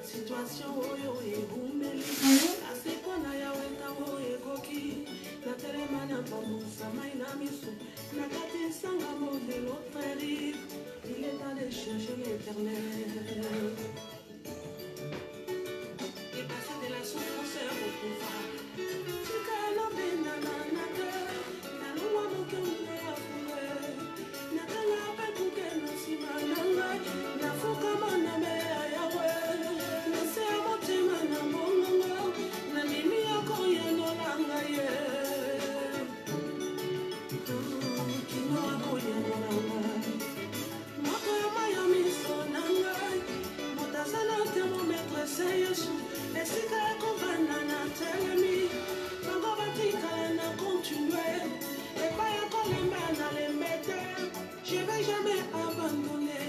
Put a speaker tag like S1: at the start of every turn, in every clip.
S1: situation oyo egumeli asekona yawe ntango ekoki natelema na pambusa mai na miso nakati nsanga de l'autre rive il est temps de chercher l'éternel et passer de la souffrance au pouvoir tikalo benana naka nalongwa mokende ya fule nakanga mpe kuke na nsima na ngai nafukama na meya yawe nase ya motema na mongongo nandimi yakoyanola ngai ye kino akoyanola ngai moko ya maya miso na ngai motazana te mometrese yesu esika ekovanda na telemi bango batikala na continue epai ekolemba na lembete je vais jamais abandonner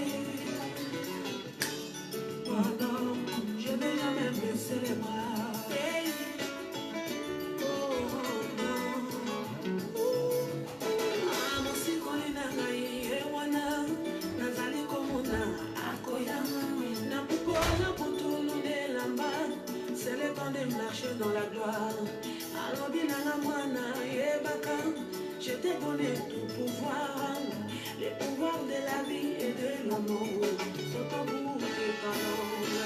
S1: pardon je vais jamais baisser les bras hey. Mosikoli na ngai ewana nazali komona akoyama na pukola putulu nelamba c'est le temps de marcher dans la gloire alobi nanga mwana yebaka je t'ai donné tout pouvoir le pouvoir de la vie et de la mort sont au bout de parole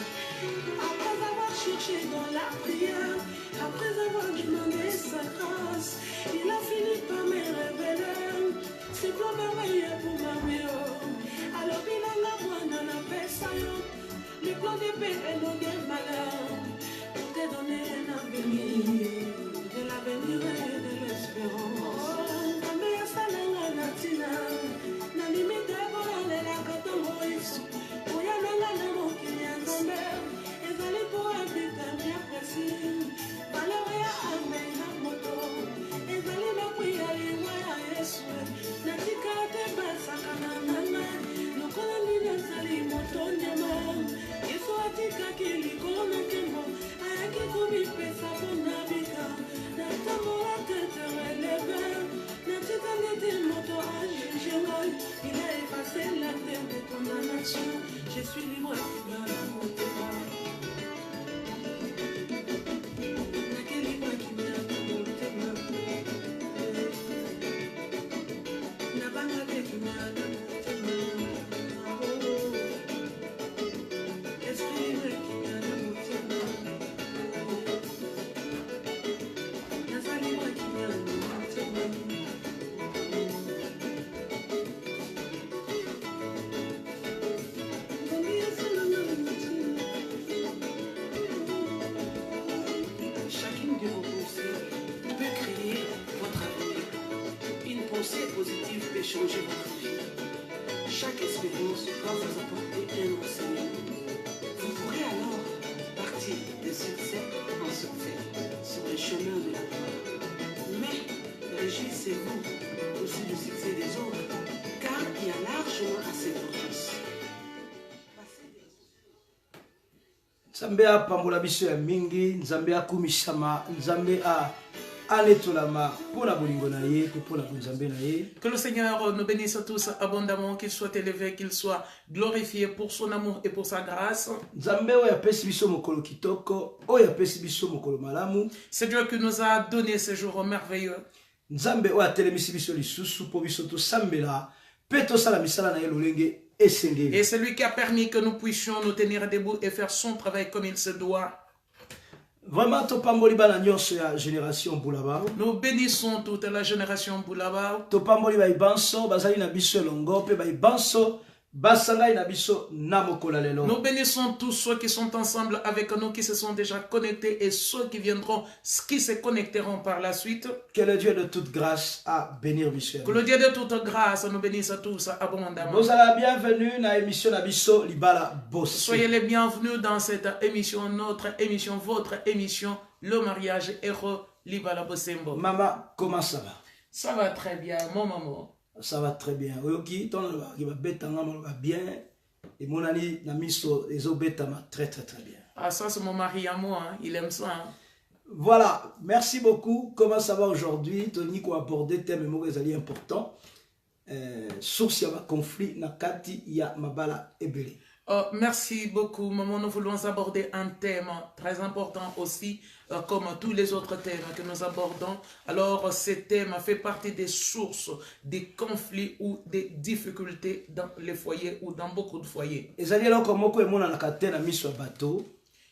S1: après avoir cherché dans la prière après avoir demandé sa grâce il a fini par me révéler c'est plan merveilleux pour ma vie alobi nanga mwana na pesa yo le plan de paix et non de malheur pour te donner un avenir de l'avenir et de l'espérance ngambe ya salanga na tina na limite bolalelaka ntango yesu oya nanga na mokili ya nzambe ezali po abitami ya presi valeur ya ame na moto ezali mokwi ya lingwa ya yesu natikala te basakana nanga lokola nini ezali moto nyama yesu atikaki likolo na nkembo ayaki komipesa mpona bika na ntango atete releve natikali te moto ajuge ngai il a effacé la terre de condamnation je suis libre kibala motema positive peut changer votre vie. Chaque expérience va vous apporter un enseignement. Vous pourrez alors partir de succès en succès sur le chemin de la gloire. Mais réjouissez-vous aussi du succès des autres, car il y a largement assez d'urgence.
S2: Nzambe a pambola biso ya mingi, Nzambe a kumishama, Nzambe a aletolama pona bolingo na ye pe pona Nzambe na ye.
S3: Que le Seigneur nous bénisse tous abondamment, qu'il soit élevé, qu'il soit glorifié pour son amour et pour sa grâce.
S2: Nzambe oyo apesi biso mokolo kitoko, oyo apesi biso mokolo malamu.
S3: C'est Dieu qui nous a donné ce jour merveilleux.
S2: Nzambe oyo atelemisi biso lisusu po biso tosambela pe tosala misala na ye lolenge esengeli.
S3: Et c'est lui qui a permis que nous puissions nous tenir debout et faire son travail comme il se doit.
S2: Vraiment, topamboli bana nyonso ya génération Boulaba.
S3: Nous bénissons toute la génération Boulaba.
S2: Topamboli ba ibanso bazali na biso longo pe ba ibanso basanga na biso na mokola lelo.
S3: Nous bénissons tous ceux qui sont ensemble avec nous, qui se sont déjà connectés et ceux qui viendront, qui se connecteront par la suite.
S2: Que le Dieu de toute grâce a bénir biso.
S3: Que le Dieu de toute grâce nous bénisse tous abondamment.
S2: Vous êtes la bienvenue na émission na biso Libala Boss.
S3: Soyez les bienvenus dans cette émission, notre émission, votre émission, le mariage héros Libala Bosembo.
S2: Maman, comment ça va?
S3: Ça va très bien, mon maman.
S2: Ça va très bien. Oyoki, ton va betanga va bien. Et mon ami na miso ezo betama très très très bien.
S3: Ah ça c'est mon mari à moi, hein. Il aime ça. Hein.
S2: Voilà, merci beaucoup. Comment ça va aujourd'hui? Tony ko aborder thème mo ezali important. Source ya conflit na kati ya mabala ebele.
S3: Merci beaucoup, maman. Nous voulons aborder un thème très important aussi, comme tous les autres thèmes que nous abordons. Alors, ce thème fait partie des sources des conflits ou des difficultés dans les foyers ou dans beaucoup de foyers.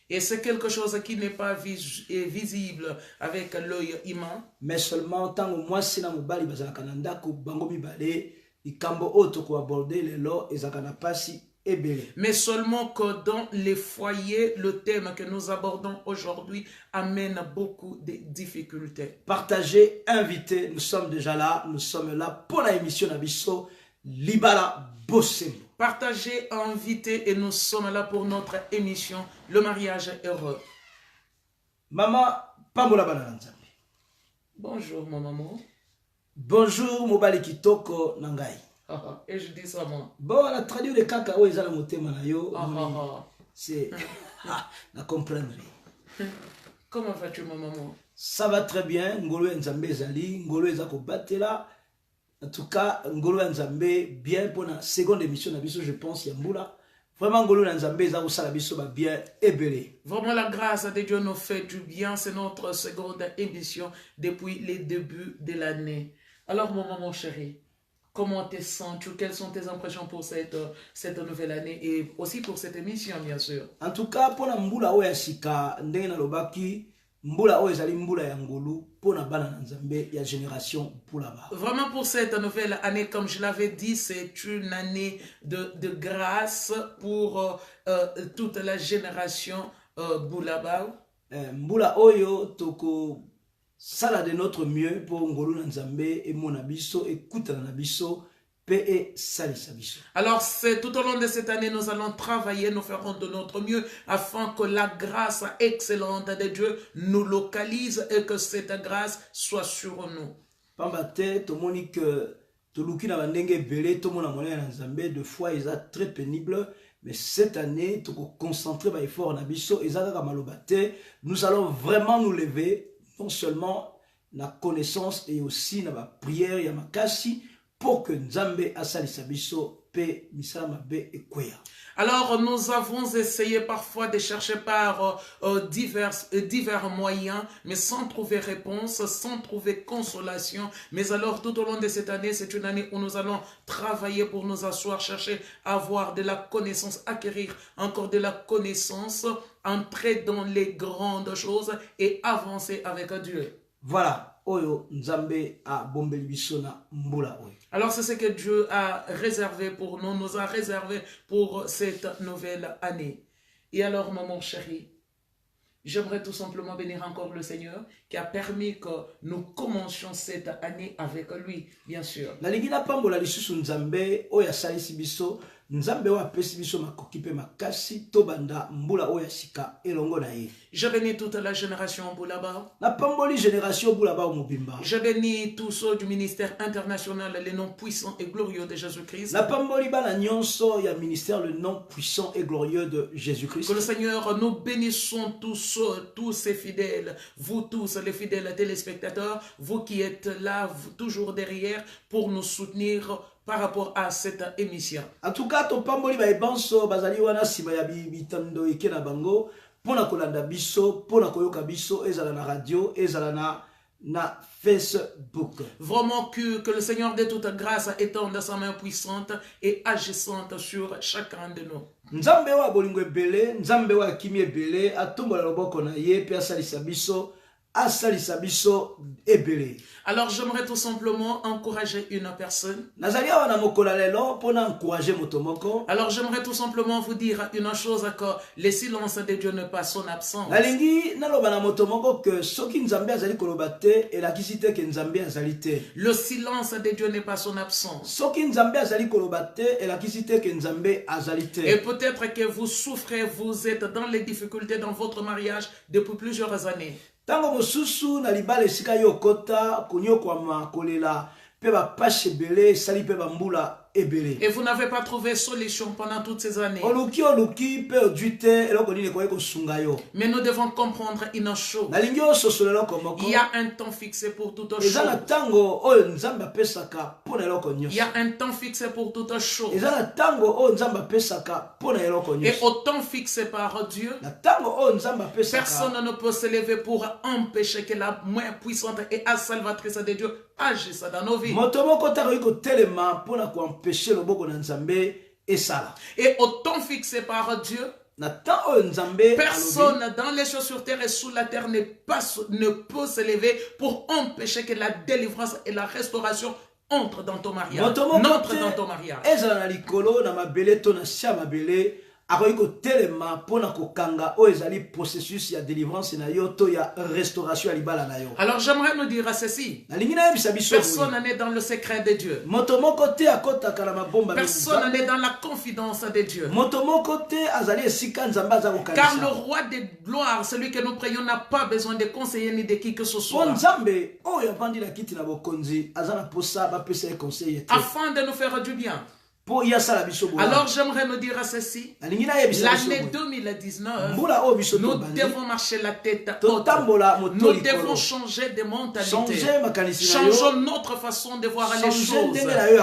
S3: Et c'est quelque chose qui n'est pas visible avec l'œil humain.
S2: Mais seulement tant que moi si na mobali bazalaka na ndako bango mibale ikambo oto ko aborder lelo ezakana pasi ebele.
S3: Mais seulement que dans les foyers, le thème que nous abordons aujourd'hui amène beaucoup de difficultés.
S2: Partagez, invitez, nous sommes déjà là, nous sommes là pour la émission Nabiso Libala Bosembo.
S3: Partagez, invitez et nous sommes là pour notre émission Le mariage heureux.
S2: Maman Pambola Bananzambi.
S3: Bonjour mon maman.
S2: Bonjour Mobali Kitoko Nangai.
S3: Et je dis ça moi.
S2: Bon, on a traduit le caca où ils ont monté manayo. C'est la comprendre.
S3: Comment vas-tu mon maman?
S2: Ça va très bien. Ngolo Nzambe Zali, Ngolo Ezako Batela. En tout cas, Ngolo Nzambe bien pour la seconde émission Nabiso, je pense Yamboula. Vraiment Ngolo Nzambe Ezako Salabiso va bien ébélé.
S3: Vraiment la grâce de Dieu nous fait du bien, c'est notre seconde émission depuis les débuts de l'année. Alors mon maman chérie, comment te sens-tu? Quelles sont tes impressions pour cette nouvelle année et aussi pour cette émission, bien sûr?
S2: En tout cas, pour la Mboula Oyashika, Ndena Lobaki, Mboula Oyazali Mboula Yangolu, pour la Bana Nzambe, il y a génération pour là-bas.
S3: Vraiment pour cette nouvelle année, comme je l'avais dit, c'est une année de grâce pour toute la génération Boulaba.
S2: Mboula Oyo, Toko. Sala de notre mieux pour Ngolo Nzambe et mon abisso et Kuta Nabiso et Salisabiso.
S3: Alors c'est tout au long de cette année nous allons travailler, nous ferons de notre mieux afin que la grâce excellente de Dieu nous localise et que cette grâce soit sur nous.
S2: Pambate, to moni que to luki na bandenge belé, to mona moyen Nzambe de fois ils a très pénible. Mais cette année, to concentrer ba effort Nabiso et Zaka Malobate, nous allons vraiment nous lever. Non seulement la connaissance et aussi la prière et makasi pour que Nzambe asalisa biso pe misala be ekweya.
S3: Alors nous avons essayé parfois de chercher par divers moyens, mais sans trouver réponse, sans trouver consolation. Mais alors tout au long de cette année, c'est une année où nous allons travailler pour nous asseoir, chercher à avoir de la connaissance, acquérir encore de la connaissance, entrer dans les grandes choses et avancer avec Dieu.
S2: Voilà, Oyo Nzambe a bombeli biso na mbula oyo.
S3: Alors c'est ce que Dieu a réservé pour nous, nous a réservé pour cette nouvelle année. Et alors maman chérie, j'aimerais tout simplement bénir encore le Seigneur qui a permis que nous commencions cette année avec lui, bien sûr.
S2: La ligina pambola lisusu Nzambe oya salisi biso. Nzambe wa pesi biso makoki pe makasi tobanda mbula oya sika elongo na ye.
S3: Je bénis toute la génération Boulaba.
S2: Na pamboli génération Boulaba Mobimba.
S3: Je bénis tous ceux du ministère international, les noms puissants et glorieux de Jésus-Christ.
S2: Na pamboli bana nyonso ya ministère le nom puissant et glorieux de Jésus-Christ.
S3: Que le Seigneur, nous bénissons tous ces fidèles, vous tous les fidèles téléspectateurs, vous qui êtes là, vous, toujours derrière pour nous soutenir par rapport à cette émission.
S2: En tout cas, to pamboli ba ebanso bazali wana sima ya bitando ikena bango pona kolanda biso, pona koyoka biso ezala na radio, ezala na Facebook.
S3: Vraiment que le Seigneur de toute grâce étende sa main puissante et agissante sur chacun de nous.
S2: Nzambe wa bolingo ebele, Nzambe wa kimi ebele, atombola loboko na ye pe asalisa biso.
S3: Alors j'aimerais tout simplement encourager une personne. Alors j'aimerais tout simplement vous dire une chose, que le silence de Dieu n'est pas son absence. Le silence de Dieu n'est pas son absence. Et peut-être que vous souffrez, vous êtes dans les difficultés dans votre mariage depuis plusieurs années.
S2: Tango mosusu na libale sika yo kota konyo kwa makolela pe ba pashe belé sali pe ba mbula ebele.
S3: Et vous n'avez pas trouvé solution pendant toutes ces années.
S2: Oluki perdu te eloko nini ko sunga yo.
S3: Mais nous devons comprendre une chose.
S2: Nalingi ososolo eloko moko.
S3: Il y a un temps fixé pour toute chose.
S2: Eza na tango oyo Nzambe apesaka pona eloko nyonso.
S3: Il y a un temps fixé pour toute chose.
S2: Eza na tango oyo Nzambe apesaka pona eloko nyonso.
S3: Et au temps fixé par Dieu,
S2: Na tango oyo Nzambe apesaka.
S3: personne ne peut se lever pour empêcher que la main puissante et salvatrice de Dieu agisse dans nos vies.
S2: Moto moko taka yiko telema pona ko empêcher loboko na Nzambe esala.
S3: Et au temps fixé par Dieu,
S2: Na temps oyo Nzambe
S3: personne dans les choses sur terre et sous la terre ne peut se lever pour empêcher que la délivrance et la restauration entrent dans ton mariage. N'entre dans ton mariage.
S2: Ezala na likolo na mabele to na sia mabele. Akoyiko telema pona kokanga o ezali processus ya délivrance na yo to ya restauration ya libala na yo.
S3: Alors j'aimerais nous dire ceci.
S2: Personne
S3: n'est dans le secret de Dieu. Personne n'est dans la confidence de Dieu. Car le roi des gloires, celui que nous prions, n'a pas besoin de conseiller ni de qui que ce soit. Afin de nous faire du bien. Alors j'aimerais nous dire ceci. L'année 2019, nous devons marcher la tête haute. Nous devons changer de mentalité. Changeons notre façon de voir les choses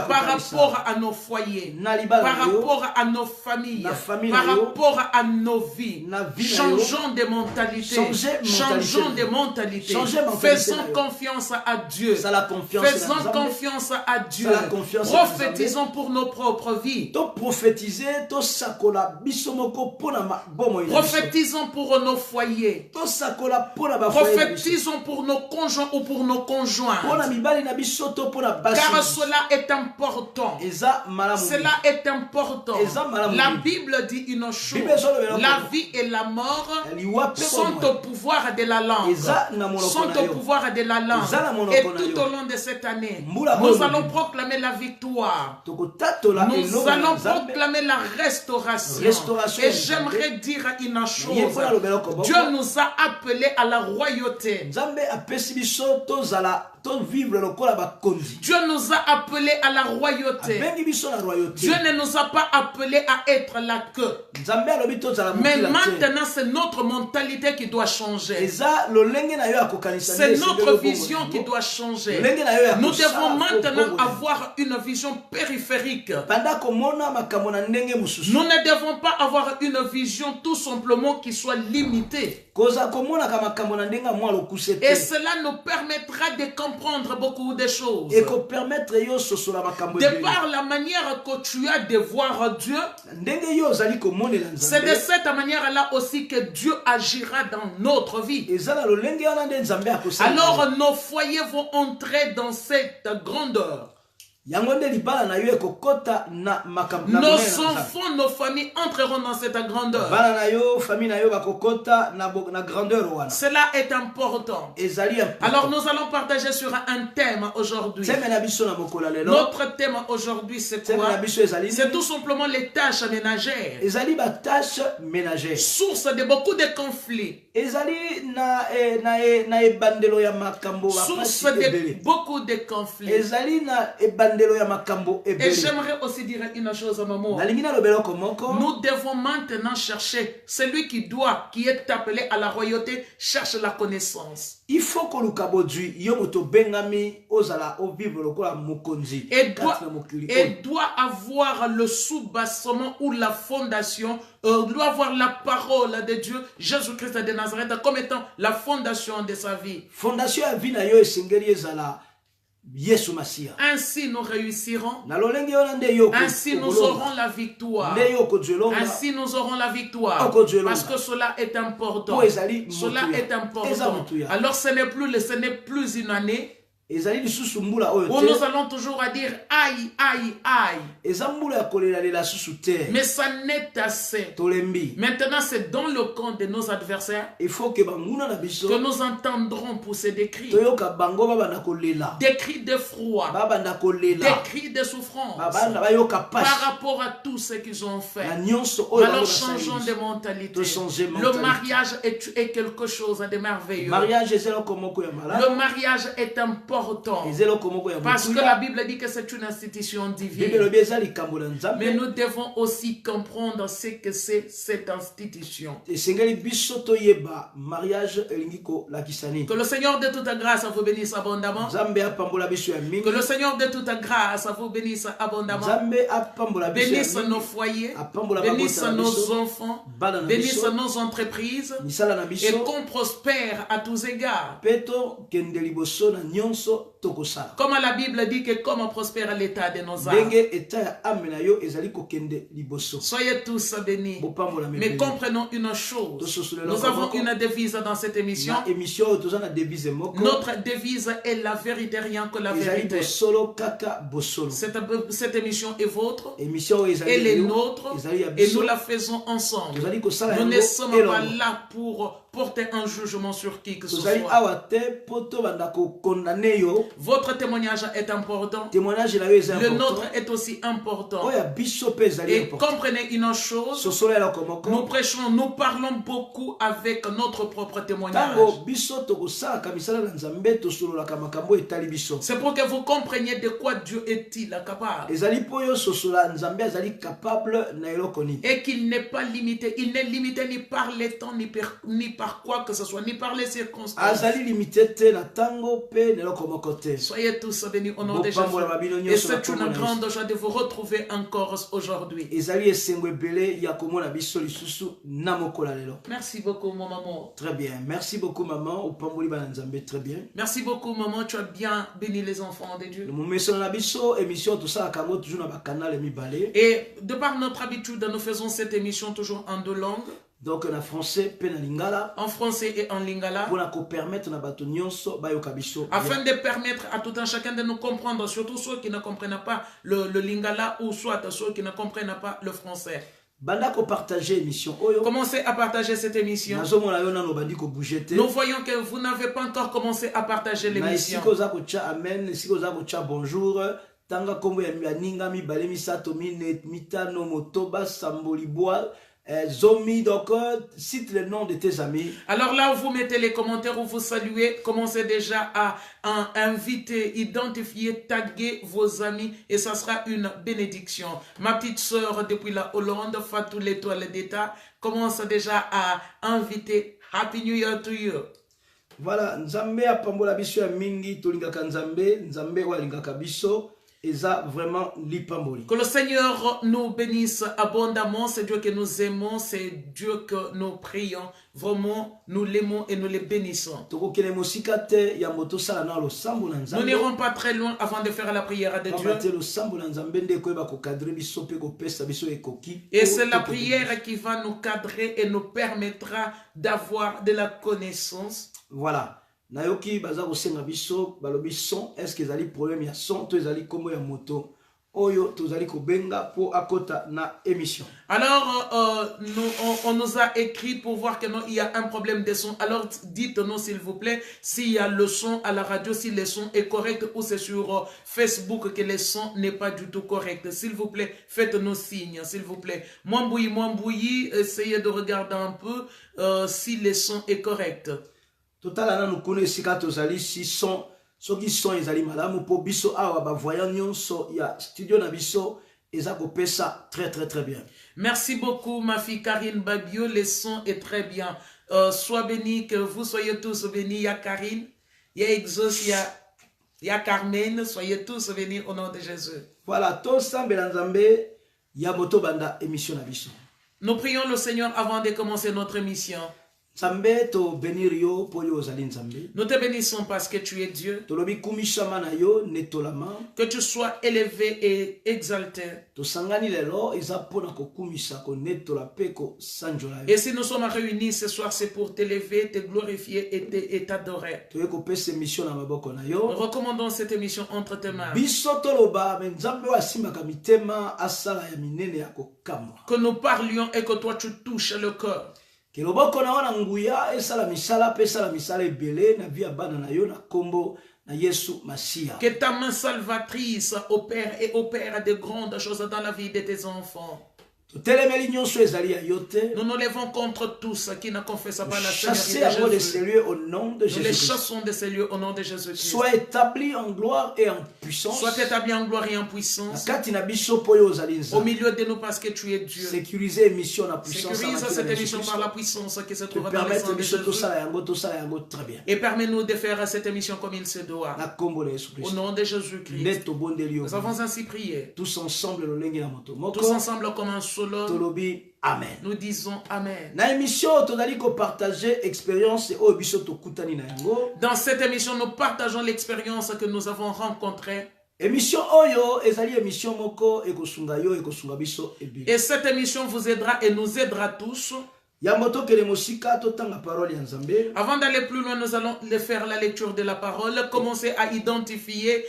S3: par rapport à nos foyers, par rapport à nos familles, par rapport à nos vies. Changeons de mentalité. Changeons de mentalité. Faisons confiance à Dieu. Faisons confiance à Dieu. Prophétisons pour nos propres vie. Prophétisons pour nos foyers. Prophétisons pour nos conjoints ou pour nos conjoints. Car cela est important. Cela est important. La Bible dit une chose. La vie et la mort sont au pouvoir de la langue. Sont au pouvoir de la langue. Et tout au long de cette année, nous allons proclamer la victoire. Nous allons proclamer la restauration. Et j'aimerais dire une chose. Dieu nous a appelés à la royauté. Dieu nous a appelés à la royauté. Dieu ne nous a pas appelés à être la queue. Mais maintenant, c'est notre mentalité qui doit changer. C'est notre vision qui doit changer. Nous devons maintenant avoir une vision périphérique. Nous ne devons pas avoir une vision tout simplement qui soit limitée. Et cela nous permettra de comprendre beaucoup de choses. De par la manière que tu as de voir Dieu, c'est de cette manière-là aussi que Dieu agira dans notre vie. Alors nos foyers vont entrer dans cette grandeur. Nos enfants, nos familles entreront dans cette grandeur. Cela est important. Alors nous allons partager sur un thème aujourd'hui. Notre thème aujourd'hui c'est quoi? C'est tout simplement les tâches ménagères. Source de beaucoup de conflits. Source de beaucoup de conflits. Et j'aimerais aussi dire une chose à maman. Nous devons maintenant chercher celui qui est appelé à la royauté, cherche la connaissance.
S2: Il faut que nous
S3: doit avoir le sous-bassement ou la fondation, doit avoir la parole de Dieu, Jésus-Christ de Nazareth, comme étant la fondation de sa vie.
S2: Fondation à vie na yo esengeli ezala Yesu Masia.
S3: Ainsi nous réussirons. Ainsi nous aurons la victoire. Ainsi nous aurons la victoire. Parce que cela est important. Cela est important. Alors ce n'est plus une année où nous allons toujours à dire aïe, aïe, aïe. Mais ça n'est assez. Maintenant, c'est dans le camp de nos adversaires que nous entendrons pousser des cris. Des cris de froid. Des cris de souffrance. Par rapport à tout ce qu'ils ont fait. Alors changeons de mentalité. Le mariage est quelque chose de merveilleux. Le mariage est important. important.
S2: ezelo komoko ya
S3: Parce que
S2: motuya.
S3: la Bible dit que c'est une institution
S2: Bible
S3: divine.
S2: lobi eza likambo na
S3: Mais
S2: Nzambe.
S3: nous devons aussi comprendre ce que c'est cette institution.
S2: Esengeli biso toyeba mariage elingi kolakisa nini.
S3: Que le Seigneur de toute grâce vous bénisse abondamment.
S2: Nzambe apambola biso ya mingi.
S3: Que le Seigneur de toute grâce vous bénisse abondamment.
S2: Nzambe apambola biso ya
S3: Bénisse
S2: mingi.
S3: nos foyers.
S2: Apambola
S3: Bénisse
S2: mabota na
S3: nos
S2: biso.
S3: enfants.
S2: Bana na
S3: Bénisse
S2: biso.
S3: nos entreprises.
S2: Misala na
S3: Et
S2: biso.
S3: qu'on prospère à tous égards.
S2: Peto kende liboso na nyonso tokosala.
S3: Comme la Bible dit que comment prospère l'état de nos âmes.
S2: Ndenge eta ya ame na yo ezali kokende liboso.
S3: Soyez tous bénis.
S2: Bopambola
S3: Mais
S2: mebele.
S3: comprenons une chose. Nous avons une devise dans cette émission.
S2: Na émission oyo toza na devise moko.
S3: Notre devise est la vérité, rien que la
S2: Ezali
S3: vérité.
S2: bosolo kaka bosolo.
S3: Cette émission est vôtre,
S2: Émission oyo ezali
S3: elle est
S2: yo,
S3: nôtre,
S2: ezali ya
S3: et
S2: biso.
S3: nous la faisons ensemble.
S2: Tozali kosala
S3: Nous
S2: yango
S3: ne sommes pas
S2: elongo.
S3: là pour porter un jugement sur qui que ce
S2: Tozali
S3: soit.
S2: awa te po tobanda kokondane yo.
S3: Votre témoignage est important.
S2: Témoignage na yo eza
S3: Le
S2: important.
S3: nôtre est aussi important.
S2: Oyo ya biso pe ezali
S3: Et
S2: important.
S3: comprenez une chose,
S2: Sosolo eloko moko.
S3: nous prêchons, nous parlons beaucoup avec notre propre témoignage.
S2: Tango biso tokosalaka misala na Nzambe tosololaka makambo etali biso.
S3: C'est pour que vous compreniez de quoi Dieu est-il capable.
S2: Ezali po yo sosola Nzambe azali capable na eloko nini.
S3: Et qu'il n'est pas limité. Il n'est limité ni par les temps, ni par quoi que ce soit, ni par les circonstances.
S2: Azali limité te na tango pe na eloko moko te.
S3: Soyez tous bénis au nom de Jésus. Et c'est une grande joie de vous retrouver encore aujourd'hui.
S2: Ezali esengo ebele ya komona biso lisusu na mokolo lelo.
S3: Merci beaucoup, mon maman.
S2: Très bien. Merci beaucoup maman. Opamboli bana Nzambe très bien.
S3: Merci beaucoup, maman. Tu as bien béni les enfants de Dieu.
S2: Le moment na biso émission tout ça kango toujours na ba canal mibale.
S3: Et de par notre habitude, nous faisons cette émission toujours en deux langues.
S2: Donc en français pe na lingala.
S3: En français et en lingala.
S2: Pour permettre na bato nyonso bayoka biso.
S3: Afin de permettre à tout un chacun de nous comprendre, surtout ceux qui ne comprennent pas le lingala ou soit ceux qui ne comprennent pas le français.
S2: Banda ko partager émission oyo.
S3: Commencez à partager cette émission.
S2: Nous
S3: voyons que vous n'avez pas encore commencé à partager l'émission.
S2: Amen. Bonjour. Tanga kombo ya ninga mi bale misato mitano motoba samboliboa. Zomi, donc cite le nom de tes amis.
S3: Alors là où vous mettez les commentaires, où vous saluez, commencez déjà à inviter, identifier, taguer vos amis et ça sera une bénédiction. Ma petite sœur depuis la Hollande, Fatou l'étoile d'État, commence déjà à inviter. Happy New Year to you.
S2: Voilà, Nzambe apambola biso ya mingi, tolingaka Nzambe, Nzambe walingaka biso. Vraiment
S3: que le Seigneur nous bénisse abondamment. C'est Dieu que nous aimons, c'est Dieu que nous prions. Vraiment, nous l'aimons et nous le bénissons. Nous n'irons pas très loin avant de faire la prière de Dieu. Et c'est la prière qui va nous cadrer et nous permettra d'avoir de la connaissance.
S2: Voilà. Nayoki baza kosenga biso balobi son est-ce que ezali problème ya son to ezali kombo ya moto oyo tozali kobenga pour akota na émission.
S3: Alors on nous a écrit pour voir que non, il y a un problème de son. Alors dites-nous s'il vous plaît s'il y a le son à la radio, si le son est correct ou c'est sur Facebook que le son n'est pas du tout correct. S'il vous plaît, faites-nous signe, s'il vous plaît. Mwambouyi, essayez de regarder un peu si le son est correct.
S2: Total ana nous connaissons si tozali si son ceux qui sont ezali malamu po biso awa ba voyant nyonso ya studio na biso eza ko pesa très bien.
S3: Merci beaucoup ma fille Karine Babio, le son est très bien. Sois béni, que vous soyez tous bénis. Il y a Karine, il y a Exos, il y a Carmen, soyez tous bénis au nom de Jésus.
S2: Voilà, tout semble Nzambe ya moto banda émission na biso.
S3: Nous prions le Seigneur avant de commencer notre émission.
S2: Nous
S3: te bénissons parce que tu es Dieu. Que tu sois élevé et exalté. Et si nous sommes réunis ce soir, c'est pour t'élever, te glorifier et t'adorer. Nous recommandons cette émission entre tes mains. Que nous parlions et que toi tu touches le cœur.
S2: Que
S3: ta main salvatrice opère et opère de grandes choses dans la vie de tes enfants.
S2: totelemeli nyonso ezali ya yo te.
S3: Nous nous levons contre tous qui ne confessent pas la
S2: Chassez
S3: Seigneurie
S2: yango
S3: de
S2: de
S3: Jésus.
S2: ces lieux au nom de
S3: Nous les
S2: Jésus-Christ.
S3: chassons de ces lieux au nom de Jésus-Christ.
S2: Sois établi en gloire et en puissance.
S3: Sois établi en gloire et en
S2: Na
S3: puissance
S2: kati na biso po yo ozali
S3: au
S2: nzambe.
S3: milieu de nous parce que tu es Dieu.
S2: Sécuriser émission na puissance.
S3: Sécurise cette émission par la puissance qui se trouve dans le sang
S2: Permettre
S3: de
S2: biso
S3: Jésus.
S2: tosala yango très bien.
S3: Et permets-nous de faire cette émission comme il se doit.
S2: Na kombo na Yesu
S3: Au
S2: Christ.
S3: nom de Jésus-Christ.
S2: Nde tobondeli yo.
S3: Nous avons ainsi prié.
S2: Tous ensemble lolenge na moto moko.
S3: Tous ensemble comme un solo.
S2: Tolobi amen.
S3: Nous disons Amen.
S2: Na émission tozali ko partager expérience oyo biso tokutani na yango.
S3: Dans cette émission, nous partageons l'expérience que nous avons rencontrée.
S2: Émission oyo ezali émission moko ekosunga yo ekosunga biso ebi.
S3: Et cette émission vous aidera et nous aidera tous.
S2: Ya moto kele mosika totanga parole ya Nzambe.
S3: Avant d'aller plus loin, nous allons faire la lecture de la parole. Commencer à identifier,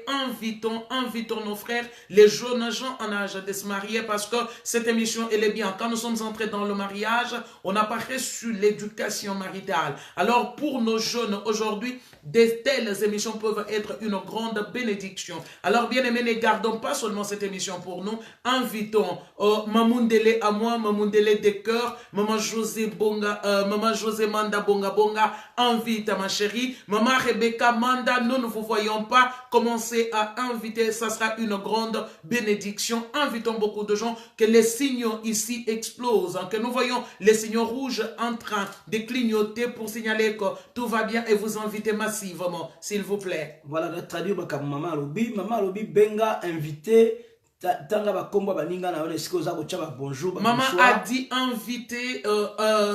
S3: invitons nos frères, les jeunes gens en âge de se marier, parce que cette émission, elle est bien. Quand nous sommes entrés dans le mariage, on n'a pas reçu l'éducation maritale. Alors, pour nos jeunes aujourd'hui, de telles émissions peuvent être une grande bénédiction. Alors, bien aimés, ne gardons pas seulement cette émission pour nous. Invitons Mamundele à moi, Mamundele de cœur, Maman José Bonga, Maman José Manda Bonga Bonga, invite ma chérie. Maman Rebecca Manda, nous ne vous voyons pas. Commencez à inviter, ça sera une grande bénédiction. Invitons beaucoup de gens, que les signaux ici explosent, que nous voyons les signaux rouges en train de clignoter pour signaler que tout va bien et vous invitez massivement, s'il vous plaît.
S2: Voilà, la traduire comme Maman Alobi benga invité. Tanga ba komba baninga na ole siko za ko chaba bonjour.
S3: Maman a dit inviter,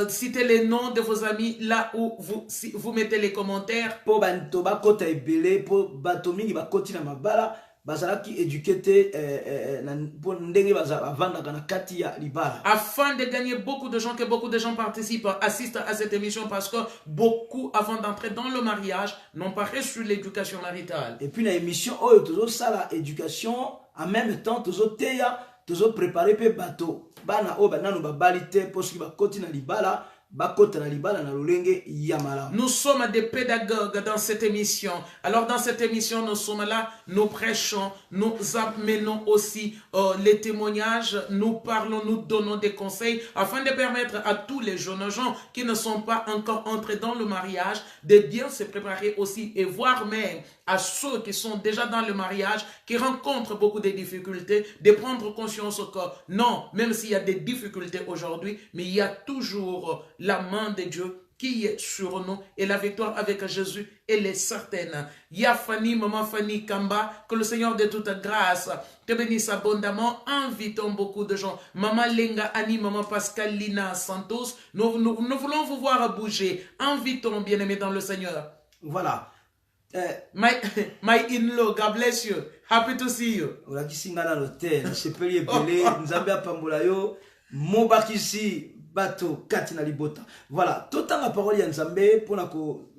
S3: citez les noms de vos amis là où vous mettez les commentaires.
S2: Po banto ba kota ebele po bato mingi ba koti na mabala bazala ki éduquer na po ndenge bazala vanda kana kati ya libala.
S3: Afin de gagner beaucoup de gens, que beaucoup de gens participent, assistent à cette émission parce que beaucoup avant d'entrer dans le mariage n'ont pas reçu l'éducation maritale.
S2: Et puis la émission oyo tozo sala éducation en même temps tozo teya tozo préparer pe bato bana o bananu ba balite pour ki ba koti na libala.
S3: Nous sommes des pédagogues dans cette émission. Alors dans cette émission, nous sommes là, nous prêchons, nous amenons aussi les témoignages, nous parlons, nous donnons des conseils afin de permettre à tous les jeunes gens qui ne sont pas encore entrés dans le mariage de bien se préparer aussi et voire même à ceux qui sont déjà dans le mariage, qui rencontrent beaucoup de difficultés, de prendre conscience que non, même s'il y a des difficultés aujourd'hui, mais il y a toujours la main de Dieu qui est sur nous et la victoire avec Jésus, elle est certaine. Yafani, maman Fanny Kamba, que le Seigneur de toute grâce te bénisse abondamment. Invitons beaucoup de gens. Maman Lenga Annie, maman Pascalina Santos, nous voulons vous voir bouger. Invitons, bien-aimés dans le Seigneur.
S2: Voilà.
S3: My in-law, God bless you. Happy to see you.
S2: Olakisi ngana l'hôtel, sepeli ebele, nzambe apambola yo, mobakisi bato kati na libota. Voilà, total la parole ya nzambe pour ko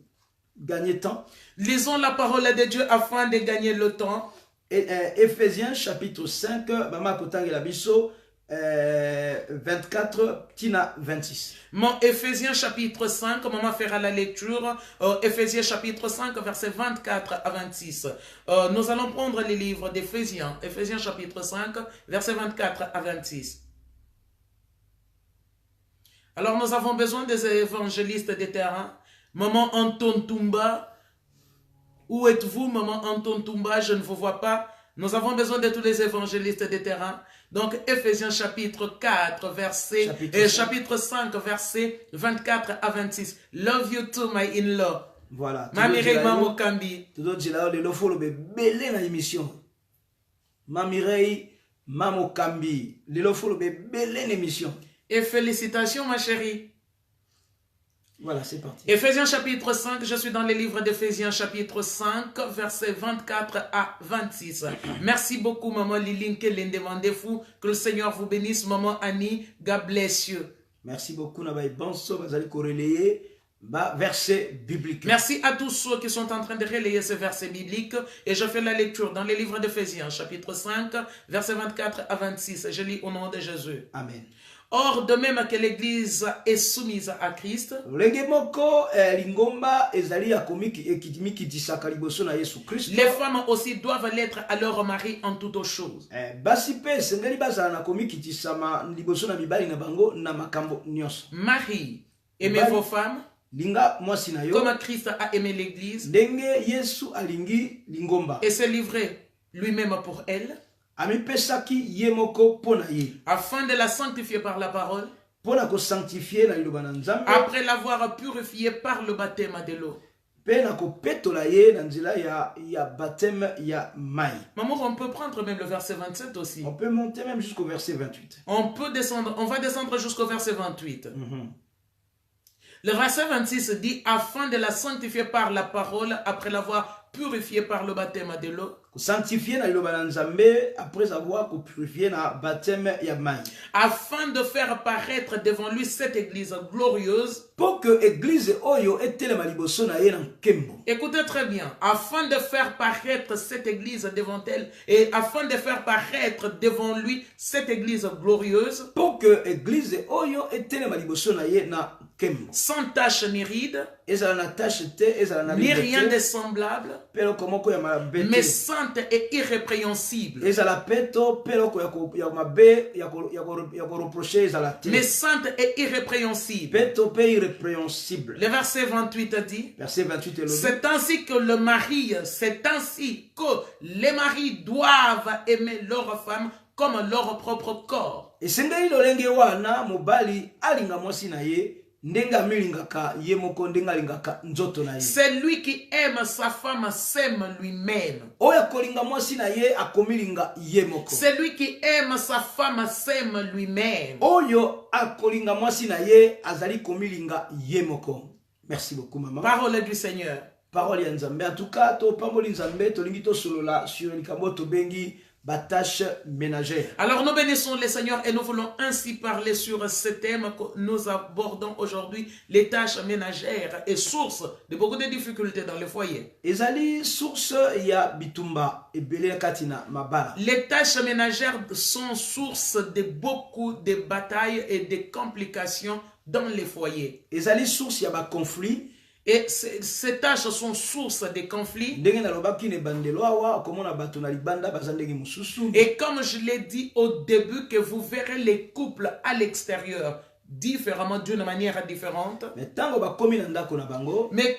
S2: gagner temps.
S3: Lisons la parole de Dieu afin de gagner le temps.
S2: Éphésiens chapitre 5, mama kotangela biso 24 tina 26.
S3: Mon Éphésiens chapitre 5, maman fera la lecture. Éphésiens chapitre 5, versets 24 à 26. Nous allons prendre les livres d'Éphésiens. Éphésiens chapitre 5, versets 24 à 26. Alors nous avons besoin des évangélistes de terrain. Maman Anton Toumba, où êtes-vous, maman Anton Toumba? Je ne vous vois pas. Nous avons besoin de tous les évangélistes de terrain. Donc, Éphésiens chapitre 4, chapitre 5, verset 24 à 26. Love you too, my in-law.
S2: Voilà.
S3: Mamirei Mamokambi.
S2: Tout dire le follow belé na émission. Mamirei Mamokambi. Le follow belé na émission.
S3: Et félicitations, ma chérie.
S2: Voilà, c'est parti.
S3: Éphésiens chapitre 5, je suis dans les livres d'Éphésiens chapitre 5, versets 24 à 26. Merci beaucoup, maman Lilinke Lendemandefou. Que le Seigneur vous bénisse, maman Annie. God bless you.
S2: Merci beaucoup, Nabaï Banso, Bazali Koreleye, verset biblique.
S3: Merci à tous ceux qui sont en train de relayer ce verset biblique. Et je fais la lecture dans les livres d'Éphésiens chapitre 5, versets 24 à 26. Je lis au nom de Jésus.
S2: Amen.
S3: Or, de même que l'Église est soumise à Christ,
S2: lenge moko lingomba ezali ya mikitisaka liboso na Yesu Kristo.
S3: les femmes aussi doivent l'être à leur mari en toutes choses.
S2: Basi pe esengeli bazala na komikitisama liboso na mibali na bango na makambo nyonso.
S3: Marie, aimez vos femmes
S2: Linga mwasi na yo
S3: comme Christ a aimé l'Église
S2: ndenge Yesu alingi lingomba
S3: et s'est livré lui-même pour elle,
S2: amipesaki ye moko pona ye
S3: afin de la sanctifier par la parole,
S2: pona ko sanctifier na liloba na Nzambe
S3: après l'avoir purifiée par le baptême de l'eau.
S2: pe na kopetola ye na nzela ya baptême ya mai.
S3: Maman, on peut prendre même le verset 27 aussi.
S2: On peut monter même jusqu'au verset 28.
S3: On va descendre jusqu'au verset 28. Le verset 26 dit, afin de la sanctifier par la parole, après l'avoir purifiée par le baptême de l'eau.
S2: Sanctifier na liloba na Nzambe après avoir purifié na baptême ya mai.
S3: Afin de faire paraître devant lui cette église glorieuse.
S2: Pour que église oyo etelema liboso na ye na nkembo.
S3: Écoutez très bien. Afin de faire paraître cette église devant elle et afin de faire paraître devant lui cette église glorieuse.
S2: Pour que église oyo etelema liboso na ye na nkembo.
S3: Sans tache ni ride.
S2: Ezala na tache te, ezala na
S3: ni rien de semblable.
S2: Pero komoko ya mabe.
S3: Mais sainte et irrépréhensible.
S2: Ezala peto pero ya mabe ya ko reprocher ezala te.
S3: Mais sainte et irrépréhensible.
S2: Peto pe irrépréhensible.
S3: Le verset 28 dit.
S2: Verset 28 est
S3: c'est ainsi que les maris doivent aimer leur femme comme leur propre corps.
S2: Et sengeli lolenge wana mobali alinga mwasi na ye.
S3: C'est lui qui aime sa femme s'aime lui-même. C'est lui qui aime sa femme s'aime lui-même.
S2: Merci beaucoup, maman.
S3: Parole du Seigneur.
S2: Parole ya Nzambe. En tout cas, to pamboli Nzambe to lingi to solola sur likambo to bengi tâche ménagère.
S3: Alors nous bénissons le Seigneur et nous voulons ainsi parler sur ce thème que nous abordons aujourd'hui, les tâches ménagères et source de beaucoup de difficultés dans le foyer.
S2: Ezali source ya bitumba ebele katina mabala.
S3: Les tâches ménagères sont source de beaucoup de batailles et de complications dans les foyers.
S2: Ezali source ya ba conflit.
S3: Et ces tâches sont source de conflits. Et comme je l'ai dit au début, que vous verrez les couples à l'extérieur différemment, d'une manière différente.
S2: Mais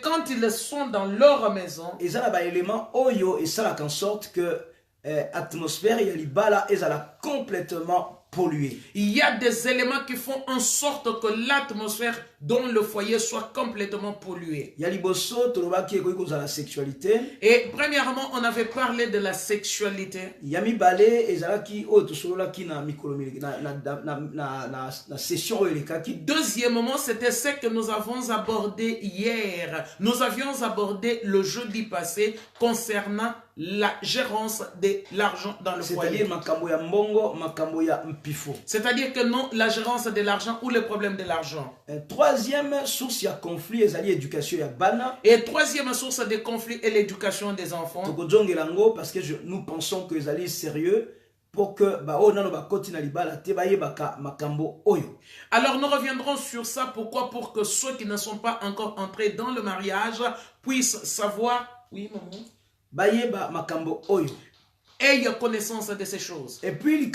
S3: quand ils sont dans leur maison,
S2: il y a des éléments qui font en sorte que l'atmosphère est complètement polluée.
S3: Il y a des éléments qui font en sorte que l'atmosphère dans le foyer soit complètement polluée.
S2: Il y a la sexualité.
S3: Et premièrement, on avait parlé de la sexualité. Deuxièmement, c'était ce que nous avons abordé hier. Nous avions abordé le jeudi passé concernant la gérance de l'argent dans le foyer. C'est-à-dire que non, la gérance de l'argent ou le problème de l'argent.
S2: Troisième source de conflit est l'éducation ya bana.
S3: Et troisième source de conflit est l'éducation des enfants.
S2: Parce que nous pensons que c'est sérieux pour que alors
S3: nous reviendrons sur ça. Pourquoi? Pour que ceux qui ne sont pas encore entrés dans le mariage puissent savoir. Oui, maman. Ayez connaissance de ces choses.
S2: Et puis le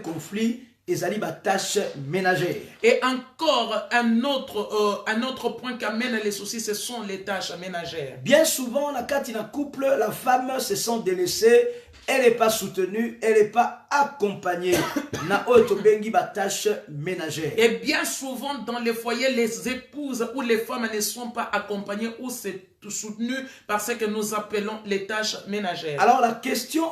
S2: conflit ezali ba tâche ménagère.
S3: Et encore un autre point qui amène les soucis, ce sont les tâches ménagères.
S2: Bien souvent, la katina couple, la femme se sent délaissée, elle n'est pas soutenue, elle n'est pas accompagnée. Na otobengi ba tâche ménagère.
S3: Et bien souvent dans les foyers, les épouses ou les femmes ne sont pas accompagnées ou soutenues par ce que nous appelons les tâches ménagères.
S2: Alors la question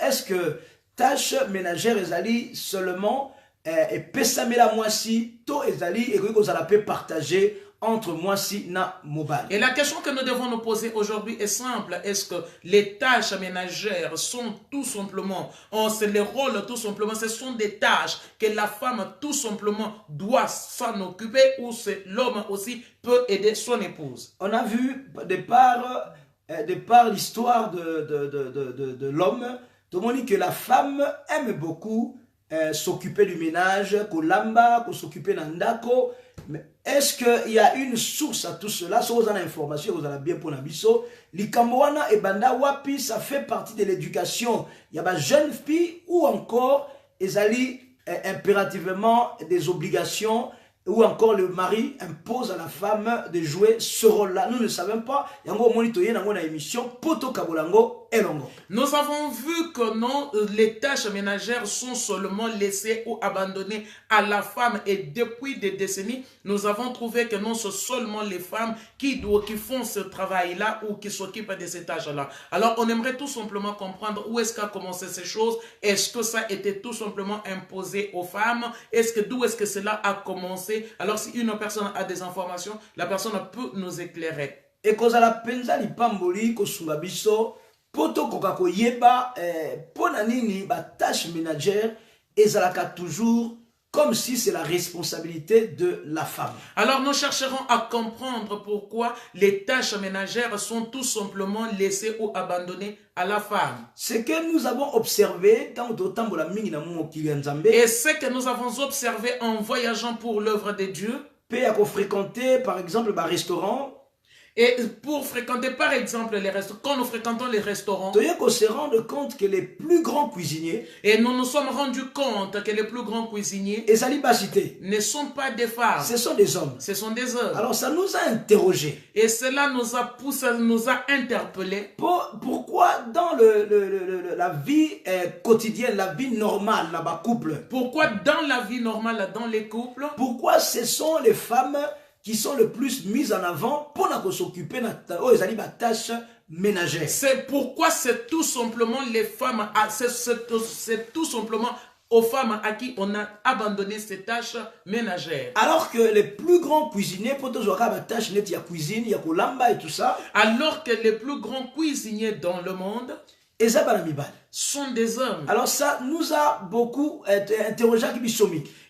S2: est-ce que tâches ménagères ezali seulement et pesamela moisi to ezali et que ça peut partager entre moisi na mobile.
S3: Et la question que nous devons nous poser aujourd'hui est simple. Est-ce que les tâches ménagères sont tout simplement, c'est les rôles tout simplement, ce sont des tâches que la femme tout simplement doit s'en occuper ou c'est l'homme aussi peut aider son épouse?
S2: On a vu de par l'histoire de l'homme, tout le monde dit que la femme aime beaucoup s'occuper du ménage, kolamba, s'occuper d'andako. Mais est-ce qu'il y a une source à tout cela? Si vous avez l'information, vous avez bien pour Nabiso. Likamboana et Banda Wapi, ça fait partie de l'éducation. Il y a des jeunes filles ou encore, ils allaient impérativement des obligations, ou encore le mari impose à la femme de jouer ce rôle-là. Nous ne savons pas.
S3: Nous avons vu que non, les tâches ménagères sont seulement laissées ou abandonnées à la femme. Et depuis des décennies, nous avons trouvé que non, c'est seulement les femmes qui font ce travail-là ou qui s'occupent de ces tâches-là. Alors, on aimerait tout simplement comprendre où est-ce qu'a commencé ces choses. Est-ce que ça a été tout simplement imposé aux femmes? D'où est-ce que cela a commencé? Alors, si une personne a des informations, la personne peut nous éclairer.
S2: Et quand la penza li pamboli ko sungabiso poto koka ko yeba pona nini ba tâche ménagère ezalaka toujours comme si c'est la responsabilité de la femme.
S3: Alors nous chercherons à comprendre pourquoi les tâches ménagères sont tout simplement laissées ou abandonnées à la femme.
S2: Ce que nous avons observé
S3: et ce que nous avons observé en voyageant pour l'œuvre de Dieu,
S2: pour fréquenter par exemple un restaurant.
S3: Et pour fréquenter par exemple les restaurants, quand nous fréquentons les restaurants,
S2: on se rend compte que les plus grands cuisiniers,
S3: et nous nous sommes rendus compte que les plus grands cuisiniers ne sont pas des femmes,
S2: ce sont des hommes.
S3: Ce sont des hommes.
S2: Alors ça nous a interrogés.
S3: Et cela nous a poussé, nous a interpellés.
S2: Pourquoi dans la vie quotidienne, la vie normale, là-bas, couple,
S3: pourquoi dans la vie normale, dans les couples,
S2: pourquoi ce sont les femmes qui sont le plus mises en avant pour s'occuper de la tâche ménagère?
S3: C'est pourquoi c'est tout simplement les femmes, c'est tout simplement aux femmes à qui on a abandonné ces tâches ménagères.
S2: Alors que les plus grands cuisiniers, pour tous les tâches, il y a cuisine, il y a lamba et tout ça.
S3: Alors que les plus grands cuisiniers dans le monde sont des hommes.
S2: Alors ça nous a beaucoup interrogé.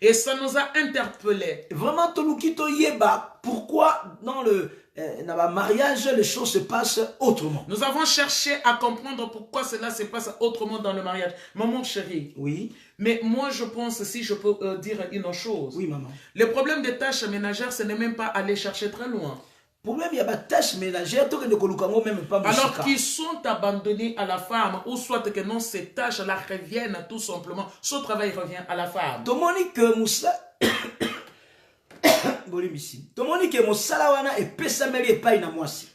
S3: Et ça nous a interpellés.
S2: Vraiment, pourquoi dans le mariage, les choses se passent autrement?
S3: Nous avons cherché à comprendre pourquoi cela se passe autrement dans le mariage. Maman chérie.
S2: Oui.
S3: Mais moi, je pense, si je peux dire une chose.
S2: Oui, maman.
S3: Le problème des tâches ménagères, ce n'est même pas aller chercher très loin.
S2: Problème, il y a des tâches ménagères,
S3: alors qu'ils sont abandonnés à la femme, ou soit que non, ces tâches-là reviennent tout simplement, ce travail revient à la femme.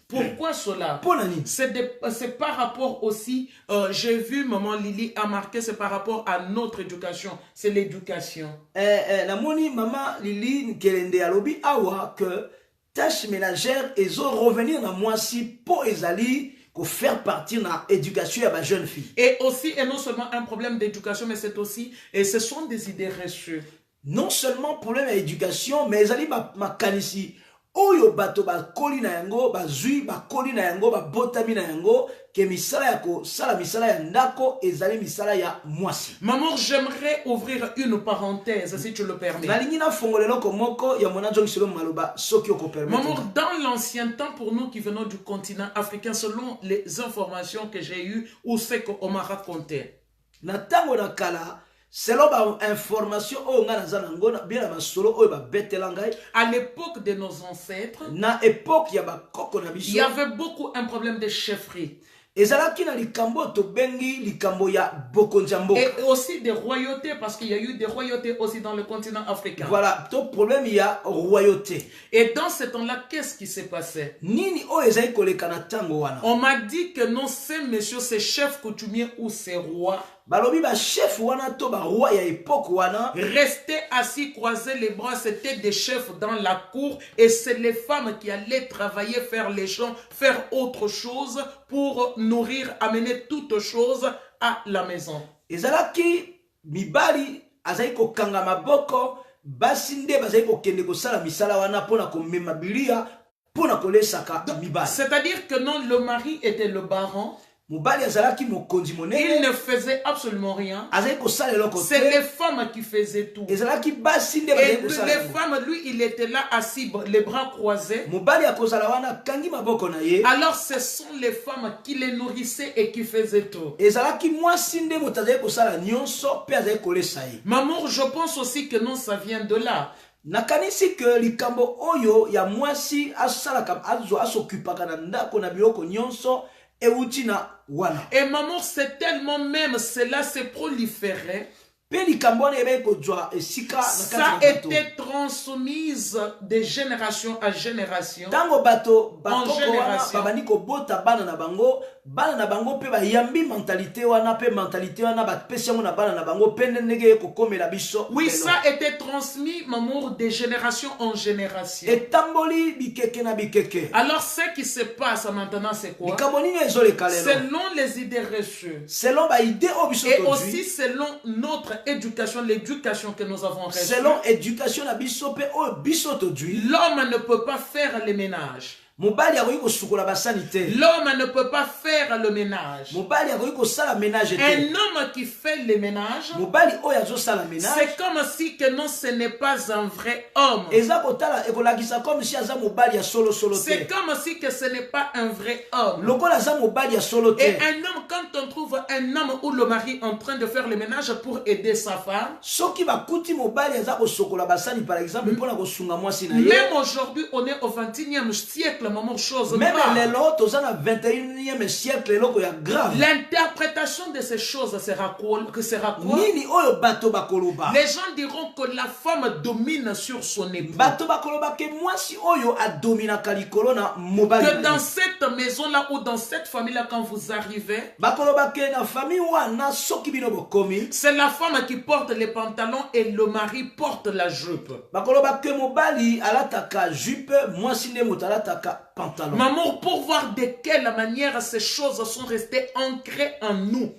S3: Pourquoi cela? C'est par rapport aussi, j'ai vu maman Lily a marqué, c'est par rapport à notre éducation, c'est l'éducation.
S2: La moni maman Lily kelende alobi awa que tâches ménagères et revenir à moi si pour ezali pour faire partie de l'éducation à ma jeune fille.
S3: Et aussi, et non seulement un problème d'éducation, mais c'est aussi, et ce sont des idées reçues.
S2: Non seulement problème d'éducation, mais ezali ma kanisi. Oyo bato ba koli na yango, ba zui ba koli na yango, ba botami na yango, ke misala yako, sala misala ya ndako, ezali misala ya mwasi.
S3: Maman, j'aimerais ouvrir une parenthèse, si tu le permets. Maman, dans l'ancien temps, pour nous qui venons du continent africain, selon les informations que j'ai eues, ou ce qu'on m'a raconté.
S2: Selon l'information,
S3: à l'époque de nos ancêtres, il y avait beaucoup un problème de chefferie. Et aussi des royautés, parce qu'il y a eu des royautés aussi dans le continent africain.
S2: Voilà, ton problème, il y a royauté.
S3: Et dans ce temps-là, qu'est-ce qui s'est passé? On m'a dit que non, ces messieurs, ces chefs coutumiers ou ces rois, restaient assis, croisaient les bras, c'était des chefs dans la cour et c'est les femmes qui allaient travailler, faire les champs, faire autre chose pour nourrir, amener toutes choses à la maison.
S2: C'est-à-dire
S3: que non, le mari était le baron.
S2: mobali azalaki mokonzi
S3: Il
S2: monene
S3: ne faisait absolument rien.
S2: azali kosala eloko
S3: C'est
S2: te
S3: les femmes qui faisaient tout.
S2: ezalaki basi nde
S3: Et
S2: bazali
S3: les
S2: kosala yango.
S3: femmes, lui, il était là assis, les bras croisés.
S2: mobali akozala wana akangi maboko na ye
S3: Alors ce sont les femmes qui les nourrissaient et qui faisaient tout.
S2: ezalaki mwasi nde moto azali kosala nyonso mpe azali kolesa ye.
S3: Maman, je pense aussi que non, ça vient de là.
S2: nakanisi ke likambo oyo ya mwasi asalaka asokupaka na ndako na biloko nyonso euti na wana.
S3: Et maman, c'est tellement même, cela s'est proliféré.
S2: Pe likambo wana ebei kozwa esika na
S3: Ça
S2: kati
S3: a
S2: na bato.
S3: été transmise de génération à génération.
S2: Ntango bato
S3: En
S2: bakoko wana
S3: génération.
S2: babandi kobota bana na bango mpe bayambi mentalité wana mpe mentalité wana bapesi yango na bana na bango mpe ndenge kokomela biso.
S3: Oui,
S2: lelo.
S3: ça a été transmis, maman, de génération en génération.
S2: etamboli bikeke na bikeke.
S3: Alors, ce qui se passe maintenant, c'est quoi?
S2: likambo nini ezoleka lelo
S3: Selon les idées reçues.
S2: selon baide oyo biso
S3: Et aussi
S2: tozwi
S3: selon notre éducation, l'éducation que nous avons reçue.
S2: selon éducation na biso mpe oyo biso tozwi
S3: L'homme ne peut pas faire le ménage.
S2: mobali akoki kosukola basani te
S3: L'homme ne peut pas faire le ménage.
S2: mobali akoki kosala ménage te
S3: Un homme qui fait le ménage,
S2: mobali oyo azosala ménage
S3: c'est comme si que non, ce n'est pas un vrai homme.
S2: eza kotala ekolakisa comme si aza mobali ya solosolo
S3: C'est
S2: te
S3: comme si que ce n'est pas un vrai homme.
S2: lokola aza mobali ya solo te.
S3: Et un homme, quand on trouve un homme ou le mari en train de faire le ménage pour aider sa femme,
S2: soki bakuti mobali aza kosokola basani par exemple mpona kosunga mwasi na ye
S3: même aujourd'hui, on est au 21e siècle, maman, chose
S2: même
S3: grave.
S2: lelo toza na 21e siècle eloko ya grave
S3: L'interprétation de ces choses sera quoi?
S2: nini oyo bato bakoloba
S3: Les gens diront que la femme domine sur son époux.
S2: bato bakoloba ke mwasi oyo adominaka likolo na mobali
S3: Que
S2: na
S3: dans
S2: ye.
S3: cette maison-là ou dans cette famille-là, quand vous arrivez,
S2: bakoloba ke na famille wana soki bino bokomi
S3: c'est la femme qui porte les pantalons et le mari porte la jupe.
S2: bakoloba ke mobali alataka jupe mwasi nde moto alataka pantalon.
S3: Maman, pour voir de quelle manière ces choses sont restées ancrées en nous.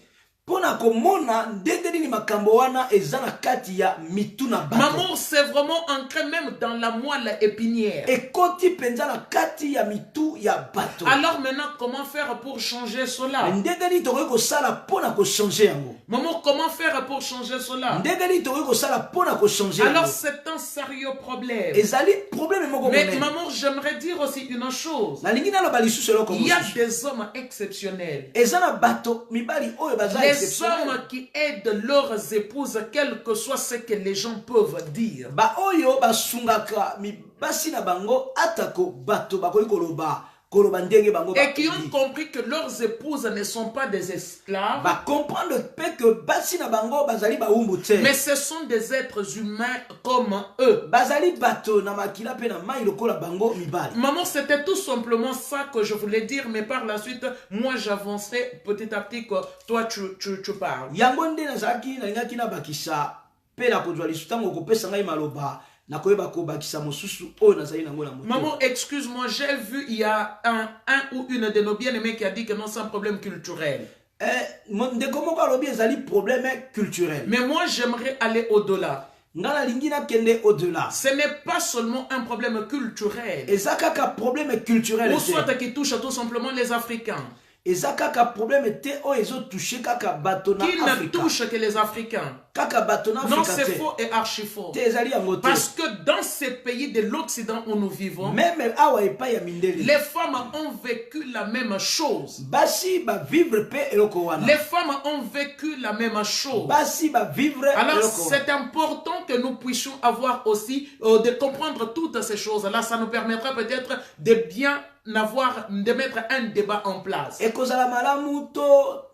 S2: mpona komona ndenge nini makambo wana eza na kati ya mitu na bato
S3: Maman, c'est vraiment ancré même dans la moelle épinière.
S2: ekoti mpenza na kati ya mitu ya bato.
S3: Alors maintenant, comment faire pour changer cela?
S2: ndenge nini tokoki kosala mpona kochange yango
S3: Maman, comment faire pour changer cela?
S2: ndenge nini tokoki kosala mpona kochange
S3: Alors
S2: yango
S3: c'est un sérieux problème.
S2: ezali probleme moko
S3: Mais
S2: monene.
S3: maman, j'aimerais dire aussi une chose.
S2: nalingi naloba lisusu eloko
S3: Il y a
S2: mosusu
S3: des hommes exceptionnels.
S2: eza na bato mibali oyo baza
S3: Les
S2: exceptionnel
S3: hommes qui aident leurs épouses, quel que soit ce que les gens peuvent dire.
S2: baoyo basungaka mibasi na bango atako bato bakoki koloba ndenge bango
S3: Et qui ont compris que leurs épouses ne sont pas des esclaves,
S2: bakomprendre mpe ke basi na bango bazali bawumbu te
S3: mais ce sont des êtres humains comme eux.
S2: bazali bato na makila mpe na mai lokola bango mibali.
S3: Maman, c'était tout simplement ça que je voulais dire, mais par la suite, moi j'avancerai petit à petit que toi tu parles.
S2: yango nde nazalaki nalingaki nabakisa mpe na kozwa lisu ntango okopesa ngai maloba nakoyeba kobakisa mosusu oyo nazali nango na moto.
S3: Maman, excuse-moi, j'ai vu il y a un ou une de nos bien-aimés qui a dit que non, c'est un problème culturel.
S2: ndeko moko alobi ezali problème culturel.
S3: Mais moi, j'aimerais aller au-delà.
S2: nga nalingi nakende au-delà.
S3: Ce n'est pas seulement un problème culturel,
S2: eza kaka problème culturel
S3: ou
S2: te.
S3: soit qui touche tout simplement les Africains,
S2: eza kaka problème te oyo ezotouche kaka bato na
S3: qui ne
S2: afrika
S3: touche que les Africains.
S2: kaka bato na
S3: Non,
S2: afrika
S3: c'est
S2: te
S3: faux et archi faux.
S2: te ezali yango te.
S3: Parce que dans ces pays de l'Occident où nous vivons,
S2: meme awa epai ya mindele
S3: les femmes ont vécu la même chose.
S2: basi bavivre mpe eloko wana
S3: Les femmes ont vécu la même chose.
S2: basi bavivre
S3: Alors,
S2: eloko wana.
S3: c'est important que nous puissions avoir aussi, de comprendre toutes ces choses-là. Ça nous permettra peut-être de bien de mettre un débat en place.
S2: ekozala malamu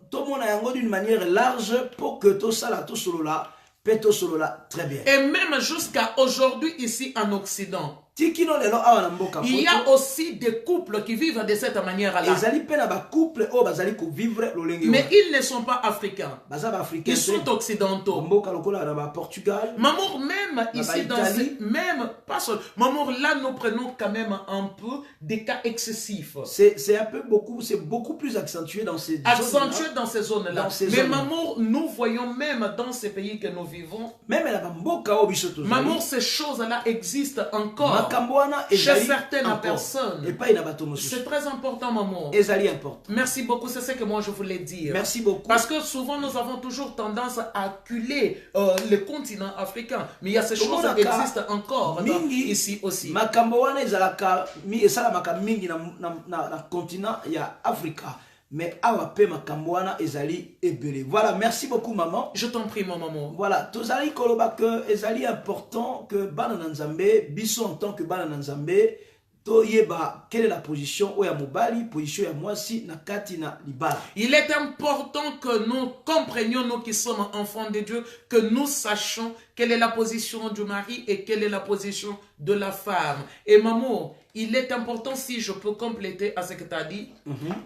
S2: tomona yango d'une manière large pour que tosala tosolola mpe tosolola très bien.
S3: Et même jusqu'à aujourd'hui ici en Occident,
S2: tikino lelo awa na mboka
S3: il y a aussi des couples qui vivent de cette manière-là.
S2: ezali mpe na bacouple oyo bazali kovivre lolenge
S3: Mais
S2: wana.
S3: ils ne sont pas africains.
S2: baza baafricain
S3: Ils sont occidentaux.
S2: mboka lokola na baportugal
S3: Mamour, même ici dans
S2: Italie.
S3: même pas seul. Mamour, là nous prenons quand même un peu des cas excessifs.
S2: c'est un peu beaucoup, c'est beaucoup plus accentué dans ces
S3: Accentué
S2: zones-là.
S3: dans ces zones-là.
S2: Dans ces
S3: Mais
S2: zones-là.
S3: Mamour, nous voyons même dans ces pays que nous vivons,
S2: même na bamboka oyo biso tozali
S3: Mamour, ces choses-là existent encore.
S2: makambo wana
S3: chez
S2: ezali
S3: certaines
S2: encore.
S3: personnes.
S2: Epai na bato mosusu.
S3: C'est très important, maman.
S2: Ezali important.
S3: Merci beaucoup, c'est ce que moi je voulais dire.
S2: Merci beaucoup.
S3: Parce que souvent nous avons toujours tendance à acculer le continent africain. Mais il y a ces choses qui existent encore ici aussi.
S2: Makambo wana ezalaka esalamaka mingi na continent ya Afrika. Mais awa pe makambo wana ezali ebele. Voilà, merci beaucoup maman.
S3: Je t'en prie mon maman.
S2: Voilà, tozali koloba que ezali important que bana na Nzambe, biso en tant que bana na Nzambe, toyeba quelle est la position oya mobali, position ya mwasi na kati na libala.
S3: Il est important que nous comprenions, nous qui sommes enfants de Dieu, que nous sachions quelle est la position du mari et quelle est la position de la femme. Et maman, il est important, si je peux compléter à ce que tu as dit,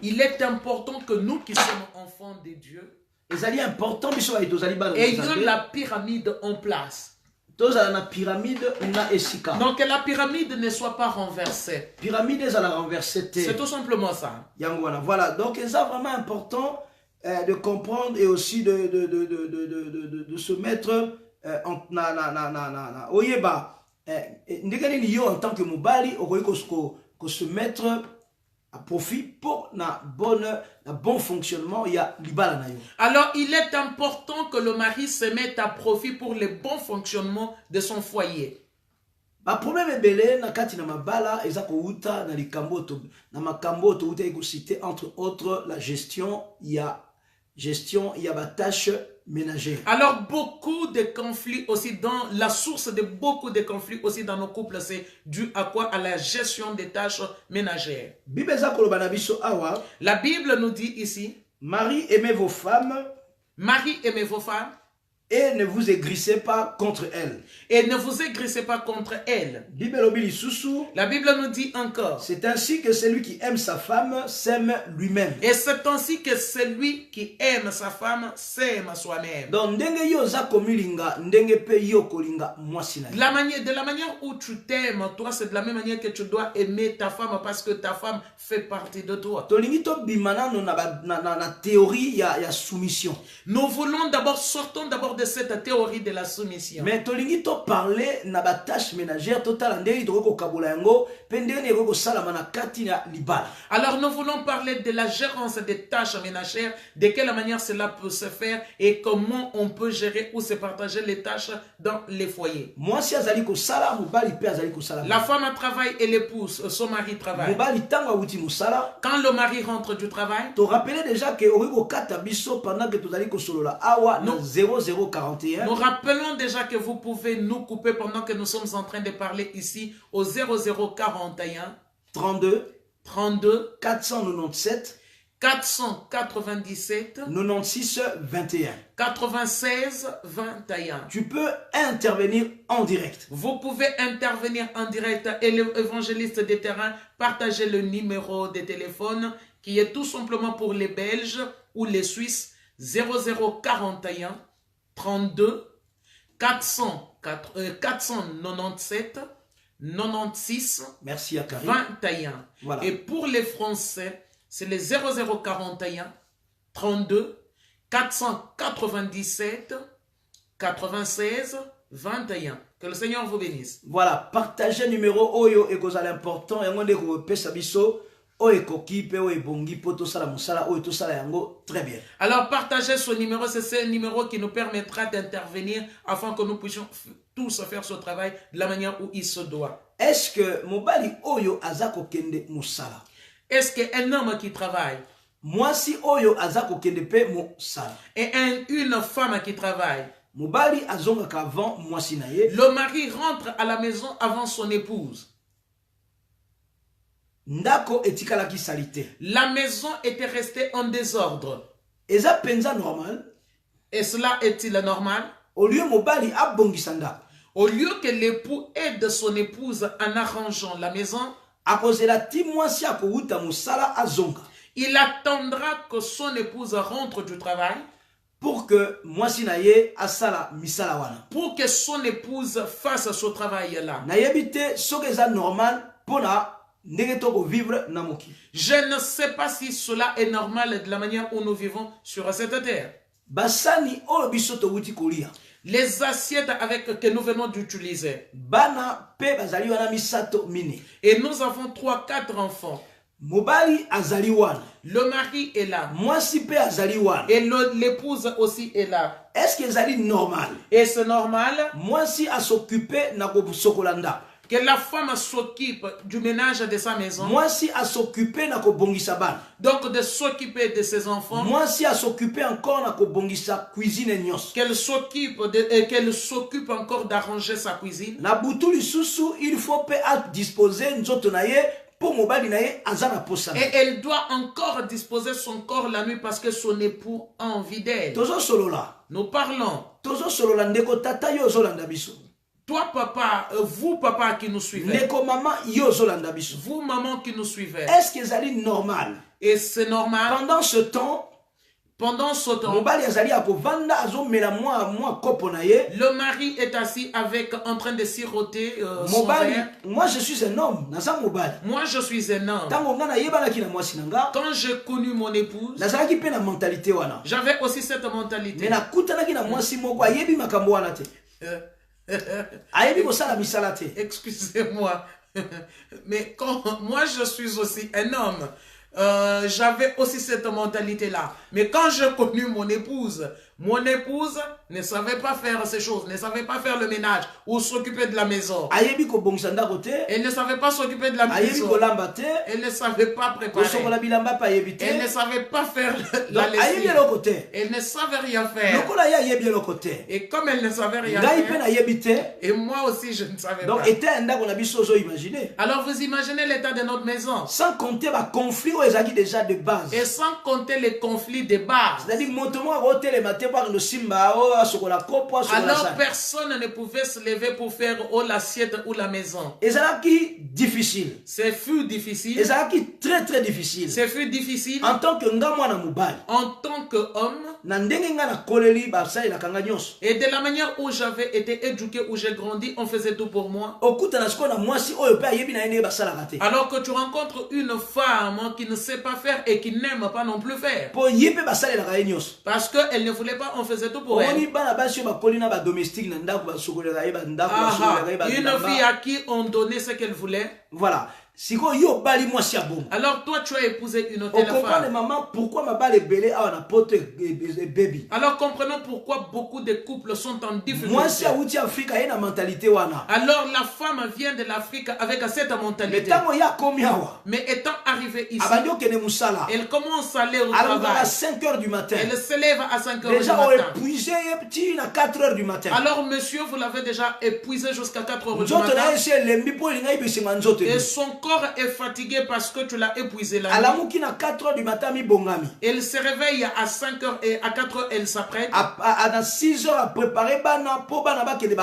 S3: il est important que nous qui sommes enfants de Dieu, ayons la pyramide en place. Donc que la pyramide ne soit pas renversée. C'est tout simplement ça.
S2: Voilà, donc c'est vraiment important de comprendre et aussi de se mettre en tant que mobali, se mettre à profit pour bon fonctionnement.
S3: Alors il est important que le mari se mette à profit pour le bon fonctionnement de son foyer.
S2: Le problème est belé na kati na mabala eza ko uta na likambo to na makambo to uta cité entre autres la gestion, il y a ba tâche ménagère. Alors
S3: beaucoup de conflits aussi dans la source de beaucoup de conflits aussi dans nos couples, c'est dû à quoi? À la gestion des tâches ménagères.
S2: La
S3: Bible nous dit ici,
S2: Marie, aimez vos femmes.
S3: Marie, aimez vos femmes.
S2: Et ne vous aigrissez pas contre elles.
S3: Et ne vous aigrissez pas contre elles. La Bible nous dit encore.
S2: C'est ainsi que celui qui aime sa femme s'aime lui-même.
S3: Et c'est ainsi que celui qui aime sa femme s'aime soi-même.
S2: Donc, de
S3: la manière où tu t'aimes, toi, c'est de la même manière que tu dois aimer ta femme parce que ta femme fait partie de toi. Nous voulons d'abord, sortons d'abord de cette théorie de la soumission.
S2: Mais tolingi to parler na ba tâche ménagère total ndeli ko kabula yango pendene ko salama na kati na libala.
S3: Alors nous voulons parler de la gérance des tâches ménagères, de quelle manière cela peut se faire et comment on peut gérer ou se partager les tâches dans les foyers.
S2: Moi si azali ko sala mobali pe azali ko sala.
S3: La femme travaille et l'épouse, son mari travaille.
S2: Mobali tanga wuti musala.
S3: Quand le mari rentre du travail,
S2: to rappeler déjà que oriko kata biso pendant que tozali ko solola awa no 0041.
S3: Nous rappelons déjà que vous pouvez nous couper pendant que nous sommes en train de parler ici au 0041
S2: 32
S3: 497 497
S2: 96 21
S3: 96 21.
S2: Tu peux intervenir en direct.
S3: Vous pouvez intervenir en direct et l'évangéliste des terrains partager le numéro de téléphone qui est tout simplement pour les Belges ou les Suisses 0041 32 497 96
S2: merci à
S3: 21. Voilà. Et pour les Français, c'est les 0041 32 497 96 21. Que le Seigneur vous bénisse.
S2: Voilà, partagez numéro Oyo et cause à l'important et on dit que pesa biso. Très bien.
S3: Alors partagez ce numéro, c'est ce numéro qui nous permettra d'intervenir afin que nous puissions tous faire ce travail de la manière où il se doit.
S2: Est-ce que mobali oyo azako kende musala?
S3: Est-ce qu'un homme qui travaille,
S2: moi si oyo azako kende pe musala,
S3: et une femme qui travaille,
S2: mobali azonga avant moi sinaye,
S3: le mari rentre à la maison avant son épouse.
S2: Ndako etikalaki salité.
S3: La maison était restée en désordre.
S2: Eza penza normal.
S3: Et cela est-il normal?
S2: Au lieu mobali abongisanda.
S3: Au lieu que l'époux aide son épouse en arrangeant la maison, il attendra que son épouse rentre du travail
S2: pour que mwasinaye asala misala wana.
S3: Pour que son épouse fasse ce travail-là.
S2: Nayebite sokeza normal pona.
S3: Je ne sais pas si cela est normal de la manière où nous vivons sur cette terre. Les assiettes que nous venons d'utiliser.
S2: Bana pe bazali wana misato mine.
S3: Et nous avons 3-4 enfants.
S2: Mobali azali wana.
S3: Le mari est là.
S2: Mwasi pe azali wana.
S3: Et l'épouse aussi est là.
S2: Est-ce que ezali normal?
S3: Et c'est normal.
S2: Mwasi a s'occuper na ko sokolanda.
S3: Que la femme s'occupe du ménage de sa maison.
S2: Mwasi a s'occuper na ko bongisa bana.
S3: Donc de s'occuper de ses enfants.
S2: Mwasi a s'occuper encore na ko bongisa cuisine nyos.
S3: Qu'elle s'occupe encore d'arranger sa cuisine.
S2: Na butu lisusu il faut pe à disposer nzoto na ye pour mobali na ye azana posana.
S3: Et elle doit encore disposer son corps la nuit parce que son époux a envie d'elle.
S2: Tozo solola.
S3: Nous parlons.
S2: Tozo solola ndeko tata yo zolanda biso.
S3: Toi, papa, vous, papa, qui nous suivez.
S2: Neko maman yo zolanda biso.
S3: Vous, maman, qui nous suivez.
S2: Est-ce que c'est normal?
S3: Et c'est normal.
S2: Pendant ce temps,
S3: le mari est assis en train de siroter son verre.
S2: Moi, je suis un homme.
S3: Moi, je suis un homme. Quand j'ai connu mon épouse, j'avais aussi cette mentalité. Excusez-moi. Mais quand moi, je suis aussi un homme. J'avais aussi cette mentalité-là. Mais quand j'ai connu mon épouse ne savait pas faire ces choses, ne savait pas faire le ménage ou s'occuper de la maison. Elle ne savait pas s'occuper de la maison. Elle ne savait pas préparer. Elle ne savait pas faire la lessive. Elle ne savait rien faire. Et comme elle ne savait rien faire, et moi aussi je ne savais pas. Alors vous imaginez l'état de notre maison.
S2: Sans compter les conflits déjà de base.
S3: Et sans compter les conflits de base.
S2: C'est-à-dire
S3: alors personne ne pouvait se lever pour faire l'assiette ou la maison.
S2: Difficile.
S3: C'est fut difficile.
S2: Très très difficile.
S3: C'est fut difficile.
S2: En tant
S3: qu'homme. Et de la manière où j'avais été éduqué, où j'ai grandi, on faisait tout pour moi. Alors que tu rencontres une femme qui ne sait pas faire et qui n'aime pas non plus faire. Parce qu'elle ne voulait pas, on faisait tout pour elle. Une fille à qui on donnait ce qu'elle voulait.
S2: Voilà.
S3: Alors toi tu as épousé une telle femme.
S2: Pourquoi ma balle est belée à un pote baby.
S3: Alors comprenons pourquoi beaucoup de couples sont en difficulté. Alors la femme vient de l'Afrique avec cette mentalité. Mais étant arrivée ici, elle commence à aller au travail.
S2: À 5 h du matin.
S3: Elle se lève à 5 h du
S2: matin.
S3: matin.
S2: Épuisé à 4 h du matin.
S3: Alors monsieur, vous l'avez déjà épuisé jusqu'à 4 h du matin. Et son corps est fatigué parce que tu l'as épuisé la nuit. Elle se réveille à 5 h et à 4 h elle s'apprête.
S2: À 6 h à préparer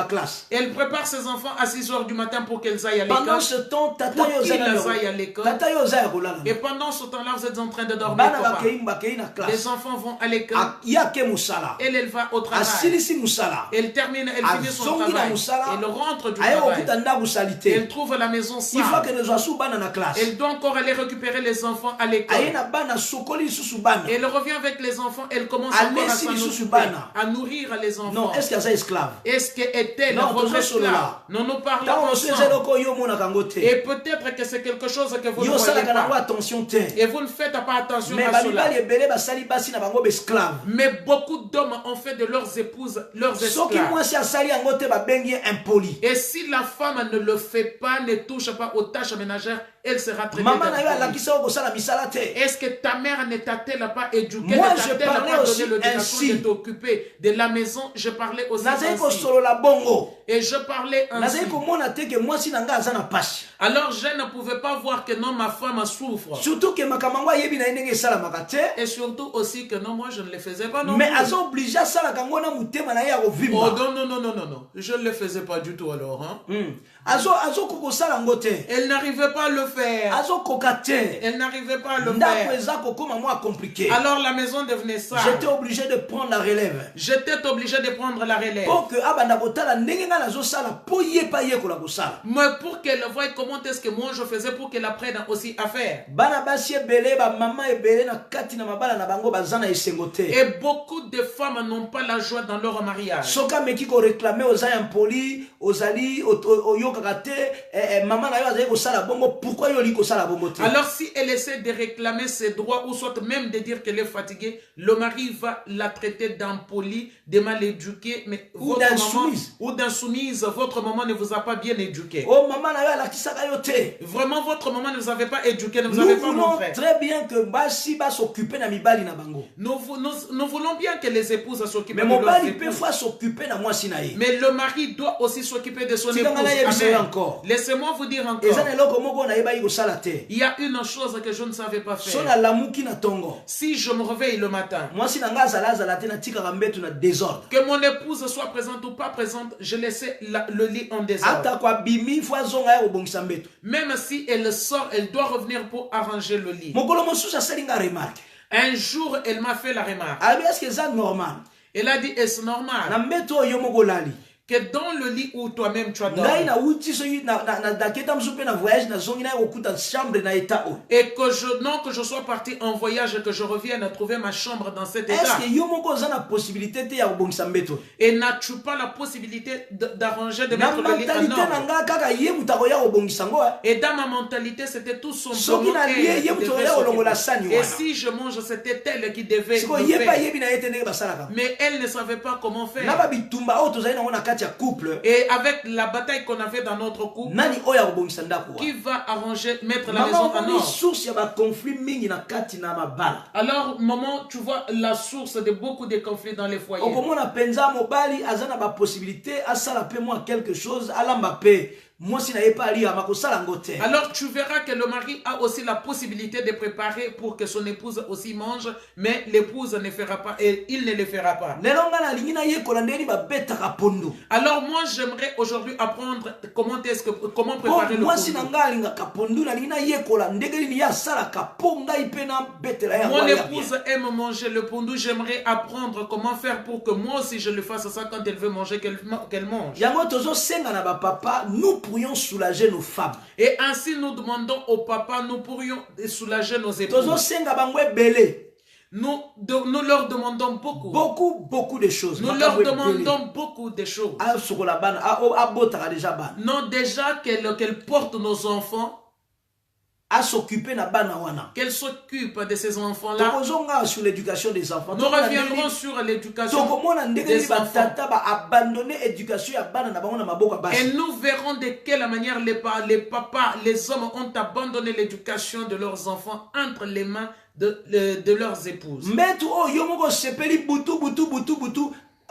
S2: classe.
S3: Elle prépare ses enfants à 6 h du matin pour qu'elles aillent à l'école.
S2: Pendant ce temps, tata
S3: aillent à l'école. Et pendant ce temps-là, vous êtes en train de dormir. Les enfants vont à l'école. Elle va au travail. Elle termine, elle finit son travail. Elle rentre du travail. Elle trouve la maison sale. Elle doit encore aller récupérer les enfants à l'école. Elle revient avec les enfants. Elle commence encore à s'en occuper, à nourrir les enfants.
S2: Non, est-ce qu'elle est esclave?
S3: Est-ce qu'elle était votre esclave? Nous nous parlons ensemble. Et peut-être que c'est quelque chose que vous ne voyez pas. Et vous ne faites pas attention à cela. Mais beaucoup d'hommes ont fait de leurs épouses leurs esclaves. Et si la femme ne le fait pas, ne touche pas aux tâches ménagères, elle sera traitée d'impolie. Est-ce que ta mère ne t'a-t-elle pas éduqué?
S2: Moi, je parlais
S3: pas
S2: aussi
S3: donné l'éducation de t'occuper de la maison? Je parlais aussi ainsi. Et je parlais ainsi. Alors je ne pouvais pas voir que non, ma femme souffre.
S2: Surtout que
S3: et surtout aussi que non, moi je ne le faisais pas non.
S2: Mais
S3: oh non, je ne le faisais pas du tout alors. Hein?
S2: Elle
S3: n'arrivait pas à le faire.
S2: Azo kokate.
S3: Elle n'arrivait pas à le
S2: Ndako
S3: faire.
S2: eza kokoma moi compliqué.
S3: Alors la maison devenait sale.
S2: J'étais obligé de prendre la relève.
S3: J'étais obligé de prendre la relève.
S2: Pour que abanda kotala ndenge nga nazo sala po ye pa ye kola kosala.
S3: Mais pour qu'elle voie comment est-ce que moi je faisais pour qu'elle apprenne aussi à faire.
S2: Bana basi ebele ba mama ebele na kati na mabala na bango bazana esengo te.
S3: Et beaucoup de femmes n'ont pas la joie dans leur mariage.
S2: Soka meki ko réclamer aux impoli, ozali oyokaka te maman na yo azali kosala bongo, pourquoi yo li kosala bongo te?
S3: Alors si elle essaie de réclamer ses droits ou soit même de dire qu'elle est fatiguée, le mari va la traiter d'impoli, de mal éduquée, mais
S2: Ou
S3: votre maman
S2: d'insoumise.
S3: ou d'insoumise, votre maman ne vous a pas bien éduqué.
S2: Oh maman na yo alakisaka yo te.
S3: Vraiment votre maman ne vous avait pas éduqué, ne vous
S2: Nous
S3: avait pas
S2: voulons
S3: montré.
S2: très bien que basi ba s'occuper na mibali na bango.
S3: Nous voulons bien que les épouses s'occupent
S2: Mais
S3: de
S2: mon
S3: leurs
S2: bali peut
S3: épouses.
S2: fois s'occuper na moi sinaye.
S3: Mais le mari doit aussi s'occuper de son
S2: Tika
S3: épouse.
S2: ngana ye biso
S3: Amen.
S2: encore.
S3: Laissez-moi vous dire encore.
S2: Eza na eloko moko na yeba kosala te.
S3: Il y a une chose que je ne savais pas
S2: So
S3: faire.
S2: na lamuki na tongo.
S3: Si je me réveille le matin,
S2: Moi si na nga azala te na tika mbetu na désordre.
S3: que mon épouse soit présente ou pas présente, je laissais le lit en désordre.
S2: Ata kwa bimi fois zonga ya kobongisa mbetu.
S3: Même si elle sort, elle doit revenir pour arranger le lit.
S2: Mokolo mosusu asali nga remarque.
S3: Un jour, elle m'a fait la remarque.
S2: Abi est-ce que ça normal?
S3: Elle a dit, est-ce normal
S2: Na mbetu oyo moko lali.
S3: que dans le lit où toi-même tu as
S2: Ngai
S3: dormi,
S2: na uti so na daketa msupe na voyage na zongi na okuta chambre na état o.
S3: et que je sois parti en voyage et que je revienne à trouver ma chambre dans cet état.
S2: Est-ce que yo moko za na possibilité te ya kobongisa mbetu?
S3: Et n'as-tu pas la possibilité d'arranger, de
S2: Na
S3: mettre le lit en
S2: mentalité na
S3: ordre?
S2: nga kaka ye mutako ya kobongisa ngo.
S3: Et dans ma mentalité, c'était tout son
S2: Soki na lié, ye mutu oya kolongola sani
S3: Et
S2: wana.
S3: si je mange, c'était elle qui devait
S2: Siko
S3: le
S2: ye pa
S3: faire.
S2: yebi na yete ndenge basalaka.
S3: Mais elle ne savait pas comment
S2: Na
S3: faire.
S2: ba bitumba o tozali na kati ya couple.
S3: Et avec la bataille qu'on avait dans notre couple,
S2: Nani oya kobongisa ndako wa?
S3: qui va arranger, mettre la maison
S2: Maman
S3: en
S2: ni
S3: ordre?
S2: source ya ba conflit mingi na kati na mabala.
S3: Alors, maman, tu vois la source de beaucoup de conflits dans les foyers.
S2: Okomona penza mobali azana ba possibilité asala pe moi quelque chose alamba pe. Moi si na ye pa ali amakosala ngote.
S3: Alors, tu verras que le mari a aussi la possibilité de préparer pour que son épouse aussi mange, mais l'épouse ne fera pas, et il ne le fera pas.
S2: Lelo nga na lingi na ye kolandeli ba betaka pondo.
S3: Alors, moi, j'aimerais aujourd'hui apprendre comment préparer le
S2: Moi si na
S3: pondo.
S2: nga linga kapondo na lingi na ye kolandeli ni ya sala kaponga ipena betela ya.
S3: Mon épouse aime manger le pondo. J'aimerais apprendre comment faire pour que moi aussi je le fasse ça quand elle veut manger, qu'elle mange.
S2: Yango tozo senga na ba papa, nous pourrions soulager nos femmes.
S3: Et ainsi, nous demandons au papa, nous pourrions soulager nos
S2: Tozo
S3: épouses.
S2: senga bango ebele.
S3: Nous leur demandons beaucoup.
S2: Beaucoup de choses.
S3: Nous leur demandons beaucoup de choses.
S2: A sokola bana, a botaka déjà bana.
S3: Non, déjà qu'elle porte nos enfants,
S2: À s'occuper na bana wana.
S3: qu'elle s'occupe de ces enfants-là.
S2: Tokozonga sur l'éducation des enfants.
S3: Nous reviendrons sur l'éducation
S2: Tokomona ndenge
S3: des
S2: ba
S3: enfants.
S2: tata ba abandonner éducation ya bana na bango na maboko ya basi.
S3: Et nous verrons de quelle manière les papas, les hommes ont abandonné l'éducation de leurs enfants entre les mains de leurs épouses.
S2: Mbetu o yo moko sepeli butu.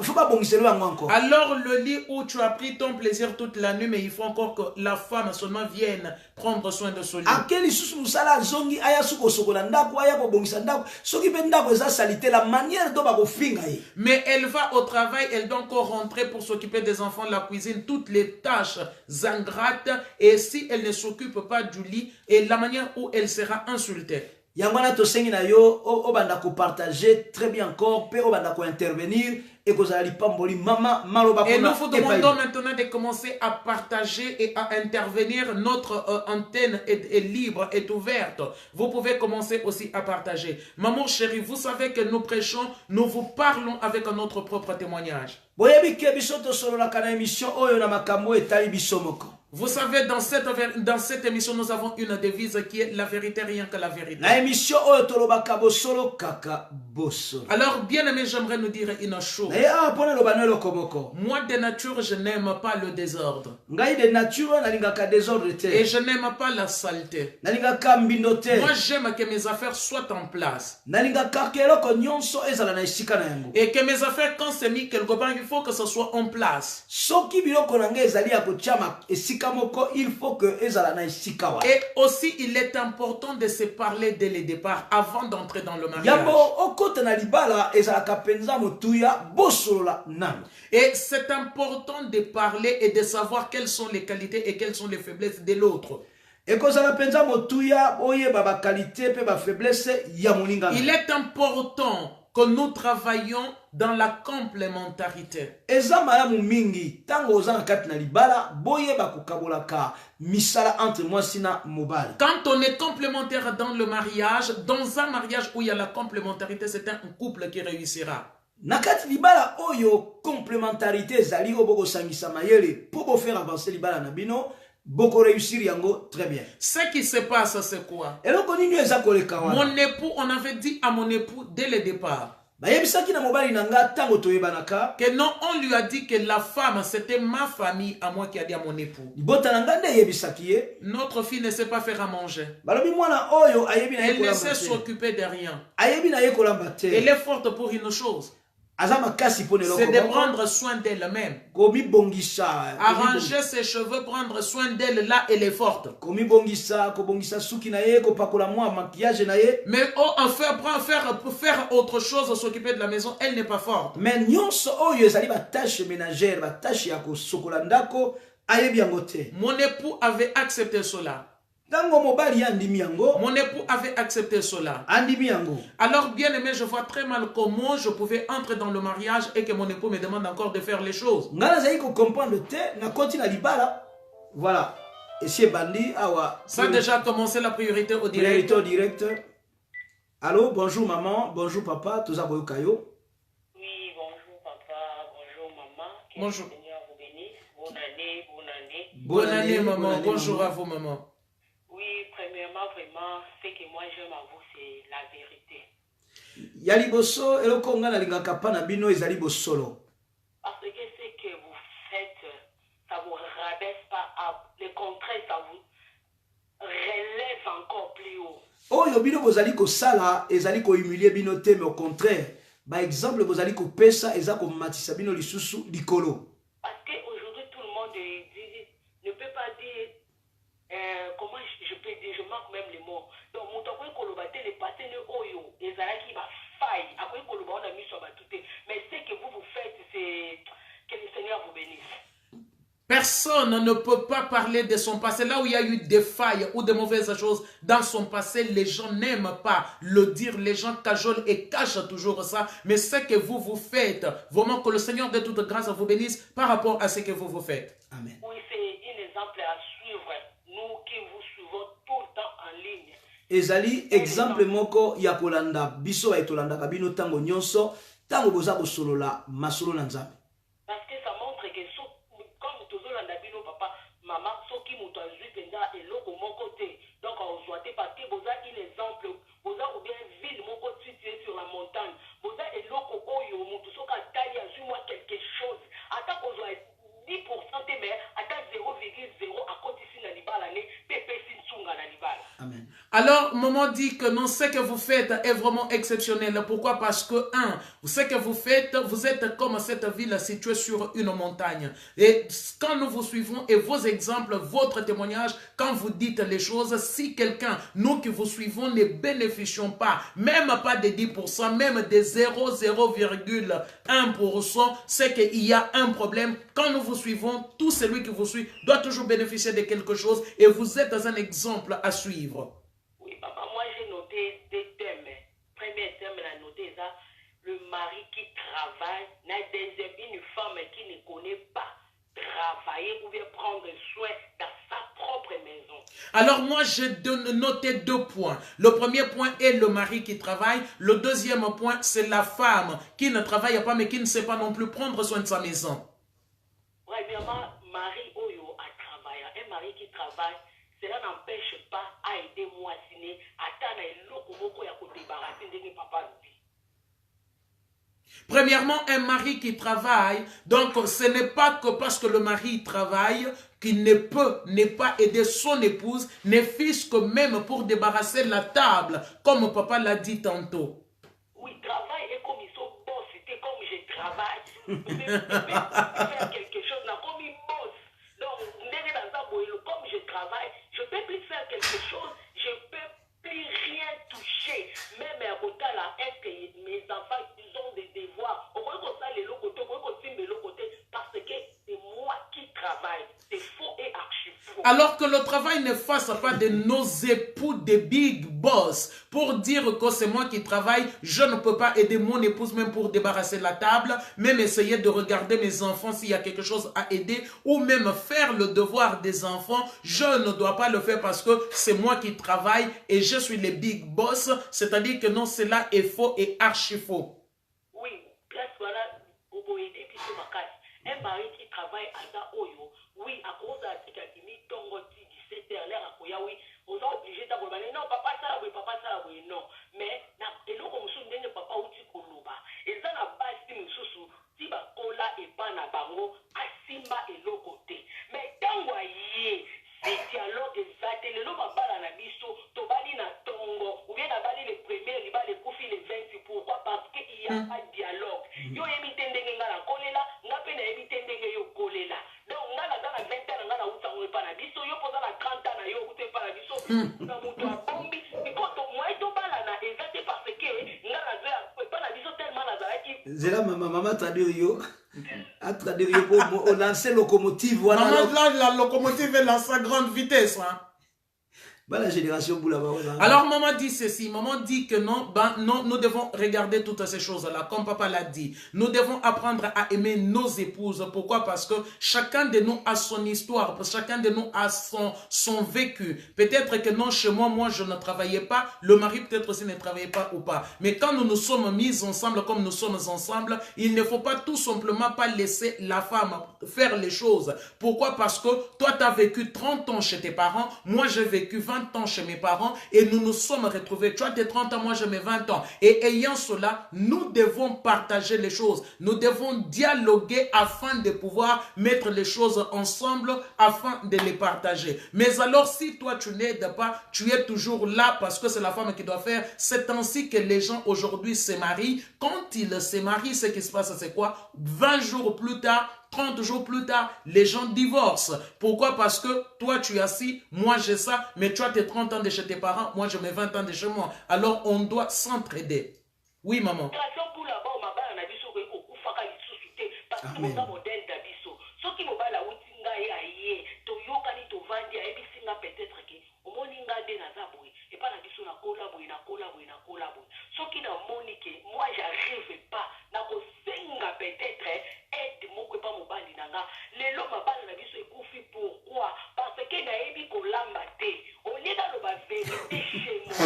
S2: Faut pas bongiselo yango encore.
S3: Alors le lit où tu as pris ton plaisir toute la nuit, mais il faut encore que la femme seulement vienne prendre soin de ce lit.
S2: Akeli susu musala zongi aya suko sokola ndako aya ko bongisa ndako. Soki pe ndako eza salite la manière dont ba ko finga ye.
S3: Mais elle va au travail, elle doit encore rentrer pour s'occuper des enfants, la cuisine, toutes les tâches ingrates. Et si elle ne s'occupe pas du lit, et la manière où elle sera insultée.
S2: Yangwana to sengi na yo o banda ko partager très bien encore pe o banda ko intervenir et ko zali pamboli mama maloba
S3: Et nous vous demandons maintenant de commencer à partager et à intervenir. Notre antenne est libre, est ouverte. Vous pouvez commencer aussi à partager. Maman chérie, vous savez que nous prêchons, nous vous parlons avec notre propre témoignage.
S2: Boyebi ke biso to solo la kana émission oyo na makambo etali biso moko.
S3: Vous savez, dans cette émission, nous avons une devise qui est la vérité, rien que la vérité.
S2: Na émission oyo tolobaka bosolo kaka boso.
S3: Alors, bien aimé, j'aimerais nous dire une chose.
S2: Na ya pona lobano lokomoko.
S3: Moi, de nature, je n'aime pas le désordre.
S2: Ngai de nature na lingaka désordre te.
S3: Et je n'aime pas la saleté.
S2: Na lingaka mbindo te.
S3: Moi, j'aime que mes affaires soient en place.
S2: Na lingaka keloko nyonso ezala na esika na yango.
S3: Et que mes affaires, quand c'est mis quelque part, il faut que ce soit en place.
S2: Soki biloko na ngai ezali ya kotiama esika moko, il faut que ezala na esika wa.
S3: Et aussi, il est important de se parler dès le départ, avant d'entrer dans le mariage.
S2: Yabo okota na libala ezala kapenza motuya bosolola nano.
S3: Et c'est important de parler et de savoir quelles sont les qualités et quelles sont les faiblesses de l'autre.
S2: ekozala penza motuya oyeba ba qualité pe ba faiblesse ya moninga.
S3: Il est important que nous travaillons dans la complémentarité.
S2: Eza malamu mingi tango ozanga kati na libala boyeba kokabolaka misala entre moi sina mobali.
S3: Quand on est complémentaire dans le mariage, dans un mariage où il y a la complémentarité, c'est un couple qui réussira.
S2: Nakati libala oyo complémentarité ezali oboko sangisa mayele pour faire avancer libala na bino boko réussir yango très bien.
S3: Ce qui se passe, c'est quoi?
S2: Eloko nini eza koleka wana?
S3: Mon époux, on avait dit à mon époux dès le départ
S2: bayebisaki na mobali nanga tango toyebanaka
S3: que non, on lui a dit que la femme, c'était ma famille, à moi qui a dit à mon époux.
S2: libota nanga nde yebisaki ye.
S3: Notre fille ne sait pas faire à manger.
S2: Balobi mwana oyo ayebi na ye
S3: Elle ne
S2: kolamba
S3: sait
S2: te.
S3: s'occuper de rien.
S2: Ayebi na ye kolamba te.
S3: Elle est forte pour une chose,
S2: Aza makasi pone eloko
S3: c'est de
S2: moko.
S3: prendre soin d'elle-même.
S2: Komibongisa.
S3: Arranger ses cheveux, prendre soin d'elle, là, elle est forte.
S2: Komibongisa, kobongisa suki na ye, kopakola mwa maquillage na ye.
S3: Mais pour faire autre chose, s'occuper de la maison, elle n'est pas forte.
S2: Mais nyonso oyo ezali ba tâche ménagère, ba tâche ya kosokola ndako ayebi yango te.
S3: Mon époux avait accepté cela.
S2: Tango mobali andimi yango,
S3: Mon époux avait accepté cela.
S2: andimi yango.
S3: Alors, bien aimé, je vois très mal comment je pouvais entrer dans le mariage et que mon époux me demande encore de faire les choses.
S2: Ngana zali ko comprendre te, na konti na libala. Voilà. Et c'est bandi awa.
S3: Ça a déjà commencé la priorité au direct.
S2: Directeur direct. Allô, bonjour maman, bonjour papa, tout ça kayo.
S4: Oui, bonjour papa, bonjour maman. Que
S3: Bonjour.
S4: le Seigneur vous bénisse. Bonne année, bonne année.
S3: Bonne année, maman.
S2: bonne année,
S3: Bonjour
S2: maman.
S3: à vous, maman.
S4: Oui, premièrement, vraiment, ce que moi j'aime à vous, c'est la vérité.
S2: Ya liboso eloko nga na lingaka pa na bino ezali bosolo.
S4: Parce que ce que vous faites, ça vous rabaisse pas à... Le contraire, ça vous relève encore plus haut.
S2: Oyo bino bozali kosala ezali ko humilier bino te, mais au contraire, ba exemple bozali ko pesa eza ko matisa bino lisusu likolo.
S4: Parce qu'aujourd'hui, tout le monde ne peut pas dire... comment je peux dire, je manque même les mots. Donc, mon temps que les passé ne oyo, et ça qui va faille, après que on a mis sur ma toute. Mais ce que vous faites, c'est que le Seigneur vous bénisse.
S3: Personne ne peut pas parler de son passé. Là où il y a eu des failles ou de mauvaises choses dans son passé, les gens n'aiment pas le dire. Les gens cajolent et cachent toujours ça. Mais ce que vous faites, vraiment que le Seigneur de toute grâce vous bénisse par rapport à ce que vous faites.
S2: Amen.
S4: Oui, c'est un exemple à suivre. Nous qui vous suivons tout le temps en ligne.
S2: Ezali exemple moko ya kolanda biso ya tolanda kabino tango nyonso tango boza kosolola masolo na nzambe.
S4: Parce que ça montre que comme tous les gens papa, maman, ceux qui m'ont vu et l'autre mon côté. Donc on soit parce que vous avez un exemple, vous avez ou bien ville mon côté située sur la montagne. Vous avez l'autre oyo, mon tout ce qui a taillé à moi quelque chose. Attends qu'on soit 10% mais attends 0,0 à côté ici dans l'année, pépé sinsunga dans l'ibala.
S2: Amen.
S3: Alors, maman dit que non, ce que vous faites est vraiment exceptionnel. Pourquoi? Parce que, ce que vous faites, vous êtes comme cette ville située sur une montagne. Et quand nous vous suivons et vos exemples, votre témoignage, quand vous dites les choses, si quelqu'un, nous qui vous suivons, ne bénéficions pas, même pas de 10%, même de 0,1%, c'est qu'il y a un problème. Quand nous vous suivons, tout celui qui vous suit doit toujours bénéficier de quelque chose et vous êtes un exemple à suivre.
S4: Oui, papa, moi j'ai noté deux thèmes. Premier thème, j'ai noté ça, le mari qui travaille, deuxième, une femme qui ne connaît pas travailler ou bien prendre soin dans sa propre maison.
S3: Alors moi, j'ai noté 2 points. Le premier point est le mari qui travaille. Le deuxième point, c'est la femme qui ne travaille pas mais qui ne sait pas non plus prendre soin de sa maison.
S4: Premièrement, mari oyo à travailler. Un mari qui travaille, cela n'empêche pas à aider moi ciné à tana eloko moko ya ko débarrasser ndenge papa lui.
S3: Premièrement, un mari qui travaille, donc ce n'est pas que parce que le mari travaille qu'il ne peut ne pas aider son épouse, ne fût-ce que même pour débarrasser la table, comme papa l'a dit tantôt.
S4: Oui, travail est comme ils sont boss, c'était comme je travaille. Faire quelque chose, là, comme ils bossent. Donc, comme je travaille, je peux plus faire quelque chose, je peux plus rien toucher. Même à côté là, est-ce que mes enfants, ils ont des devoirs? On voit ça les côté, on voit côté, parce que c'est moi qui travaille. C'est faux et archi faux.
S3: alors que le travail ne fasse pas de nos époux des big boss pour dire que c'est moi qui travaille, je ne peux pas aider mon épouse même pour débarrasser la table, même essayer de regarder mes enfants s'il y a quelque chose à aider, ou même faire le devoir des enfants. Je ne dois pas le faire parce que c'est moi qui travaille et je suis le big boss. C'est-à-dire que non, cela est faux et archi faux.
S4: Oui, place voilà, vous pouvez aider plutôt ma casse. Un mari qui travaille à la Oyo, oui, à cause de la ticatini, tongo 17h, l'air à Koya, oui, on est obligé d'avoir, non, papa, ça, oui, non. Mais, et nous, comme nous sommes papa, ou tu koloba, et ça n'a pas si nous sous, si ba kola et pas na bango, asimba et l'autre côté. Mais, tant voyez, ces dialogues exacts, le nom va bala na biso, tobali na tongo, ou bien na bali les premiers, les bali les koufi les 20, pourquoi? Parce qu'il y a pas de dialogue. Yo emite ndenge ngala kolela, ngape na emite ndenge yo kolela. Donc ngala dans la 20 ans ngala uta ngwe pa na biso, yo poza na 30 ans na yo ute pa na biso, na mutu a bombi, because to moi to bala na exact parce que ngala za pa na biso tellement na zalaki.
S2: Zela maman traduire yo. À traduire yo pour lancer locomotive voilà.
S3: Maman là la locomotive est à sa grande vitesse hein.
S2: Bah, la génération Boulaba.
S3: Alors maman dit ceci, maman dit que non, ben non, nous devons regarder toutes ces choses-là, comme papa l'a dit. Nous devons apprendre à aimer nos épouses. Pourquoi? Parce que chacun de nous a son histoire, chacun de nous a son vécu. Peut-être que non, chez moi je ne travaillais pas, le mari peut-être aussi ne travaillait pas ou pas. Mais quand nous nous sommes mis ensemble comme nous sommes ensemble, il ne faut pas tout simplement pas laisser la femme faire les choses. Pourquoi? Parce que toi tu as vécu 30 ans chez tes parents, moi j'ai vécu 20 ans chez mes parents et nous nous sommes retrouvés. Tu as tes 30 ans, moi j'ai mes 20 ans. Et ayant cela, nous devons partager les choses. Nous devons dialoguer afin de pouvoir mettre les choses ensemble, afin de les partager. Mais alors, si toi tu n'aides pas, tu es toujours là parce que c'est la femme qui doit faire. C'est ainsi que les gens aujourd'hui se marient. Quand ils se marient, ce qui se passe, c'est quoi? 20 jours plus tard, 30 jours plus tard, les gens divorcent. Pourquoi? Parce que toi, tu es assis, moi j'ai ça, mais tu as tes 30 ans de chez tes parents, moi j'ai mes 20 ans de chez moi. Alors, on doit s'entraider. Oui, maman.
S2: Amen.
S4: Moi j'arrive pas peut-être aide mon pas mon bali nanga les lots ma balle na biso ekufi pourquoi parce que na ebi ko lamba te on est dans le bas vérité chez moi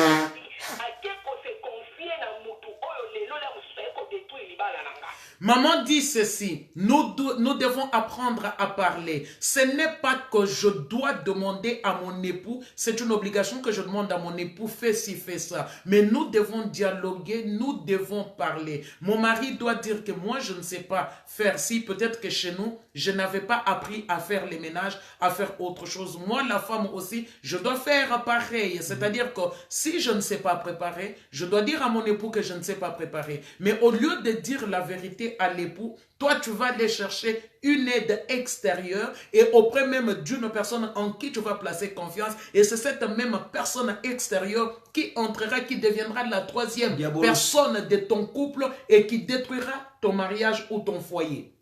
S4: à quel qu'on se confier na mutu oyo les lots la musu ko détruire libala nanga.
S3: Maman dit ceci, nous devons apprendre à parler. Ce n'est pas que je dois demander à mon époux, c'est une obligation que je demande à mon époux, fais ci, fais ça. Mais nous devons dialoguer, nous devons parler. Mon mari doit dire que moi, je ne sais pas faire ci, peut-être que chez nous, je n'avais pas appris à faire les ménages, à faire autre chose. Moi, la femme aussi, je dois faire pareil. C'est-à-dire que si je ne sais pas préparer, je dois dire à mon époux que je ne sais pas préparer. Mais au lieu de dire la vérité à l'époux, toi tu vas aller chercher une aide extérieure et auprès même d'une personne en qui tu vas placer confiance, et c'est cette même personne extérieure qui entrera, qui deviendra la troisième personne de ton couple et qui détruira ton mariage ou ton foyer.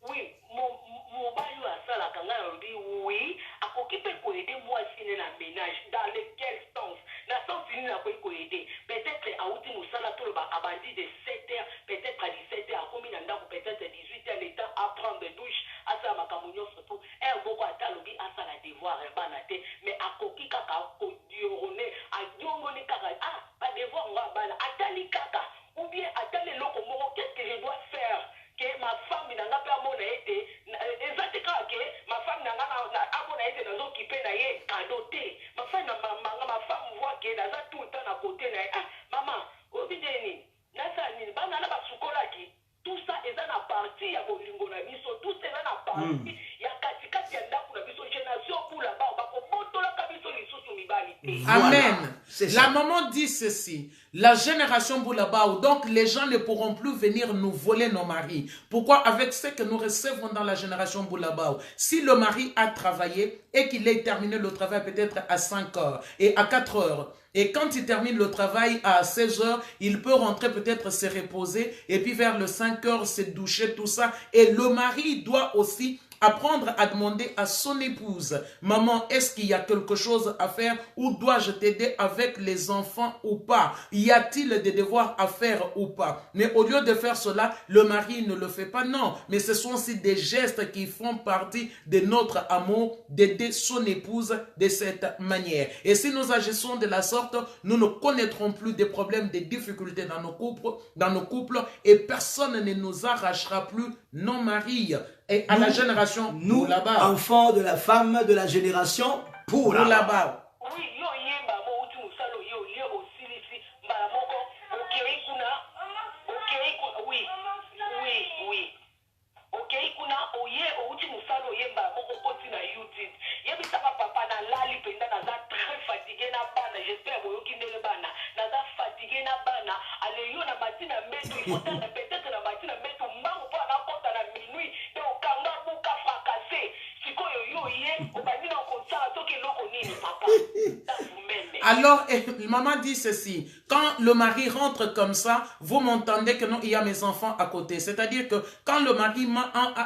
S4: Oui, mon baillou a ça la kanga dit oui, à qui peut aider moi si la ménage dans lequel sens na sens ni na quoi aider peut-être à outi musala tout le abandi de 7h peut-être à 17h à combien d'heures peut-être 18h le temps à prendre douche à ça makamunyo surtout un boko atalobi à ça la devoir banate mais à koki kaka ko diorone à diongoni kaka ah pas devoir nga bana atali kaka ou bien atali loko moko qu'est-ce que je dois faire que ma femme n'a pas mon été exactement que ma femme n'a pas mon été dans occupé na ye cadoté ma femme voit que dans tout le temps à côté na ah maman obideni na ça ni bana na basukola ki tout ça est dans la partie ya bolingo na biso tout c'est dans la partie ya katikati ya ndako na biso génération pour là bas ba ko botola ka biso lisusu mibali te.
S3: Amen. La maman dit ceci, la génération Boulabao, donc les gens ne pourront plus venir nous voler nos maris. Pourquoi? Avec ce que nous recevons dans la génération Boulabao, si le mari a travaillé et qu'il ait terminé le travail peut-être à 5 heures et à 4 heures, et quand il termine le travail à 16 heures, il peut rentrer peut-être se reposer et puis vers le 5 heures se doucher, tout ça. Et le mari doit aussi apprendre à demander à son épouse, maman, est-ce qu'il y a quelque chose à faire ou dois-je t'aider avec les enfants ou pas? Y a-t-il des devoirs à faire ou pas? Mais au lieu de faire cela, le mari ne le fait pas, non. Mais ce sont aussi des gestes qui font partie de notre amour, d'aider son épouse de cette manière. Et si nous agissons de la sorte, nous ne connaîtrons plus de problèmes, de difficultés dans nos couples et personne ne nous arrachera plus nos maris. Et à la génération,
S2: nous
S3: là-bas.
S2: Enfants de la femme de la génération pour là-bas.
S4: Oui, yo yemba mo uti musalo yo ye osilisi mbala moko okei kuna oui okei kuna oye outi musalo yemba moko koti na YouTube yebisaka papa na lali penda naza très fatigué na bana j'espère boyoki ndele bana naza fatigué na bana ale yo na matina metu ifotana peut-être na matina metu mbangu po na kota na minuit te okanga buka fracassé sikoyo yo ye okani na konsala soki eloko nini papa.
S3: Alors, maman dit ceci, quand le mari rentre comme ça, vous m'entendez que non, il y a mes enfants à côté. C'est-à-dire que quand le mari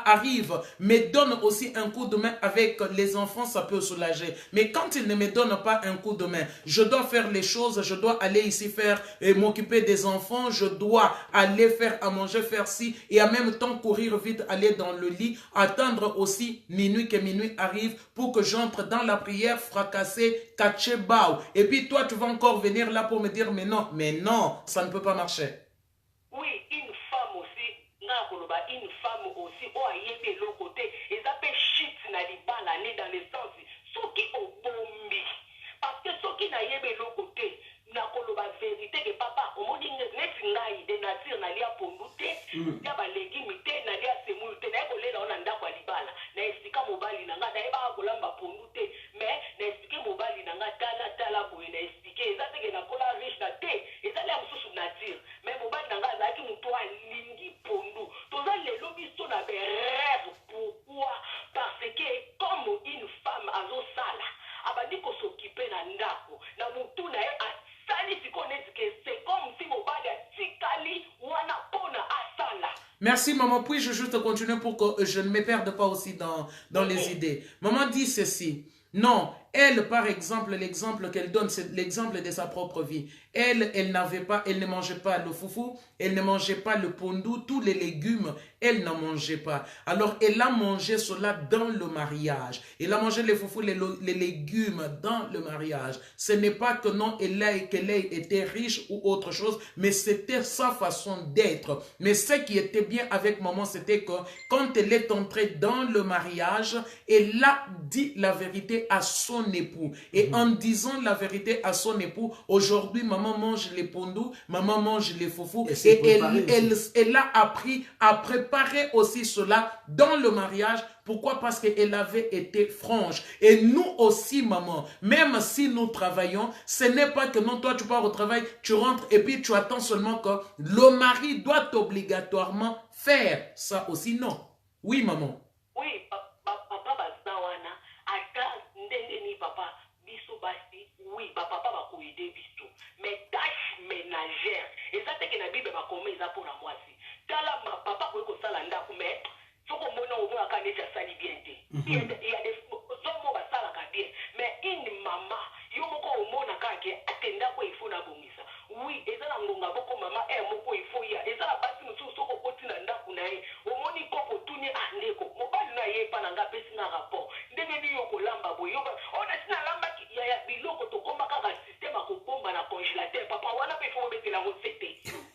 S3: arrive, me donne aussi un coup de main avec les enfants, ça peut soulager. Mais quand il ne me donne pas un coup de main, je dois faire les choses, je dois aller ici faire et m'occuper des enfants, je dois aller faire à manger, faire ci, et en même temps courir vite, aller dans le lit, attendre aussi minuit que minuit arrive pour que j'entre dans la prière, fracasser, catcher bao. Et puis toi, tu vas encore venir là pour me dire, mais non, ça ne peut pas marcher.
S4: Oui, une femme aussi, une femme aussi, oh, aïe, l'autre côté, et ça fait shit, n'a pas l'année dans le sens, ceux qui ont bombé. Parce que ceux qui n'a pas l'autre côté, n'a pas vérité que papa, au moins, il n'y a des natures, n'a pas pour nous, il y a des légumes, n'a pas de semoule, n'a pas de on a pas libala, n'a pas de mobile, n'a pas de pour nous, mais n'a pas de mobile, n'a pas de pour n'a expliqué, ça c'est que n'a pas riche na té, et ça là sous nature, mais mobile n'a pas qui nous toi lingi pour nous, tous les lobbies sont à des rêves, pourquoi? Parce que comme une femme a zo sala, abandi ko s'occuper na ndako, na mutu na asali si connaît que c'est comme si mobile a tikali wana pona asala.
S3: Merci maman, puis-je juste continuer pour que je ne me perde pas aussi dans les idées. Maman dit ceci, non, elle par exemple, l'exemple qu'elle donne, c'est l'exemple de sa propre vie. Elle ne mangeait pas le foufou, elle ne mangeait pas le pondou, tous les légumes, elle n'en mangeait pas. Alors elle a mangé cela dans le mariage. Elle a mangé les foufous, les légumes dans le mariage. Ce n'est pas que non, qu'elle ait été riche ou autre chose, mais c'était sa façon d'être. Mais ce qui était bien avec maman, c'était que quand elle est entrée dans le mariage, elle a dit la vérité à son époux. Et en disant la vérité à son époux, aujourd'hui, maman mange les pondous, maman mange les foufous. Et elle a appris à préparer aussi cela dans le mariage. Pourquoi? Parce qu'elle avait été franche. Et nous aussi, maman, même si nous travaillons, ce n'est pas que non, toi tu pars au travail, tu rentres et puis tu attends seulement que le mari doit obligatoirement faire ça aussi, non. Oui, maman.
S4: Oui, papa bazawana, ata ndenge papa biso basi, oui, papa va aider biso. Mais tâche ménagère, et ça c'est que la Bible va commettre ça pour la moitié. Tala papa pour que ça l'anda mais faut qu'on mona au moins quand ça sali bien. Il y a des hommes va ça la bien, mais une maman, yo moko au mona quand que atenda quoi il faut na bongisa. Oui, et ça la ngonga boko maman moko il faut ya. Et ça la basi musu soko koti na ndaku na ye. Au moni koko tuni andeko. Mobali na ye pa na ngapesi na rapport. Ndenge ni yo ko lamba boyo. On a sina lamba ki ya biloko to komba ka système ko bomba na congélateur. Papa wana pe faut mettre la recette.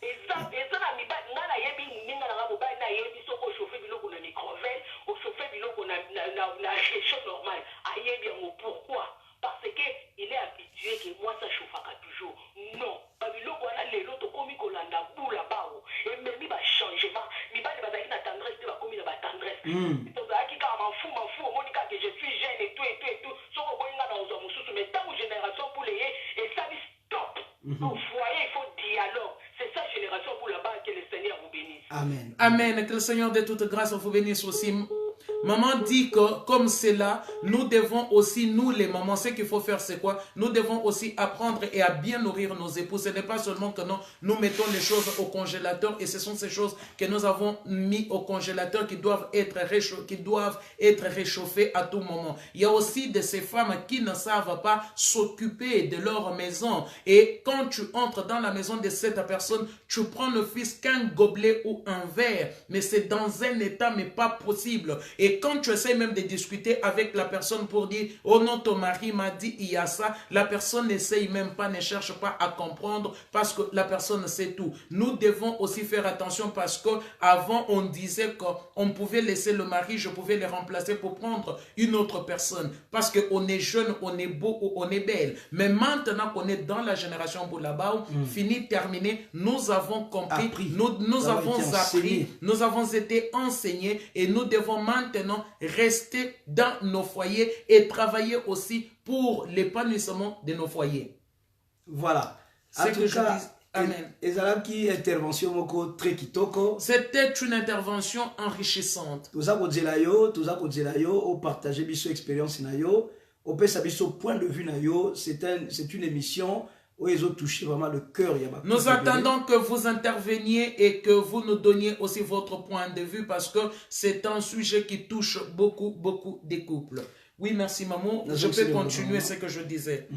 S4: Et ça na mi ba ngana yebi ninga na mobali na yebi soko chauffer biloko na microvelle, au chauffer biloko na chauffe normal. Aye bien pourquoi? Parce que il est habitué que moi ça chauffe toujours. Non. Biloko wana lelo to komi ko landa bula bao. Et même mi ba changement, mi ba ne ba na tendresse, ba komi na ba tendresse. To za ki ka m'en fous, monika que je suis jeune et tout. Soko boinga na ozo mususu mais tant génération pour les et ça dit stop. Au foyer il faut dialogue. C'est ça génération pour là-bas que le Seigneur vous bénisse.
S3: Amen. Amen. Que le Seigneur de toute grâce vous bénisse aussi. Maman dit que comme c'est là, nous devons aussi, nous les mamans, ce qu'il faut faire c'est quoi? Nous devons aussi apprendre et à bien nourrir nos époux. Ce n'est pas seulement que nous mettons les choses au congélateur et ce sont ces choses que nous avons mis au congélateur qui doivent être réchauffées à tout moment. Il y a aussi de ces femmes qui ne savent pas s'occuper de leur maison. Et quand tu entres dans la maison de cette personne, tu prends le fils qu'un gobelet ou un verre, mais c'est dans un état mais pas possible. Et quand tu essaies même de discuter avec la personne pour dire « Oh non, ton mari m'a dit il y a ça », la personne n'essaye même pas, ne cherche pas à comprendre parce que la personne sait tout. Nous devons aussi faire attention parce que avant on disait qu'on pouvait laisser le mari, je pouvais le remplacer pour prendre une autre personne parce qu'on est jeune, on est beau ou on est belle. Mais maintenant qu'on est dans la génération Boulabao, fini, terminé, nous avons compris, nous avons appris, nous avons été enseignés et nous devons maintenant rester dans nos foyers et travailler aussi pour l'épanouissement de nos foyers.
S2: Voilà.
S3: C'est que je dis. Amen. C'était une intervention enrichissante.
S2: Tout ça au partager biso expérience na yo, au point de vue na yo, c'est une émission où ils ont touché vraiment le cœur.
S3: Nous attendons que vous interveniez et que vous nous donniez aussi votre point de vue parce que c'est un sujet qui touche beaucoup des couples. Oui, merci maman. Je peux continuer ce que je disais.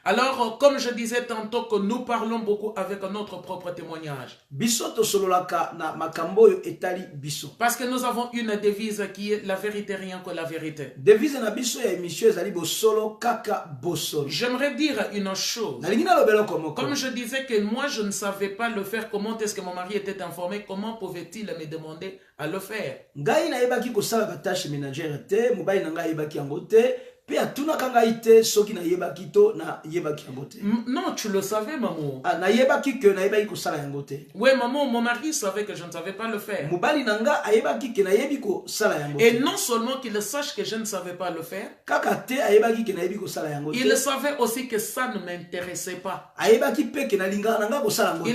S3: Alors, comme je disais tantôt que nous parlons beaucoup avec notre propre témoignage. Parce que nous avons une devise qui est la vérité, rien que la vérité. J'aimerais dire une chose. Comme je disais que moi, je ne savais pas le faire. Comment est-ce que mon mari était informé? Comment pouvait-il me demander à le faire? Non, tu le savais, maman. Oui, maman, mon mari savait que je ne savais pas le faire. Et non seulement qu'il sache que je ne savais pas le faire, il savait aussi que ça ne m'intéressait pas. Il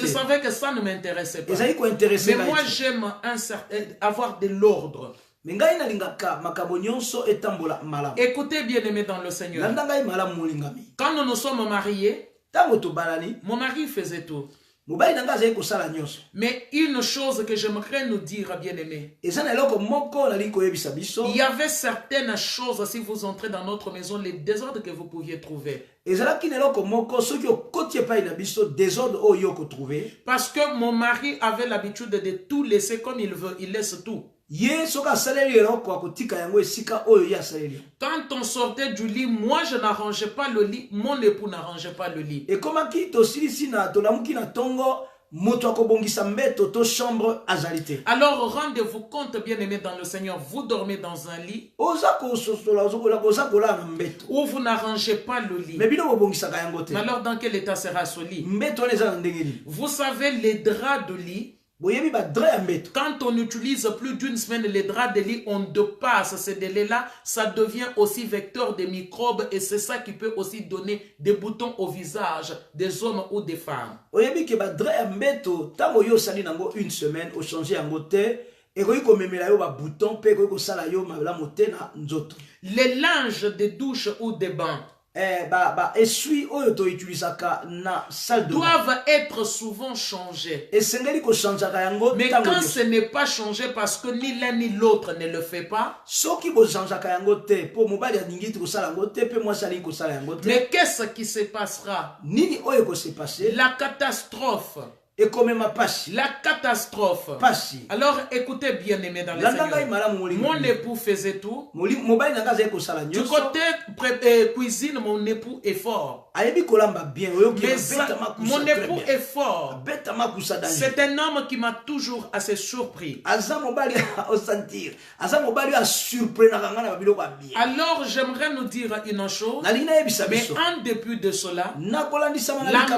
S3: savait que ça ne m'intéressait pas. Mais moi, j'aime avoir de l'ordre. Écoutez, bien-aimés dans le Seigneur. Quand nous nous sommes mariés, mon mari faisait tout. Mais une chose que j'aimerais nous dire, bien-aimés, il y avait certaines choses, si vous entrez dans notre maison, les désordres que vous pouviez trouver. Parce que mon mari avait l'habitude de tout laisser comme il veut, il laisse tout. Quand on sortait du lit, moi je n'arrangeais pas le lit, mon époux n'arrangeait pas le lit. Et comment alors rendez-vous compte, bien-aimés dans le Seigneur, vous dormez dans un lit où vous n'arrangez pas le lit. Mais alors dans quel état sera ce lit? Vous savez, les draps de lit, quand on utilise plus d'une semaine les draps de lit, on dépasse ces délais-là, ça devient aussi vecteur de microbes et c'est ça qui peut aussi donner des boutons au visage des hommes ou des femmes.
S2: Une semaine, au changer
S3: les linges de douche ou de bain doivent être souvent changés. Mais quand ce n'est pas changé parce que ni l'un ni l'autre ne le fait pas, mais qu'est-ce qui se passera? La catastrophe. La catastrophe. Alors écoutez, bien aimé dans les Seigneur. Mon époux faisait tout. Du côté cuisine, mon époux est fort. Mais mon époux est fort. C'est un homme qui m'a toujours assez surpris. Alors j'aimerais nous dire une chose. Mais en dépit de cela, la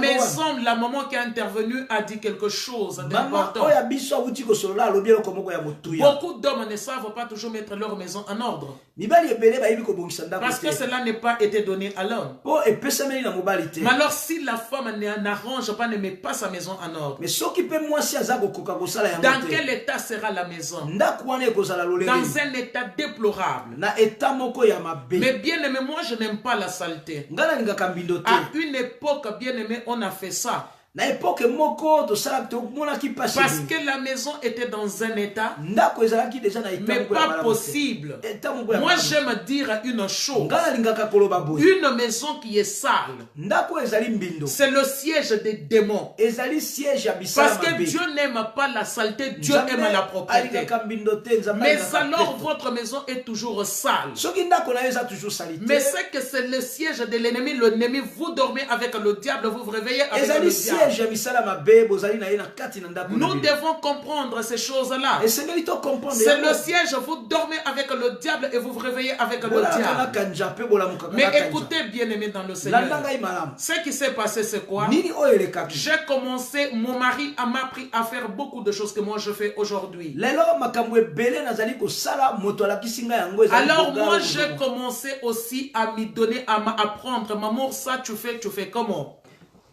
S3: maison, la maman qui est intervenue a dit dit quelque chose
S2: Maman
S3: d'important.
S2: oya biso awuti kosolola alobi eloko moko ya motuya.
S3: Beaucoup d'hommes ne savent pas toujours mettre leur maison en ordre.
S2: Mibali ebele bayibi kobongisa ndako
S3: Parce que
S2: te.
S3: cela n'est pas été donné à l'homme.
S2: Po epesameli na mobali te.
S3: Mais alors si la femme n'arrange pas, ne met pas sa maison en ordre,
S2: Mais soki pe mwasi aza kokoka kosala yango
S3: dans
S2: te.
S3: quel état sera la maison?
S2: Ndako wana ekozala lolenge.
S3: Dans un état déplorable.
S2: Na eta moko ya mabe.
S3: Mais bien aimé, moi je n'aime pas la saleté.
S2: Ngana lingaka mbindo te.
S3: À une époque, bien aimé, on a fait ça.
S2: Na époque moko tosala tomonaki pasi.
S3: Parce que la maison était dans un état,
S2: Ndako ezalaki déjà na eta
S3: mais
S2: moko ya
S3: pas
S2: malamu te.
S3: possible.
S2: Eta moko ya
S3: Moi
S2: malamu.
S3: j'aime dire une chose.
S2: Ngana lingaka koloba boye.
S3: Une maison qui est sale,
S2: Ndako ezali mbindo.
S3: c'est le siège des démons.
S2: Ezali siège ya bisala
S3: Parce que
S2: mabe.
S3: Dieu n'aime pas la saleté, Dieu
S2: Nzambe
S3: aime la propreté.
S2: alingaka mbindo te, Nzambe
S3: Mais
S2: alingaka
S3: alors
S2: peto.
S3: votre maison est toujours sale.
S2: Soki ndako na yo eza toujours sali te.
S3: Mais c'est que c'est le siège de l'ennemi. L'ennemi, vous dormez avec le diable, vous vous réveillez avec
S2: ezali
S3: le diable.
S2: siège ya misala mabe bozali na ye na kati na ndako na
S3: Nous
S2: bino.
S3: devons comprendre ces choses-là.
S2: Esengeli to comprendre
S3: C'est
S2: yango.
S3: le siège, vous dormez avec le diable et vous vous réveillez avec le
S2: Bolalaka na
S3: diable.
S2: kanja pe bolamukaka
S3: Mais
S2: na kanja.
S3: écoutez bien aimé dans le
S2: Landa
S3: Seigneur.
S2: ngai malamu.
S3: Ce qui s'est passé c'est quoi?
S2: Nini oyo elekaki.
S3: J'ai commencé, mon mari m'a appris à faire beaucoup de choses que moi je fais aujourd'hui.
S2: Lelo makambo ebele nazali kosala moto alakisi ngai yango ezali
S3: Alors
S2: bonga
S3: moi
S2: oyo
S3: j'ai
S2: bongo.
S3: commencé aussi à m'y donner, à m'apprendre. Maman, ça tu fais comment?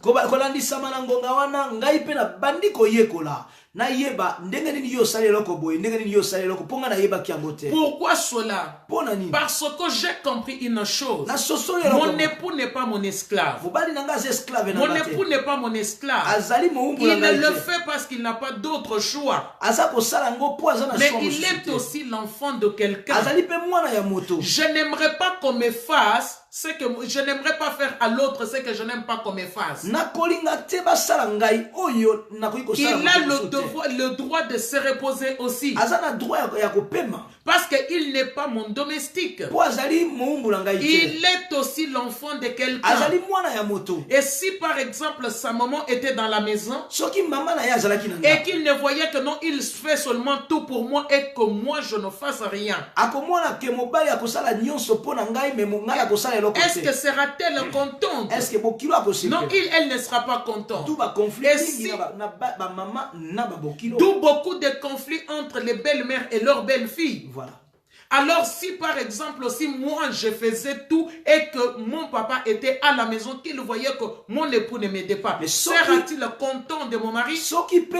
S2: kolandisama na ngonga wana ngai mpe na bandi koyekola nayeba ndenge nini yo osala eloko boye ndenge nini yo osala eloko mpo nga nayebaki yango te.
S3: Pourquoi cela?
S2: Mpo na nini
S3: Parce que j'ai compris une chose.
S2: nasosoli eloko
S3: Mon époux n'est pas mon esclave.
S2: mobali na ngai aza esclave na
S3: Mon
S2: nga te.
S3: époux n'est pas mon esclave.
S2: azali moumbu na
S3: Il
S2: ngai
S3: le
S2: te.
S3: fait parce qu'il n'a pas d'autre choix.
S2: aza kosala yango mpo aza na
S3: Mais
S2: choix
S3: il
S2: mosusu
S3: est
S2: te.
S3: aussi l'enfant de quelqu'un.
S2: azali mpe mwana ya moto.
S3: Je n'aimerais pas qu'on me fasse ce que je n'aimerais pas faire à l'autre ce que je n'aime pas qu'on me fasse.
S2: nakolinga te basala ngai oyo nakoki
S3: Il
S2: kosala
S3: a
S2: moto mosusu te.
S3: le droit de se reposer aussi.
S2: aza na droit ya kopema
S3: Parce qu'il n'est pas mon domestique.
S2: mpo azali moumbu na ngai te.
S3: Il est aussi l'enfant de quelqu'un.
S2: azali mwana ya moto.
S3: Et si par exemple sa maman était dans la maison
S2: soki mama na ye azalaki na
S3: et
S2: ndako
S3: qu'il ne voyait que non, il fait seulement tout pour moi et que moi je ne fasse rien,
S2: akomona ke mobali akosala nyonso mpo na ngai me ngai akosala eloko
S3: est-ce que
S2: te.
S3: sera-t-elle contente?
S2: est-ce que bokilo
S3: Non,
S2: akosepela
S3: elle ne sera pas contente.
S2: tout baconflit
S3: Et
S2: mingi
S3: si-
S2: na bamama na babokilo.
S3: D'où beaucoup de conflits entre les belles-mères et leurs belles-filles.
S2: Voilà.
S3: Alors si par exemple, si moi je faisais tout et que mon papa était à la maison, qu'il voyait que mon époux ne m'aidait pas,
S2: Mais
S3: sera-t-il content de mon mari?
S2: soki mpe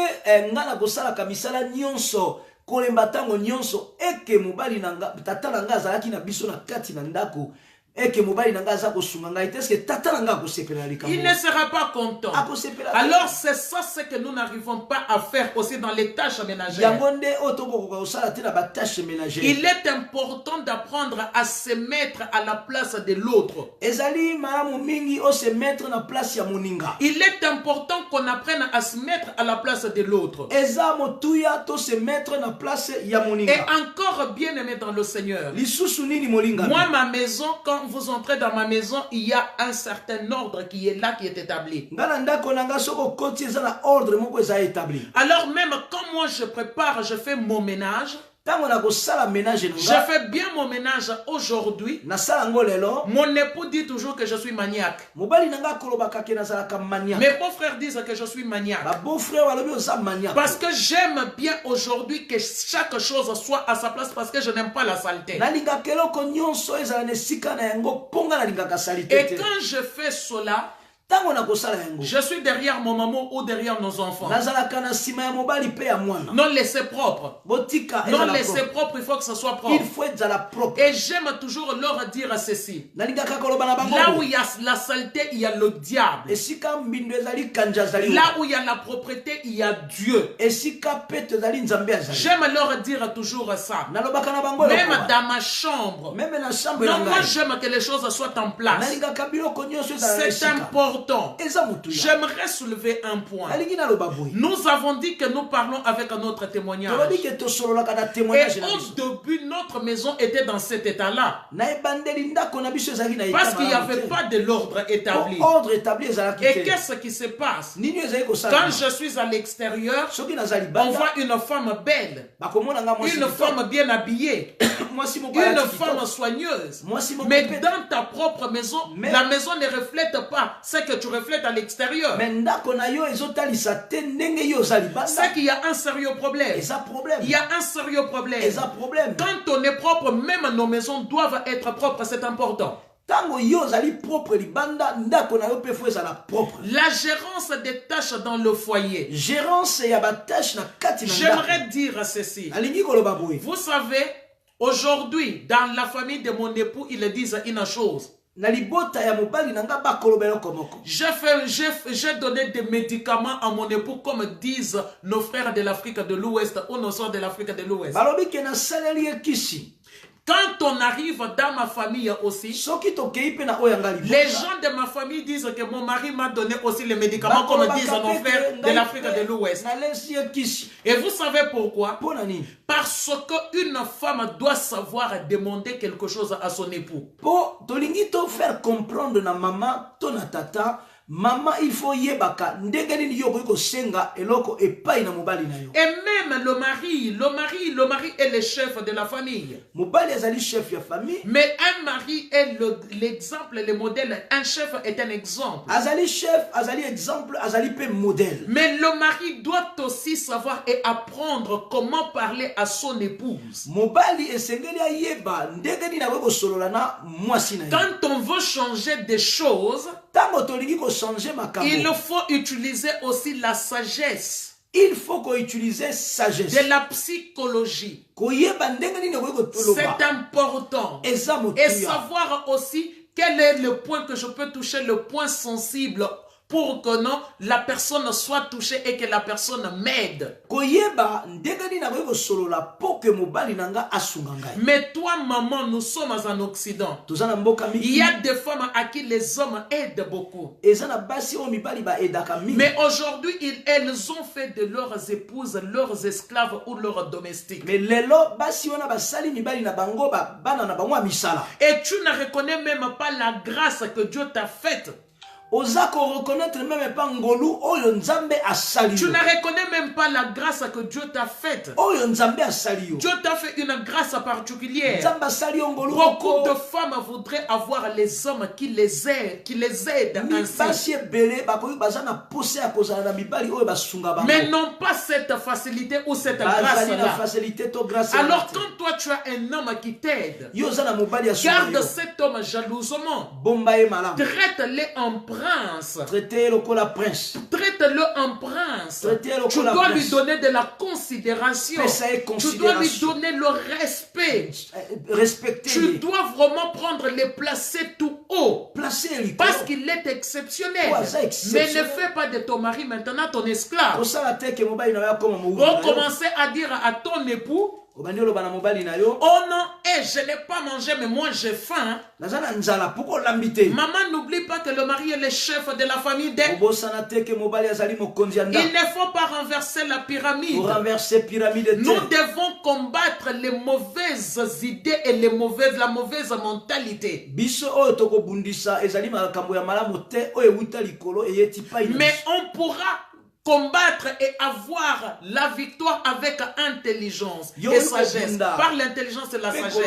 S2: ngai nakosalaka misala nyonso kolemba ntango nyonso eke mobali na nga tata na ngai azalaki na biso na kati na ndako eke mobali na ngai aza kosunga ngai te eske tata na ngai akosepela na likambo
S3: Il ne sera pas content.
S2: akosepela te.
S3: Alors c'est ça ce que nous n'arrivons pas à faire aussi dans les tâches ménagères.
S2: yango nde oyo tokokoka kosala te na batashe ménagère.
S3: Il est important d'apprendre à se mettre à la place de l'autre.
S2: ezali malamu mingi ose mettre na place ya moninga.
S3: Il est important qu'on apprenne à se mettre à la place de l'autre.
S2: eza motuya to se mettre na place ya
S3: Et
S2: moninga.
S3: encore bien aimé dans le Seigneur.
S2: lisusu nini molinga
S3: Moi, ma maison, quand vous entrez dans ma maison, il y a un certain ordre qui est là, qui est établi.
S2: nga na ndako na nga soko okoti eza na ordre moko eza établi.
S3: Alors même quand moi je prépare, je fais mon ménage,
S2: ntango na kosala ménage na
S3: je
S2: nga
S3: fais bien mon ménage aujourd'hui.
S2: nasala yango lelo
S3: Mon époux dit toujours que je suis maniaque.
S2: mobali na nga akolobaka ke nazalaka maniaque.
S3: Mes beaux frères disent que je suis maniaque.
S2: babeau frère balobi oza maniaque.
S3: Parce que j'aime bien aujourd'hui que chaque chose soit à sa place parce que je n'aime pas la saleté.
S2: nalingaka eloko nyonso ezala na esika na yango mpo nga nalingaka salite
S3: Et
S2: te.
S3: quand je fais cela,
S2: ntango na kosala yango
S3: je suis derrière mon maman ou derrière nos enfants.
S2: nazalaka na nsima ya mobali mpe ya mwana.
S3: Non laissez propre.
S2: botika
S3: Non
S2: ezala
S3: laissez
S2: propre.
S3: propre, il faut que ce soit
S2: il
S3: propre.
S2: faut ezala propre.
S3: Et j'aime toujours leur dire ceci.
S2: nalingaka koloba na bango
S3: Là où
S2: boye.
S3: il y a la saleté, il y a le diable.
S2: esika mbindo ezali kanja ezali
S3: Là où il y a la propreté, il y a Dieu.
S2: esika pete ezali nzambe azali.
S3: J'aime leur dire toujours ça.
S2: nalobaka na bango
S3: Même
S2: eloko
S3: dans ma chambre.
S2: wana. meme na chambre na
S3: Non, moi
S2: ngai
S3: j'aime que les choses soient en place.
S2: nalingaka biloko nyonso ezala na
S3: C'est
S2: esika.
S3: important.
S2: eza motuya.
S3: J'aimerais soulever un point.
S2: nalingi naloba boye.
S3: Nous avons dit que nous parlons avec notre témoignage.
S2: tolobi ke tosololaka na
S3: Et
S2: témoignage na
S3: au
S2: biso.
S3: début, notre maison était dans cet état-là.
S2: na ebandeli ndako na biso ezalaki na
S3: Parce
S2: état
S3: qu'il n'y
S2: malamu
S3: avait
S2: te.
S3: pas de l'ordre établi.
S2: Po ordre établi ezalaki
S3: Et
S2: te.
S3: qu'est-ce qui se passe?
S2: nini ezali kosala
S3: Quand je suis à l'extérieur,
S2: soki naza
S3: on
S2: libanda
S3: voit une femme belle,
S2: bakomona nga mwasi
S3: une
S2: kitoko.
S3: femme bien habillée,
S2: mwasi moko
S3: une
S2: alati
S3: femme
S2: kitoko.
S3: soigneuse.
S2: mwasi moko
S3: Mais
S2: pe-
S3: dans ta propre maison,
S2: Mais-
S3: la maison ne reflète pas ce que tu reflètes à l'extérieur.
S2: Mais ndako na yo ezotalisa te ndenge yo ozali banda.
S3: C'est qu'il y a un sérieux problème.
S2: Et ça problème.
S3: Il y a un sérieux problème.
S2: Et ça problème.
S3: Quand on est propre, même nos maisons doivent être propres, c'est important.
S2: Tango yo ozali propre libanda ndako na yo pe fo ezala propre.
S3: La gérance des tâches dans le foyer.
S2: Gérance ya ba tâche na kati na ndako.
S3: J'aimerais dire ceci.
S2: Alingi koloba boye.
S3: Vous savez, aujourd'hui, dans la famille de mon époux, ils disent une chose.
S2: Na libota ya mobali nanga ba kolobela komoko.
S3: J'ai donné des médicaments à mon époux, comme disent nos frères de l'Afrique de l'Ouest ou nos soeurs de l'Afrique de l'Ouest.
S2: Balobi ke na saleli ekisi.
S3: Quand on arrive dans ma famille aussi,
S2: Soki tokei pe na oya ngali.
S3: les gens de ma famille disent que mon mari m'a donné aussi les médicaments, comme disent nos frères de l'Afrique de l'Ouest.
S2: Na lesi ekisi.
S3: Et vous savez pourquoi?
S2: Pona nini?
S3: Parce qu'une femme doit savoir demander quelque chose à son époux.
S2: Po tolingi to faire comprendre na mama to na tata. Maman, il faut yebaka ndenge nini yo ko senga eloko epai na mobali na yo.
S3: Et même le mari est le chef de la famille.
S2: Mobali azali chef ya famille.
S3: Mais un mari est l'exemple, le modèle. Un chef est un exemple.
S2: Azali chef, azali exemple, azali pe modèle.
S3: Mais le mari doit aussi savoir et apprendre comment parler à son épouse.
S2: Mobali esengeli ayeba ndenge nini ko solola na mwasi na yo.
S3: Quand on veut changer des choses,
S2: Tango tolingi ko changer makambo.
S3: il faut utiliser aussi la sagesse.
S2: Il faut qu'on utilise sagesse.
S3: De la psychologie.
S2: C'est
S3: important. Et savoir aussi quel est le point que je peux toucher, le point sensible, pour que non, la personne soit touchée et que la personne m'aide. Mais toi, maman, nous sommes en Occident. Il y a des femmes à qui les hommes aident beaucoup. Mais aujourd'hui, elles ont fait de leurs épouses leurs esclaves ou leurs domestiques. Et tu ne reconnais même pas la grâce que Dieu t'a faite.
S2: Tu ne
S3: reconnais même pas la grâce que Dieu t'a faite. Dieu t'a fait une grâce particulière. Beaucoup de femmes voudraient avoir les hommes qui les aident ainsi. Mais n'ont pas cette facilité ou cette grâce-là. Alors quand toi tu as un homme qui t'aide, garde cet homme jalousement. Traite-le en prince.
S2: Traitez-le comme la prince.
S3: Traite-le en prince.
S2: Tu
S3: dois lui donner de la considération. Tu dois lui donner le respect.
S2: Respecter.
S3: Tu dois vraiment prendre les placer tout haut. Parce qu'il est exceptionnel. Mais ne fais pas de ton mari maintenant ton esclave. On commencer à dire à ton époux, oh non, je n'ai pas mangé, mais moi j'ai faim. Maman, n'oublie pas que le mari est le chef de la famille. Il ne faut pas renverser la pyramide. Nous devons combattre les mauvaises idées et la mauvaise mentalité. Mais on pourra combattre et avoir la victoire avec intelligence et sagesse. Par l'intelligence et la sagesse.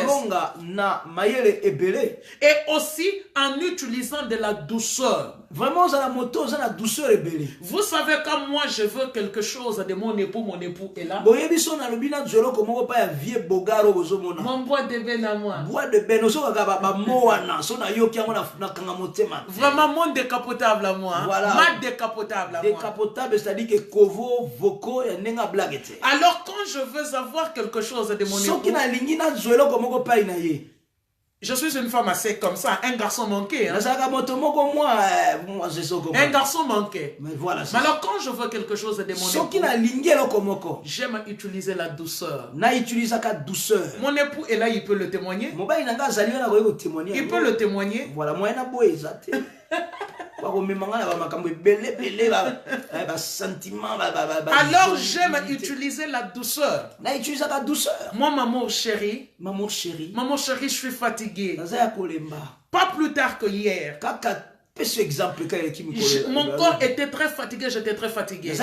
S3: Et aussi en utilisant de la douceur.
S2: Vraiment, la moto, la douceur est belle.
S3: Vous savez, quand moi je veux quelque chose de mon époux est là.
S2: Mon
S3: bois de ben à moi. Vraiment, mon décapotable à moi.
S2: Voilà.
S3: Ma décapotable à moi.
S2: Décapotable, c'est-à-dire que Kovo, Voko, et Nenga blaguette.
S3: Alors, quand je veux avoir quelque chose de mon époux, je suis une femme assez comme ça, un garçon manqué. Hein? Un garçon manqué.
S2: Mais voilà.
S3: Mais alors quand je veux quelque chose de mon époux, j'aime utiliser la douceur. Mon époux est là, il peut le témoigner. Il peut le témoigner.
S2: Voilà, moi,
S3: alors j'aime utiliser la douceur. Moi, maman chérie, je suis fatigué. Pas plus tard que hier. Mon corps était très fatigué, j'étais très fatigué.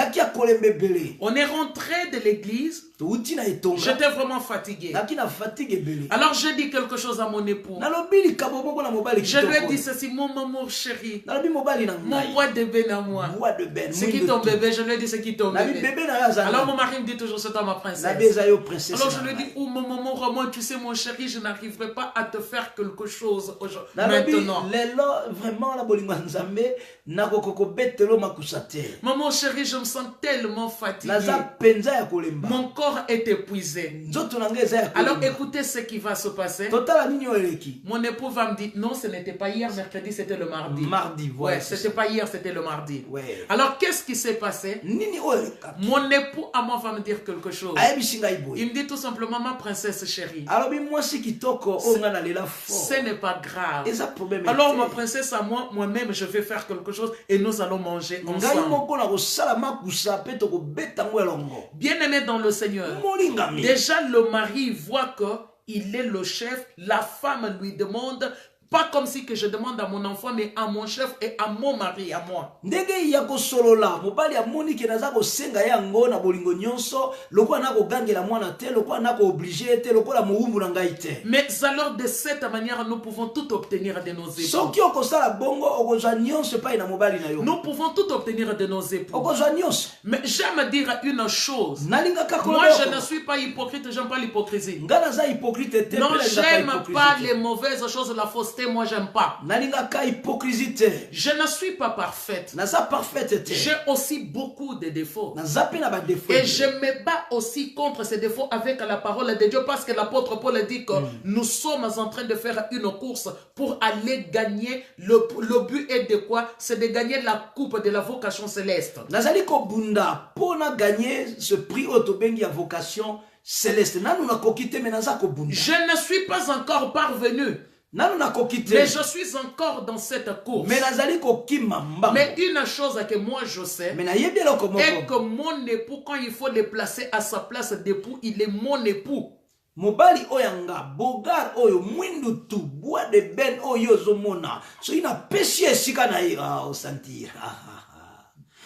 S3: On est rentré de l'église.
S2: touti na etonga
S3: J'étais vraiment fatigué.
S2: naki na fatigue ebele
S3: Alors j'ai dit quelque chose à mon époux.
S2: nalobi likambo moko na mobali
S3: Je lui ai
S2: kitoko
S3: dit ceci, mon amour chéri,
S2: nalobi mobali na
S3: mon
S2: ngai
S3: bois de bébé à moi.
S2: bois de ben
S3: C'est qui ton bébé? Je lui ai dit c'est qui ton
S2: nabi
S3: bébé?
S2: bébé na yo aza
S3: Alors
S2: nani?
S3: mon mari me dit toujours c'est toi ma
S2: nabi
S3: princesse.
S2: eza yo princesse
S3: Alors je
S2: na
S3: lui dis,
S2: ngai.
S3: oh mon maman, vraiment, tu sais mon chéri, je n'arriverai pas à te faire quelque chose
S2: nalobi
S3: maintenant.
S2: lelo vraiment na bolingo ya nzambe nakoko kobetelo makusa te
S3: Maman chérie, je me sens tellement fatigué.
S2: naza penza ya kolemba
S3: Mon corps est épuisé.
S2: nzoto na ngai eza ya
S3: Alors
S2: kolemba
S3: écoutez ce qui va se passer.
S2: totala nini oyo eleki
S3: Mon époux va me dire, non, ce n'était pas hier, mercredi, c'était le mardi.
S2: mardi voilà
S3: Ouais, c'était pas hier, c'était le mardi.
S2: ouais
S3: Alors qu'est-ce qui s'est passé?
S2: nini oyo eleka
S3: Mon époux à moi va me dire quelque chose.
S2: ayebisi ngai boye
S3: Il me dit tout simplement, ma princesse chérie,
S2: alobi mwasi kitoko oyo ngai nalela fort
S3: ce n'est pas grave.
S2: eza problème
S3: Alors ma
S2: te.
S3: princesse à moi, moi-même, je vais faire quelque chose et nous allons manger
S2: ngai
S3: ensemble.
S2: moko na kosala makusa mpe tokobeta ngo elongo
S3: Bien-aimé dans le Seigneur,
S2: molingami
S3: déjà le mari voit que il est le chef, la femme lui demande, pas comme si que je demande à mon enfant, mais à mon chef et à mon mari, à moi.
S2: ndenge ya kosolola mobali amoni ke naza kosenga yango na bolingo nyonso lokola na kogangela mwana te lokola na kooblige te lokola mowumbu na ngai te
S3: Mais alors de cette manière, nous pouvons tout obtenir de nos époux.
S2: soki okosala bongo okozwa nyonso epai na mobali na yo
S3: Nous pouvons tout obtenir de nos époux.
S2: okozwa nyonso
S3: Mais j'aime dire une chose.
S2: nalingaka
S3: Moi,
S2: koloba
S3: je ne suis pas hypocrite, j'aime pas l'hypocrisie.
S2: ngai naza hypocrite te
S3: Non,
S2: mpe nalingaka
S3: j'aime pas
S2: hypocrisie
S3: les
S2: te.
S3: mauvaises choses, la fausseté, moi j'aime pas.
S2: nalingaka hypocrisie te
S3: Je ne suis pas parfaite.
S2: naza parfaite te
S3: J'ai aussi beaucoup de défauts.
S2: naza mpe na badefo
S3: Et je me bats aussi contre ces défauts avec la parole de Dieu parce que l'apôtre Paul dit que nous sommes en train de faire une course pour aller gagner. Le but est de quoi? C'est de gagner la coupe de la vocation céleste.
S2: nazali kobunda mpo na gagner ce prix oyo tobengi ya vocation céleste nanu nakoki te me naza kobunda
S3: Je ne suis pas encore parvenu,
S2: nanu nakoki te
S3: mais je suis encore dans cette course.
S2: me nazali kokima mbango
S3: Mais une chose que moi je sais,
S2: me nayebi eloko
S3: est que
S2: moko
S3: mon époux, quand il faut le placer à sa place d'époux, il est mon époux.
S2: mobali oyo yanga bogar oyo mwindu tu bois de ben oyo ozomona soki napesi ye esika na ye osantir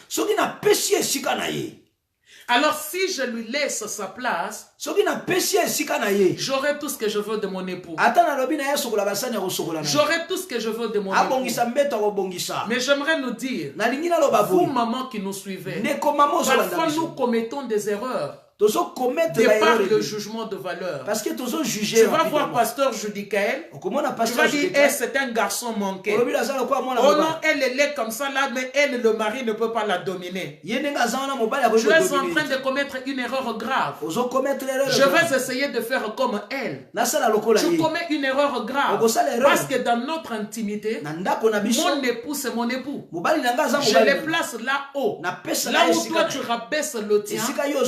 S2: soki napesi ye esika na ye
S3: Alors si je lui laisse sa place,
S2: soki napesi ye esika na ye
S3: j'aurai tout ce que je veux de mon époux.
S2: ata nalobi na ye asokola basani ya kosokola na ye
S3: J'aurai tout ce que je veux de mon époux.
S2: abongisa mbeto akobongisa
S3: Mais j'aimerais nous dire,
S2: nalingi naloba
S3: vous
S2: boye
S3: maman qui nous suivez,
S2: ndeko mama ozolanda
S3: parfois nous
S2: biso
S3: commettons des erreurs
S2: tozokomettre
S3: de par
S2: baerreur
S3: le
S2: ebele.
S3: jugement de valeur.
S2: parce que tozojuge
S3: Tu vas voir pasteur Judicaël,
S2: okomona
S3: tu
S2: pasteur
S3: vas dire, eh, c'est un garçon manqué.
S2: olobi aza lokola mwana
S3: Oh non,
S2: mobali
S3: elle est comme ça là, mais elle, le mari ne peut pas la dominer.
S2: ye ndenge aza wana mobali
S3: Tu es en train
S2: akodomine
S3: de commettre une erreur grave.
S2: ozokomettre
S3: Je vais essayer de faire comme elle.
S2: nasala lokola
S3: Tu
S2: ye
S3: commets une erreur grave.
S2: okosala erreur
S3: Parce que dans notre intimité,
S2: na ndako na biso
S3: mon époux, c'est mon époux.
S2: mobali na nga aza
S3: Je
S2: mobali
S3: les
S2: na nga.
S3: place là-haut.
S2: napesa
S3: Là
S2: na ye
S3: où
S2: esika
S3: toi
S2: na
S3: tu
S2: ye.
S3: rabaisses le tien,
S2: esika yo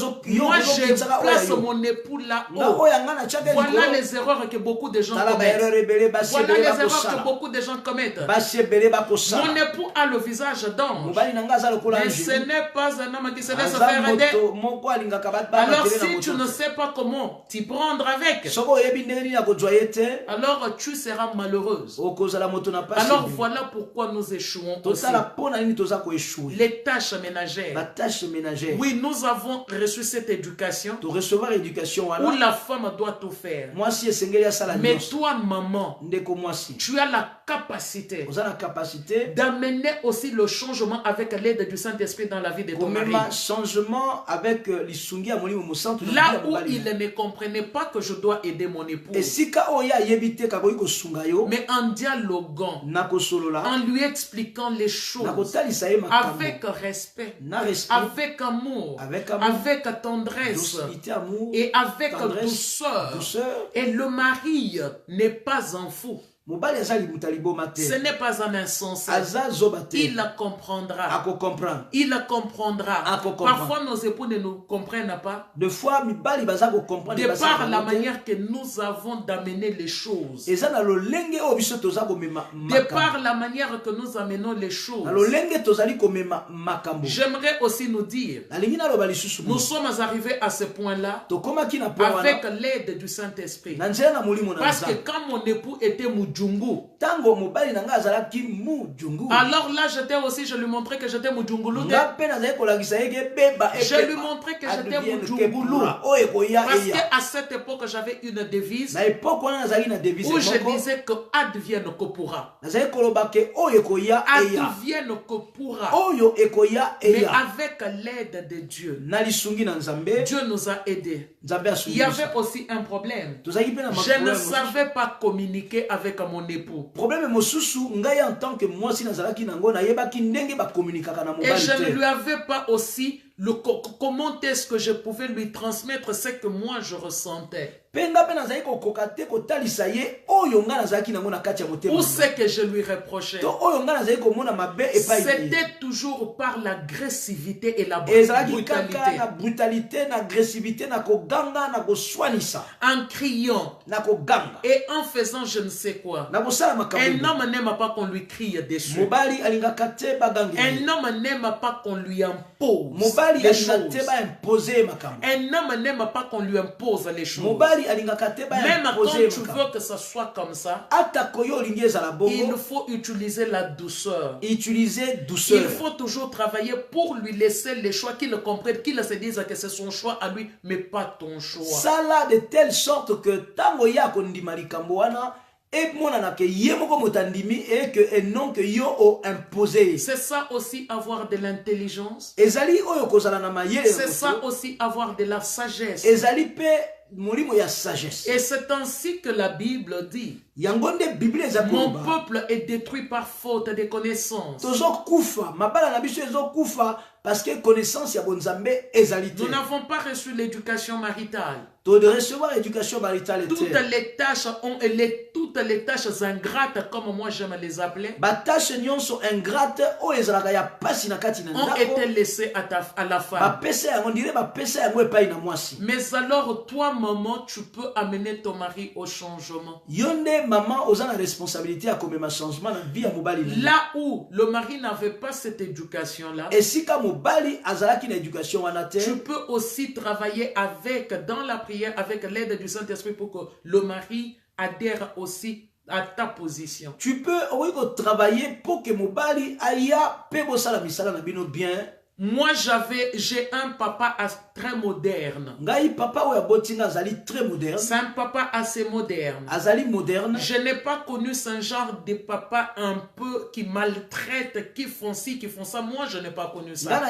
S3: moi je
S2: ozokitsaka oyo
S3: place
S2: ya yo
S3: mon époux
S2: nga
S3: là-haut.
S2: oyo yanga na tiaka
S3: Voilà
S2: likolo
S3: les erreurs que beaucoup de gens
S2: tala
S3: commettent.
S2: baerreur ebele basi
S3: Voilà
S2: ebele
S3: les erreurs que
S2: bakosala
S3: beaucoup de gens commettent.
S2: basi ebele
S3: Mon
S2: bakosala
S3: époux a le visage d'ange.
S2: mobali na nga aza lokola
S3: Mais ce
S2: ange
S3: n'est pas un homme qui se laisse
S2: aza
S3: faire aider.
S2: moto moko alingaka
S3: Alors
S2: bamatele na
S3: si tu ne
S2: moto
S3: sais pas comment t'y prendre avec,
S2: soki oyebi ndenge nini ya kozwa ye te
S3: alors tu seras malheureuse.
S2: okozala moto na pasi
S3: Alors
S2: ebele.
S3: voilà pourquoi nous échouons aussi.
S2: totala mpo na nini toza koeshue
S3: Les tâches ménagères.
S2: batâche ménagère
S3: Oui, nous avons reçu cette éducation
S2: torecevoir éducation
S3: où
S2: wana
S3: la femme doit tout faire.
S2: mwasi esengeli asala
S3: Mais
S2: nyonso
S3: toi, maman,
S2: ndeko mwasi
S3: tu as la capacité
S2: oza na capacité
S3: d'amener aussi le changement avec l'aide du Saint-Esprit dans la vie de ton mari.
S2: komema changement avec lisungi ya molimo mosantu na
S3: Là
S2: bila
S3: où
S2: mobali
S3: il ne comprenait pas que je dois aider mon époux,
S2: esika oyo ayebi te kakoki kosunga yo
S3: mais en dialoguant,
S2: na kosolola
S3: en lui expliquant les
S2: na
S3: choses
S2: kotalisa ye makambo
S3: avec respect,
S2: na respect
S3: avec amour,
S2: avec amour
S3: avec tendresse
S2: docilité amour
S3: et avec
S2: tendresse,
S3: douceur.
S2: douceur
S3: Et le mari n'est pas un fou.
S2: mobali aza libuta liboma te
S3: Ce n'est pas un insensé.
S2: aza zoba te
S3: Il comprendra.
S2: akocomprendre
S3: Il comprendra.
S2: Comprendre.
S3: Parfois, nos époux ne nous comprennent pas.
S2: de fois mibali baza kocomprendre
S3: De par la manière que nous avons d'amener les choses.
S2: eza na lolenge oyo biso toza komema
S3: De par la manière que nous amenons les choses.
S2: na lolenge tozali komema makambo
S3: J'aimerais aussi nous dire,
S2: nalingi naloba lisusu
S3: nous sommes arrivés à ce point-là
S2: tokomaki na po wana
S3: avec l'aide du Saint-Esprit.
S2: na nzela na molimo na
S3: Parce que
S2: nzambe
S3: quand mon époux était mujungu.
S2: Tango mobali nanga azalaki mujungu.
S3: Alors là, je lui montrais que j'étais mujungulu.
S2: Je
S3: lui montrais que j'étais mujungulu. Parce qu'à cette époque, j'avais une devise où je disais que advienne que pourra. Advienne que pourra. Mais avec l'aide de Dieu, Dieu nous a aidés. Il y avait aussi un problème. Je ne savais pas communiquer avec mon époux.
S2: En tant que moi, si nazalaki nango na yebaki ndenge ba communiquer na mobali.
S3: Et je ne lui avais pas aussi comment est-ce que je pouvais lui transmettre ce que moi je ressentais. Ou ce que je lui reprochais. C'était toujours par l'agressivité et la brutalité. En criant et en faisant je ne sais quoi. Un homme n'aime pas qu'on lui crie dessus. Un homme n'aime pas qu'on lui impose les choses. Un homme n'aime pas qu'on lui impose les choses. Même quand tu veux que ça soit comme ça, il faut utiliser la douceur. Il faut toujours travailler pour lui laisser les choix, qu'il comprenne, qu'il se dise que c'est son choix à lui, mais pas ton choix.
S2: Ça là de telle sorte que tango ya kondima likambo wana et que non que yo imposé.
S3: C'est ça aussi avoir de l'intelligence.
S2: C'est
S3: ça aussi avoir de la sagesse. Et c'est ainsi que la Bible dit. Mon peuple est détruit par faute de connaissances. Nous n'avons pas reçu l'éducation maritale.
S2: De recevoir l'éducation maritale.
S3: Toutes les tâches ingrates, comme moi j'aime les appeler, ont été laissées à la femme. Mais alors toi maman, tu peux amener ton mari au changement. Là où le mari n'avait pas cette éducation là, tu peux aussi travailler avec dans la prière avec l'aide du Saint-Esprit pour que le mari adhère aussi à ta position.
S2: Tu peux travailler pour que mobali aya pebo sala misala na bino bien.
S3: Moi j'ai un papa très moderne.
S2: Très moderne.
S3: C'est un papa assez moderne. Je n'ai pas connu ce genre de papa un peu qui maltraite, qui font ci, qui font ça. Moi je n'ai pas connu ça.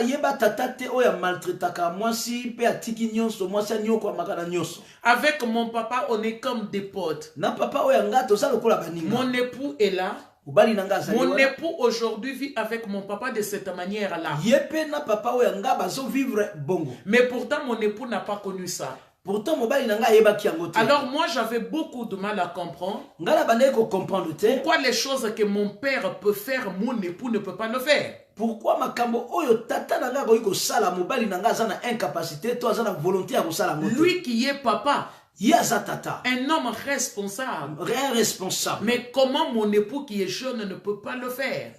S3: Avec mon papa on est comme des potes. Mon époux est là. Mon époux aujourd'hui vit avec mon papa de cette manière-là. Mais pourtant, mon époux n'a pas connu ça. Alors moi, j'avais beaucoup de mal à comprendre. Pourquoi les choses que mon père peut faire, mon époux ne peut pas le faire?
S2: Pourquoi makambo oyo tata nanga ko sala mobali nanga za na incapacité to za na volonté à sala moto.
S3: Lui qui est papa. Un homme responsable. Mais comment mon époux qui est jeune ne peut pas le faire?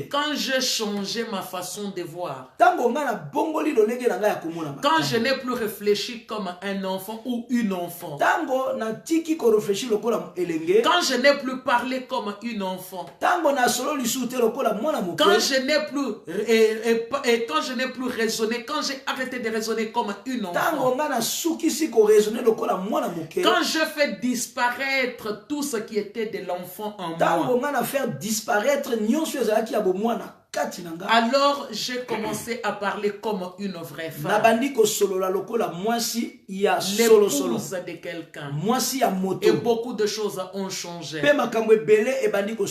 S3: Quand j'ai changé ma façon de voir, quand je n'ai plus réfléchi comme un enfant ou une enfant, quand je n'ai plus parlé comme une enfant, quand je n'ai plus raisonné, quand j'ai arrêté de raisonner comme une enfant, quand je fais disparaître tout ce qui était de l'enfant en moi, alors j'ai commencé à parler comme une vraie femme, l'épouse de quelqu'un. Et beaucoup de choses ont changé.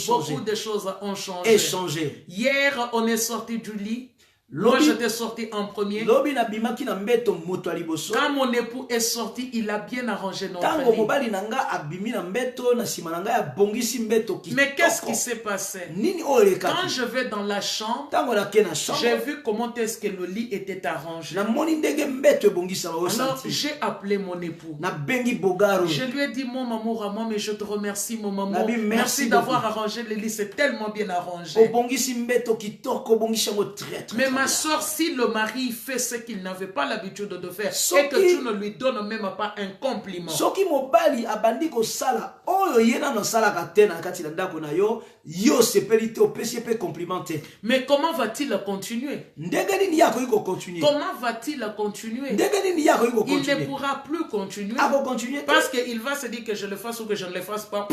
S3: Beaucoup de choses ont changé. Hier on est sorti du lit. Moi j'étais sorti en premier. Quand mon époux est sorti, il a bien arrangé notre lit. Mais qu'est-ce qui s'est passé? Quand je vais dans la chambre, j'ai vu comment est-ce que le lit était arrangé. Alors j'ai appelé mon époux. Je lui ai dit, mon amour à moi, mais je te remercie mon maman. Merci d'avoir arrangé le lit, c'est tellement bien arrangé. Mais ma soeur, si le mari fait ce qu'il n'avait pas l'habitude de faire
S2: Soki-
S3: et que tu ne lui donnes même pas un compliment,
S2: soki mobali abandi kosala oyo ye nano asalaka te na kati na ndako na yo yo sepeli te opesi ye mpe compliment te
S3: mais comment va-t-il continuer?
S2: ndenge nini ye akoki kocontinue
S3: Comment va-t-il continuer?
S2: ndenge nini ye akoki
S3: Il ne
S2: kocontinue
S3: pourra plus continuer
S2: akocontinue te
S3: parce qu'il va se dire que je le fasse ou que je ne le fasse pas.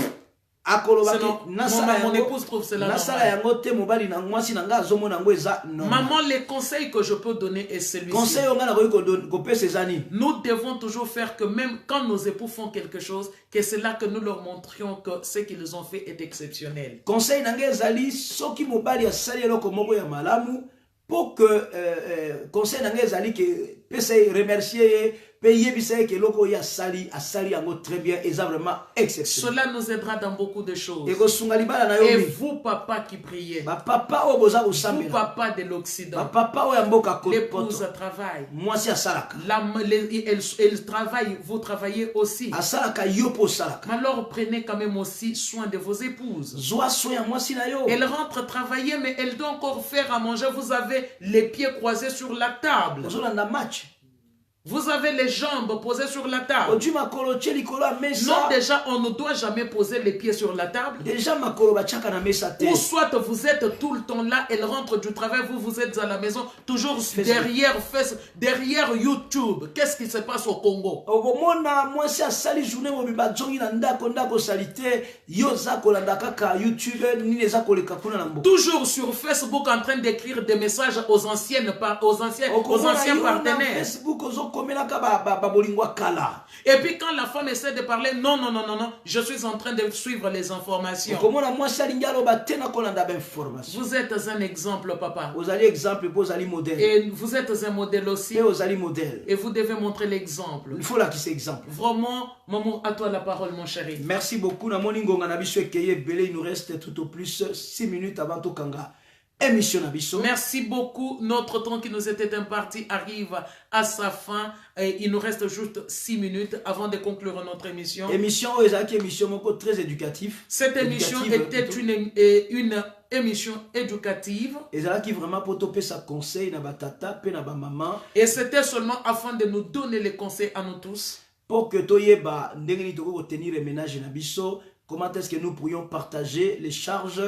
S2: akolobaki
S3: Sinon,
S2: nasala
S3: mon
S2: yango
S3: épouse trouve cela
S2: nasala
S3: normal.
S2: yango te mobali na mwasi na nga azomona yango eza normal
S3: Maman, les conseils que je peux donner est celui-ci.
S2: conseil oyo nga nakoki kopesa eza nini
S3: Nous devons toujours faire que même quand nos époux font quelque chose, que c'est là que nous leur montrions que ce qu'ils ont fait est exceptionnel.
S2: conseil na nga ezali soki mobali asali eloko moko ya malamu pour que conseil na nga ezali ke pesa ye remercier ye mpe yebisa ye ke eloko oyo asali yango très bien eza vraiment exceptionnel
S3: Cela nous aidera dans beaucoup de choses.
S2: ekosunga libala na yo
S3: Et
S2: mingi
S3: vous, papa qui priez,
S2: bapapa oyo boza
S3: vous,
S2: kosambela
S3: papa de l'Occident,
S2: bapapa oyo ya mboka
S3: l'épouse
S2: poto
S3: travaille.
S2: mwasi asalaka
S3: Elle travaille, vous travaillez aussi.
S2: asalaka yo mpo osalaka
S3: Alors prenez quand même aussi soin de vos épouses.
S2: zwa soin ya mwasi na yo
S3: Elle rentre travailler, mais elle doit encore faire à manger. Vous avez les pieds croisés sur la table.
S2: ozolanda match
S3: Vous avez les jambes posées sur la table.
S2: odi makolo tie likolo ya
S3: Non,
S2: mesa
S3: déjà, on ne doit jamais poser les pieds sur la table.
S2: deja makolo batiaka na mesa te
S3: Ou soit vous êtes tout le temps là, elle rentre du travail, vous êtes à la maison, toujours derrière YouTube. Qu'est-ce qui se passe au Congo?
S2: okomona mwasi asali journée mobimba azongi na ndako osali te yo oza kolanda kaka youtube nini eza koleka kuna na mboka
S3: Toujours sur Facebook en train d'écrire des messages aux anciens partenaires.
S2: Facebook ozokomelaka babolingo kala
S3: Et puis quand la femme essaie de parler, non, je suis en train de suivre les informations.
S2: okomona mwasi alingi aloba te na kolanda bainformation
S3: Vous êtes un exemple, papa.
S2: ozali exemple mpo ozali modèle
S3: Et vous êtes un modèle aussi.
S2: mpe ozali modèle
S3: Et vous devez montrer l'exemple.
S2: il faut lakisa exemple
S3: Vraiment, maman, à toi la parole, mon chéri.
S2: merci beaucoup namoni ngonga na biso ekeye ebele il nous reste tout au plus 6 minutes avant tokanga émission na biso.
S3: Merci beaucoup. Notre temps qui nous était imparti arrive à sa fin. Et il nous reste juste 6 minutes avant de conclure notre émission.
S2: Émission ezaki émission moko très éducative.
S3: Cette émission était une émission éducative.
S2: Ezalaki vraiment pour topé sa conseil na batata pe na ba maman.
S3: Et c'était seulement afin de nous donner les conseils à nous tous.
S2: Pour que toyeba ndenge ni toko tenir le ménage na biso, comment est-ce que nous pourrions partager les charges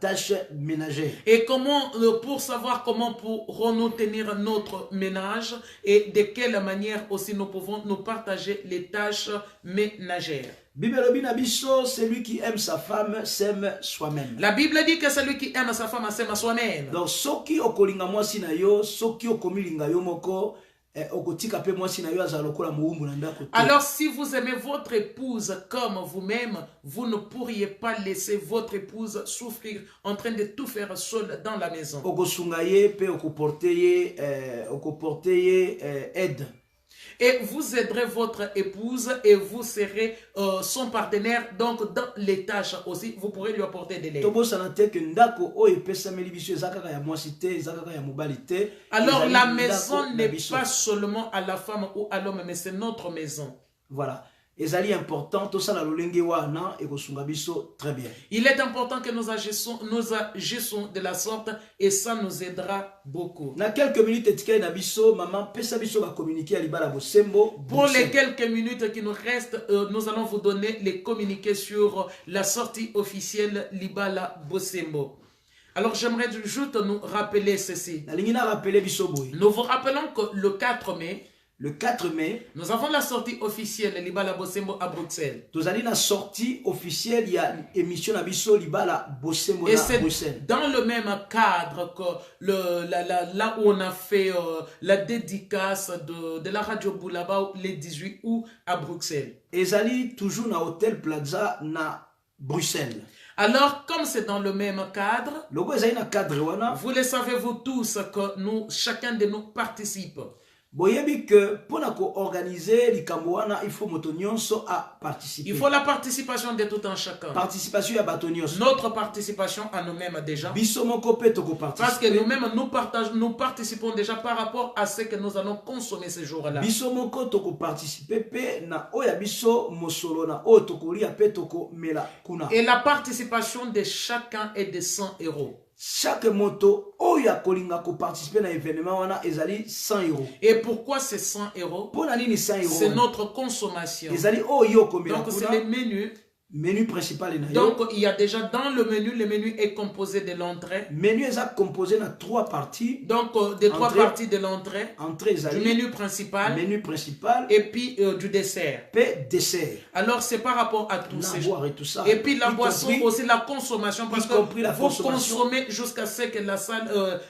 S2: tâches ménagères.
S3: Et comment, pour savoir comment pourrons-nous tenir notre ménage et de quelle manière aussi nous pouvons nous partager les tâches ménagères.
S2: Celui qui aime sa femme s'aime soi-même.
S3: La Bible dit que celui qui aime sa femme s'aime soi-même.
S2: Donc, soki okolinga mwasi na yo, soki okomilinga yo moko,
S3: alors si vous aimez votre épouse comme vous-même, vous ne pourriez pas laisser votre épouse souffrir en train de tout faire seule dans la maison.
S2: Aide.
S3: Et vous aiderez votre épouse et vous serez son partenaire. Donc dans les tâches aussi, vous pourrez lui apporter de l'aide. Alors la maison n'est pas seulement à la femme ou à l'homme, mais c'est notre maison.
S2: Voilà. Ezali important to sala lolenge wana ekosunga biso très bien.
S3: Il est important que nous agissions de la sorte et ça nous aidera beaucoup.
S2: Na quelques minutes etikali na biso maman pesa biso ba communiquer ali bala bosembo.
S3: Pour les quelques minutes qui nous restent, nous allons vous donner les communiqués sur la sortie officielle Libala Bosembo. Alors j'aimerais juste nous rappeler ceci. Nous vous rappelons que le 4 mai, nous avons la sortie officielle Libala Bosembo à Bruxelles.
S2: Nous avons la sortie officielle, il y a émission Abisso Libala Bosembo à Bruxelles.
S3: Dans le même cadre que là où on a fait la dédicace de la radio Boulaba les 18 août à Bruxelles.
S2: Et Zali toujours dans Hôtel Plaza na Bruxelles.
S3: Alors, comme c'est dans le même cadre, vous le savez vous tous que chacun de nous participe.
S2: Boyebi que pour organiser l'Ikamboana, il faut motonionso à participer.
S3: Il faut la participation de tout un chacun.
S2: Participation à batonionso.
S3: Notre participation à nous-mêmes déjà. Parce que nous-mêmes nous participons déjà par rapport à ce que nous allons consommer ces jours-là.
S2: Bisomoko toko participer pe na oya biso mosolo na otokolia pe toko mela kuna.
S3: Et la participation de chacun est de 100 €.
S2: chaque moto oyo akolinga ko participer na événement wana ezali 100 €.
S3: Et pourquoi c'est 100 €?
S2: Pour nani ni 100 €?
S3: C'est notre consommation.
S2: Ezali oyo komela
S3: Donc c'est
S2: kuna
S3: les menus.
S2: menu principal na yo.
S3: Donc il y a déjà dans le menu est composé de l'entrée.
S2: Menu est composé de 3 parties.
S3: Donc des 3
S2: Entrée.
S3: parties de l'entrée,
S2: Entrée
S3: du
S2: ezali
S3: menu principal
S2: menu principal
S3: et puis du dessert.
S2: pe dessert.
S3: Alors c'est par rapport à tous
S2: Na
S3: ces
S2: boire et tout ça.
S3: Et puis la
S2: Y
S3: boisson
S2: compris-
S3: aussi, la consommation, parce
S2: y
S3: que
S2: compris la
S3: vous
S2: consommation.
S3: consommez jusqu'à ce que la salle,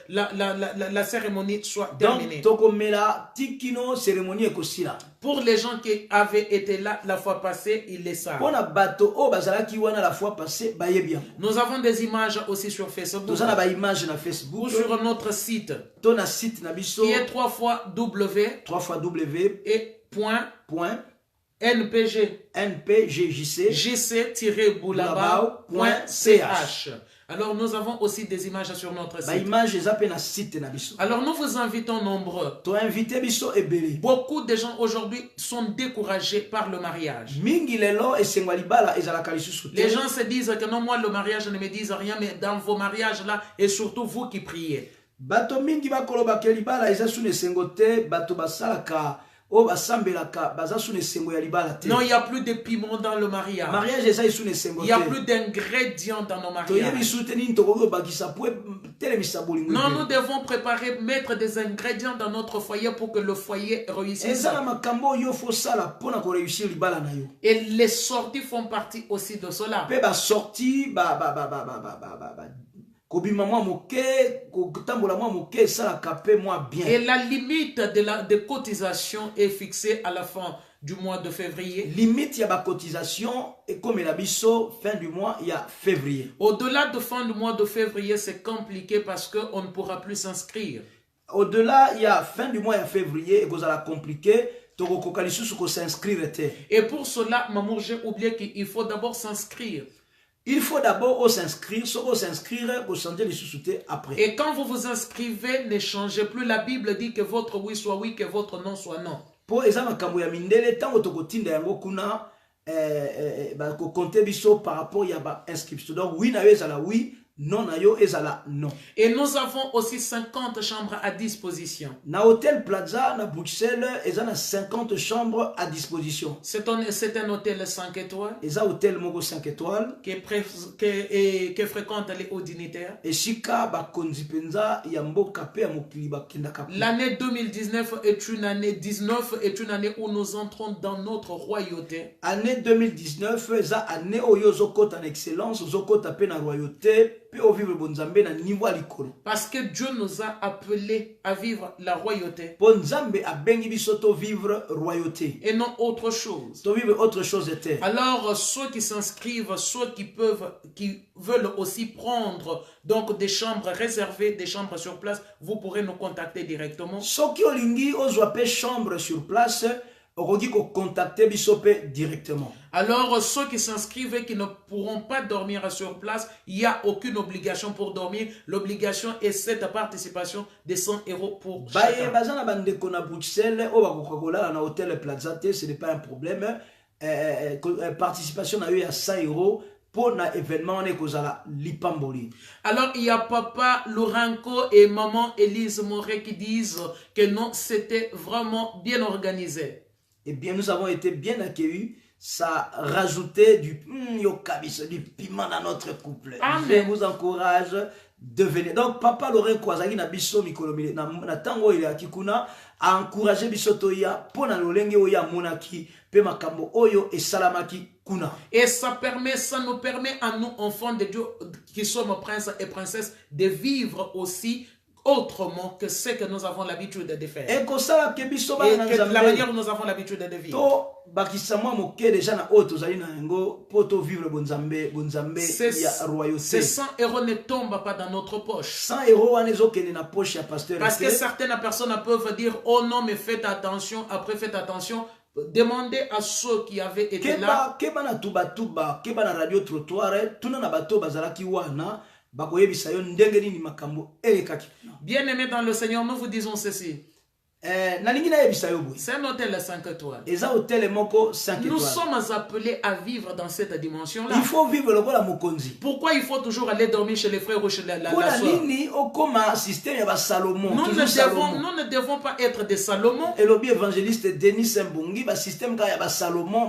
S3: la cérémonie soit
S2: Donc
S3: terminée.
S2: tokomela tikino cérémonie ekosila.
S3: Pour les gens qui avaient été là la fois passée, ils le savent.
S2: Pona bato o bazalaki wana la fois passée bayebi yango.
S3: Nous avons des images aussi sur Facebook
S2: Tozana ba image na
S3: ou
S2: Facebook.
S3: sur notre site
S2: To na site na biso
S3: qui est 3 fois W
S2: 3x
S3: et point
S2: point
S3: NPG
S2: npgjc
S3: jc-boulabao.ch. Alors nous avons aussi des images sur notre
S2: ba
S3: site.
S2: image eza pe na site na biso.
S3: Alors nous vous invitons nombreux.
S2: To invité biso ebele.
S3: Beaucoup de gens aujourd'hui sont découragés par le mariage.
S2: Mingi lelo esengwa libala ezalaka lisusu te.
S3: Les gens se disent que non, moi le mariage ne me dit rien, mais dans vos mariages là, et surtout vous qui priez.
S2: Bato mingi bakoloba ke libala eza suna esengo te, bato basalaka o basambelaka baza suna esengo ya libala te.
S3: Non, il n'y a plus de piment dans le mariage.
S2: Mariage eza suna esengo
S3: Il
S2: te.
S3: n'y a plus d'ingrédients dans nos
S2: Toyebi
S3: mariages.
S2: su te nini tokoki obakisa po telemisa bolingo.
S3: Non, nous devons préparer, mettre des ingrédients dans notre foyer pour que le foyer réussisse.
S2: Eza na makambo oyo fo sala pona ko réussir libala na yo.
S3: Et les sorties font partie aussi de cela.
S2: Pe ba sorti kobima mwa moke kotambola mwa moke esalaka pe mwa bien.
S3: Et la limite de cotisation est fixée à la fin du mois de février.
S2: Limite ya ba cotisation ekomela biso fin du mois ya février.
S3: Au-delà de fin du mois de février, c'est compliqué parce qu'on ne pourra plus s'inscrire.
S2: Au-delà, il y a fin du mois de février, et vous allez compliquer, toko lisusu ko s'inscrire te.
S3: Et pour cela, maman, j'ai oublié qu'il faut d'abord s'inscrire.
S2: Il faut d'abord s'inscrire, soit s'inscrire pour changer les sous-soutés après.
S3: Et quand vous vous inscrivez, ne changez plus. La Bible dit que votre oui soit oui, que votre non soit non.
S2: Pour exemple, quand vous avez mindele, tant que toko tinda yango kuna, ko compter biso par rapport ya ba inscription. Donc oui na yo ezala oui, non na yo ezala non.
S3: Et nous avons aussi 50 chambres à disposition.
S2: Na Hôtel Plaza na Bruxelles, ezana 50 chambres à disposition.
S3: C'est un hôtel 5 étoiles
S2: Eza hôtel moko 5 étoiles.
S3: qui fréquente les hauts dignitaires.
S2: Et shika ba konzi penza ya mboka pe ya mokili ba kenda kapi.
S3: L'année 2019 est une année où nous entrons dans notre royauté.
S2: Année 2019, eza année oyo zokota en excellence, zokota pe na royauté, pe o vivre bonzambe na niveau likolo.
S3: Parce que Dieu nous a appelés à vivre la royauté
S2: Bonzambe a bengi biso to vivre royauté.
S3: et non autre chose.
S2: To vivre autre chose était.
S3: Alors ceux qui s'inscrivent, ceux qui veulent aussi prendre donc des chambres réservées, des chambres sur place, vous pourrez nous contacter directement.
S2: Soki olingi ozwa pe chambre sur place, okoki ko contacter biso pe directement.
S3: Alors ceux qui s'inscrivent et qui ne pourront pas dormir sur place, il n'y a aucune obligation pour dormir. L'obligation est cette participation de 100 € pour
S2: Baye
S3: chacun.
S2: bazana bandeko na Bruxelles, o bakoka kolala na hôtel Plaza te, ce n'est pas un problème. Participation na yo ya 100 € pour na événement on est kozala lipamboli.
S3: Alors il y a papa Lourenco et maman Élise Moré qui disent que non, c'était vraiment bien organisé.
S2: Eh bien, nous avons été bien accueillis. Ça rajoutait du piment dans notre couple.
S3: Amen.
S2: Je vous encourage de venir. Donc, papa Laurent Kwazagi na biso mikolomi na tango il a kikuna a encouragé biso toya pona lolenge oya monaki pe makambo oyo et salamaki kuna.
S3: Et ça nous permet à nous, enfants de Dieu, qui sommes princes et princesses, de vivre aussi autrement que ce que nous avons l'habitude de faire.
S2: Et que ça ke biso ba
S3: Et
S2: na
S3: que la
S2: nzambe
S3: manière où nous avons l'habitude de vivre.
S2: to bakisa mwa moke déjà na oyo tozali na yango po to vivre bonzambe ya royauté.
S3: Ces 100 € ne tombent pas dans notre poche.
S2: 100 € wana ezokende na poche ya pasteur.
S3: Parce que certaines personnes peuvent dire, oh non, mais faites attention, après faites attention. Demandez à ceux qui avaient été là.
S2: Keba na tuba, keba na radio trottoir, tuna na bato bazalaki wana, bakoyebisa yo ndenge nini makambo elekaki.
S3: Bien-aimés dans le Seigneur, nous vous disons ceci. C'est un hôtel à 5 étoiles.
S2: Nous
S3: sommes appelés à vivre dans cette dimension-là.
S2: Il faut vivre le rôle de Mokonzi.
S3: Pourquoi il faut toujours aller dormir chez les frères ou chez la soeur? Nous ne devons pas être des Salomon.
S2: Et l'objet évangéliste Denis Mbongi, système Salomon.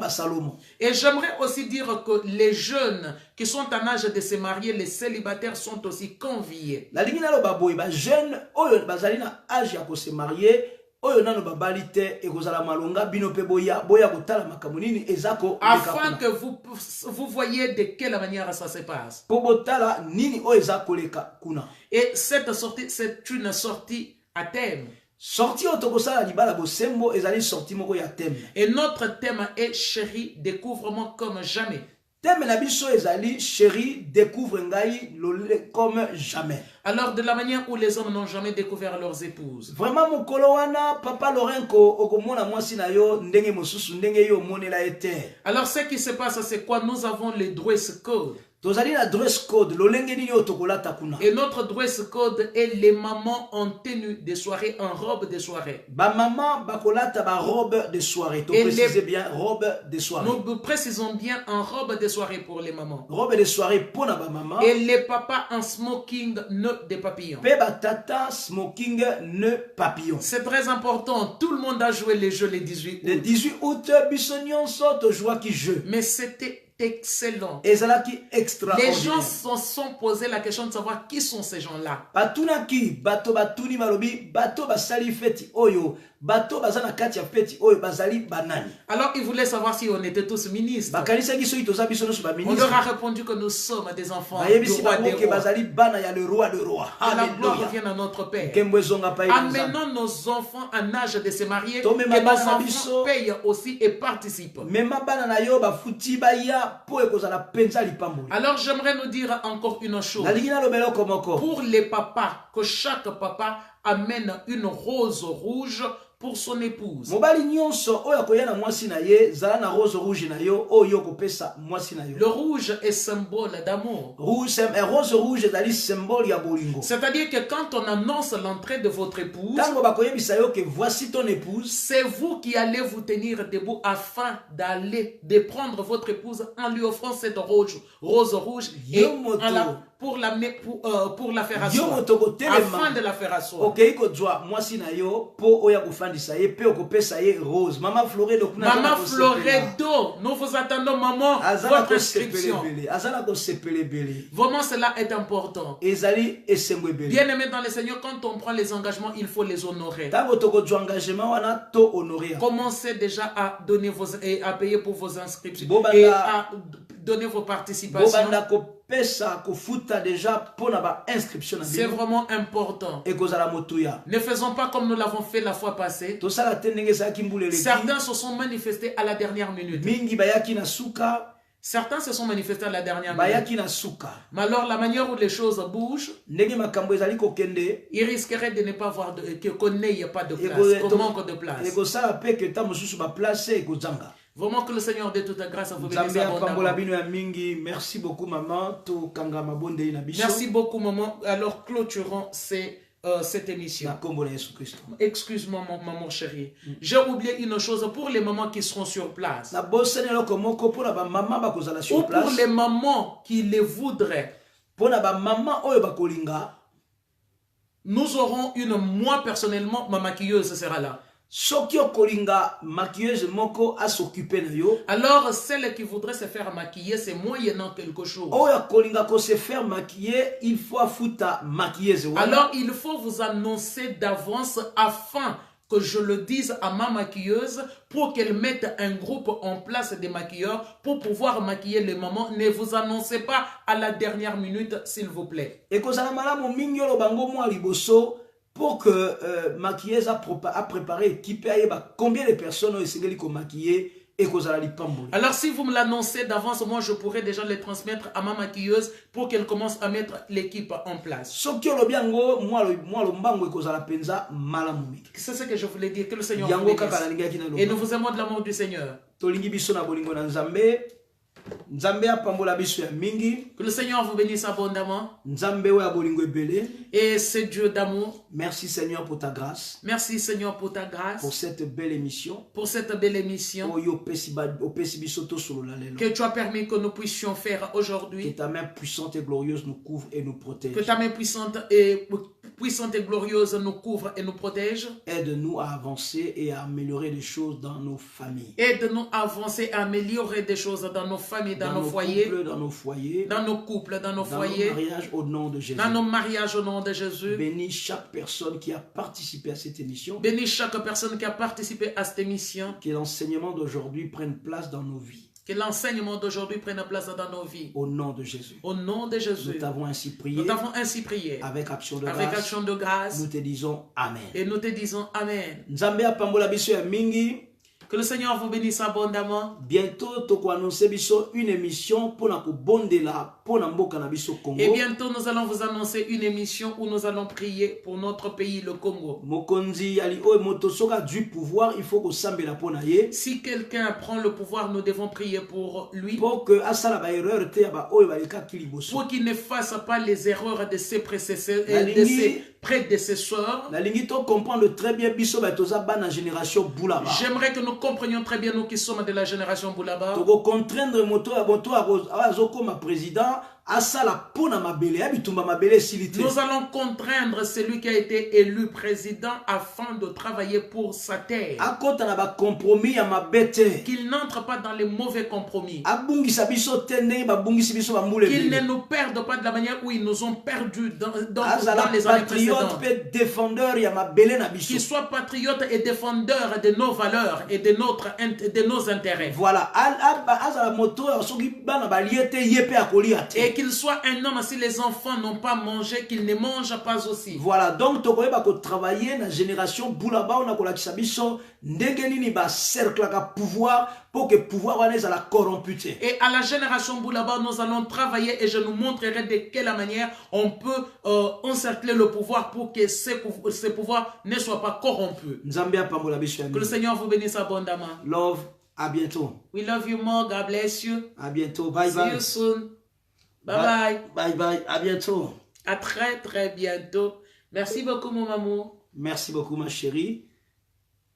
S3: Et j'aimerais aussi dire que les jeunes qui sont en âge de se marier, les célibataires sont aussi conviés.
S2: La ligne là, jeunes, bazali na âge ya ko se marier. Afin
S3: que vous voyez de quelle manière ça se passe. Et cette sortie, c'est une sortie à thème. Et notre thème est chéri, découvre-moi comme jamais.
S2: Thème na biso ezali chéri découvre ngai comme jamais.
S3: Alors de la manière où les hommes n'ont jamais découvert leurs épouses.
S2: Vraiment mon kolowana papa Lorenko okomona mwasi na yo ndenge mosusu ndenge yo monela ete.
S3: Alors ce qui se passe c'est quoi? Nous avons les dress code.
S2: Et
S3: notre dress code est les mamans en tenue de soirée, en robe de soirée.
S2: Robe de soirée. Précisez bien robe de soirée.
S3: Nous précisons bien en robe de soirée pour les mamans.
S2: Robe de soirée pour la maman.
S3: Et les papas en smoking nœud de papillon.
S2: Tata smoking nœud papillon.
S3: C'est très important. Tout le monde a joué les jeux les 18 août.
S2: Le 18 août, Bissonion saute joie qui jeu.
S3: Mais c'était excellent.
S2: Les
S3: gens se sont posé la question de savoir qui sont ces gens-là. Alors ils voulaient savoir si on était tous ministres. On leur a répondu que nous sommes des enfants du roi des rois. Que la gloire revienne à notre Père. Amenons nos enfants en âge de se marier, que nos enfants payent aussi et participent. Alors j'aimerais nous dire encore une chose. Pour les papas, que chaque papa amène une rose rouge pour son épouse. Le rouge est symbole d'amour. C'est-à-dire que quand on annonce l'entrée de votre épouse, c'est vous qui allez vous tenir debout afin de prendre votre épouse en lui offrant cette rose rouge et pour la faire asseoir, afin de la faire asseoir. Maman Floredo, nous vous attendons, maman, votre inscription. Vraiment, cela est important. Bien aimé dans le Seigneur, quand on prend les engagements, il faut les honorer. Commencez déjà à donner à payer pour vos inscriptions et à donner vos participations. C'est vraiment important. Ne faisons pas comme nous l'avons fait la fois passée. Certains se sont manifestés à la dernière minute. Certains se sont manifestés à la dernière minute. Mais alors la manière où les choses bougent, il risquerait de ne pas avoir qu'on n'ait pas de place, qu'on manque de place. Vraiment que le Seigneur de toute grâce vous bénisse abondamment.
S2: Merci beaucoup maman.
S3: Merci beaucoup maman. Alors clôturons cette émission. Excuse-moi maman chérie. J'ai oublié une chose pour les mamans qui seront sur place. Ou pour les mamans qui les voudraient. Nous aurons moi personnellement, ma maquilleuse sera là. Alors celle qui voudrait se faire maquiller, c'est moyennant quelque chose. Alors il faut vous annoncer d'avance afin que je le dise à ma maquilleuse pour qu'elle mette un groupe en place des maquilleurs pour pouvoir maquiller les mamans. Ne vous annoncez pas à la dernière minute, s'il vous plaît.
S2: Pour que maquilleuse a préparé équipe combien de personnes ont maquillé et
S3: alors si vous me l'annoncez d'avance, moi je pourrais déjà les transmettre à ma maquilleuse pour qu'elle commence à mettre l'équipe en place. C'est ce que je voulais dire, que le Seigneur vous bénisse. Et nous vous aimons de l'amour du Seigneur.
S2: Nzambe apambola biso ya mingi.
S3: Que le Seigneur vous bénisse abondamment.
S2: Nzambe oyo abolingo ebele.
S3: Et c'est Dieu d'amour.
S2: Merci Seigneur pour ta grâce.
S3: Merci Seigneur pour ta grâce.
S2: Pour cette belle émission.
S3: Pour cette belle émission. Que tu as permis que nous puissions faire aujourd'hui.
S2: Que ta main puissante et glorieuse nous couvre et nous protège.
S3: Que ta main puissante et glorieuse nous couvre et nous protège.
S2: Aide-nous à avancer et à améliorer les choses dans nos familles.
S3: Aide-nous à avancer, à améliorer des choses dans nos familles, dans nos foyers.
S2: Dans nos foyers.
S3: Dans nos couples, dans nos foyers.
S2: Dans nos mariages au nom de Jésus.
S3: Dans nos mariages au nom de Jésus.
S2: Bénis chaque personne qui a participé à cette émission.
S3: Bénis chaque personne qui a participé à cette émission.
S2: Que l'enseignement d'aujourd'hui prenne place dans nos vies.
S3: Que l'enseignement d'aujourd'hui prenne place dans nos vies.
S2: Au nom de Jésus.
S3: Au nom de Jésus.
S2: Nous t'avons ainsi prié.
S3: Nous t'avons ainsi prié.
S2: Avec action de grâce.
S3: Avec action de grâce.
S2: Nous te disons Amen.
S3: Et nous te disons Amen.
S2: Nzambe apambola biso ya mingi.
S3: Que le Seigneur vous bénisse abondamment.
S2: Bientôt, toko annoncer biso une émission pour na kobondela pour na mboka na biso Congo.
S3: Et bientôt, nous allons vous annoncer une émission où nous allons prier pour notre pays, le Congo.
S2: Mokonzi ali o moto soka du pouvoir, il faut que sambela pona ye.
S3: Si quelqu'un prend le pouvoir, nous devons prier pour lui.
S2: Pour que asala ba erreur te ba o ba leka kiliboso.
S3: Pour qu'il ne fasse pas les erreurs de ses prédécesseurs prédécesseurs.
S2: La ligne to comprendre très bien biso ba toza bana génération Boulaba.
S3: J'aimerais que nous comprenions très bien nous qui sommes de la génération Boulaba.
S2: Toko contraindre moto ya moto azoko ma président asala pona mabele ya bitumba mabele silité.
S3: Nous allons contraindre celui qui a été élu président afin de travailler pour sa terre.
S2: Akota na ba compromis ya mabete.
S3: Qu'il n'entre pas dans les mauvais compromis.
S2: Abungisa biso tende ba bungisi biso ba mbule.
S3: Qu'il ne nous perde pas de la manière où ils nous ont perdus dans les années précédentes.
S2: Défendeur ya mabele na biso.
S3: Qu'il soit patriote et défendeur de nos valeurs et de nos intérêts.
S2: Voilà. Azala moto soki bana ba liete yepe akoli ate.
S3: Et qu'il soit un homme, si les enfants n'ont pas mangé, qu'il ne mange pas aussi.
S2: Voilà, donc tokoye ba ko travailler na génération Boulaba on a ko lakisa biso ndenge nini ba cercle ka pouvoir pour que pouvoir wana ezala corrompu.
S3: Et à la génération Boulaba, nous allons travailler et je nous montrerai de quelle manière on peut encercler le pouvoir pour que ce pouvoir ne soit pas corrompu.
S2: Nzambe apambola biso.
S3: Que le Seigneur vous bénisse abondamment.
S2: Love, à bientôt.
S3: We love you more, God bless you.
S2: À bientôt, bye bye.
S3: See you soon. Bye bye.
S2: Bye bye, à bientôt.
S3: À très très bientôt. Merci beaucoup mon amour.
S2: Merci beaucoup ma chérie.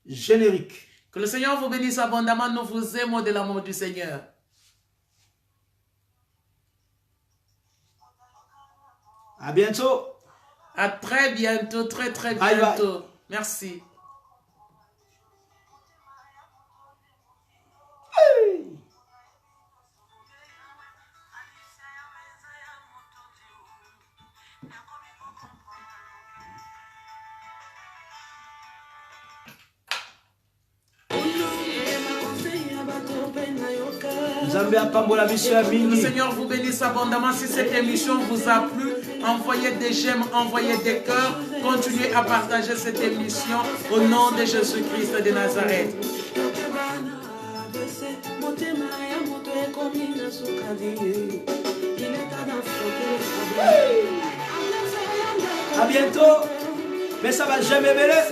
S2: Générique.
S3: Que le Seigneur vous bénisse abondamment. Nous vous aimons de l'amour du Seigneur.
S2: À bientôt.
S3: À très bientôt, très très bientôt.
S2: Bye bye.
S3: Merci.
S2: Que
S3: le Seigneur vous bénisse abondamment. Si cette émission vous a plu, envoyez des j'aime, envoyez des cœurs. Continuez à partager cette émission au nom de Jésus-Christ de Nazareth.
S2: À bientôt. Mais ça va jamais mêler.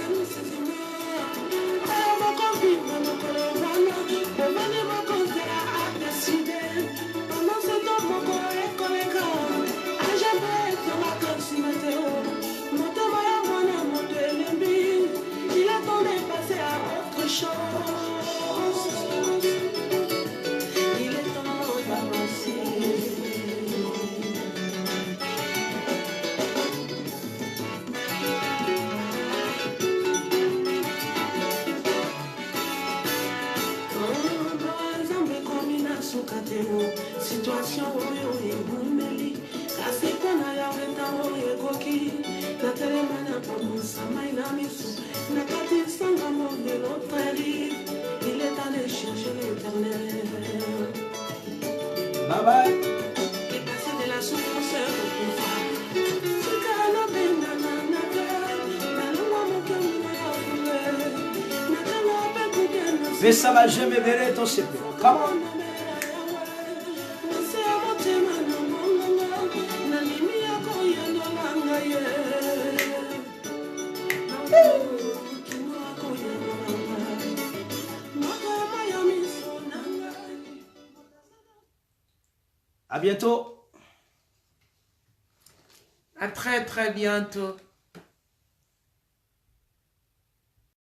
S1: Situation oyo ebumeli kasi mpona yawe ntango ekoki natelema na komonisa mai na miso nakatisanga de l'autre rive. Il est allé chercher l'éternel.
S2: Bye bye.
S1: Et passer de la souffrance au pouvoir.
S2: Mais ça va jamais verrer ton secret. Come on. À bientôt.
S3: À très très bientôt.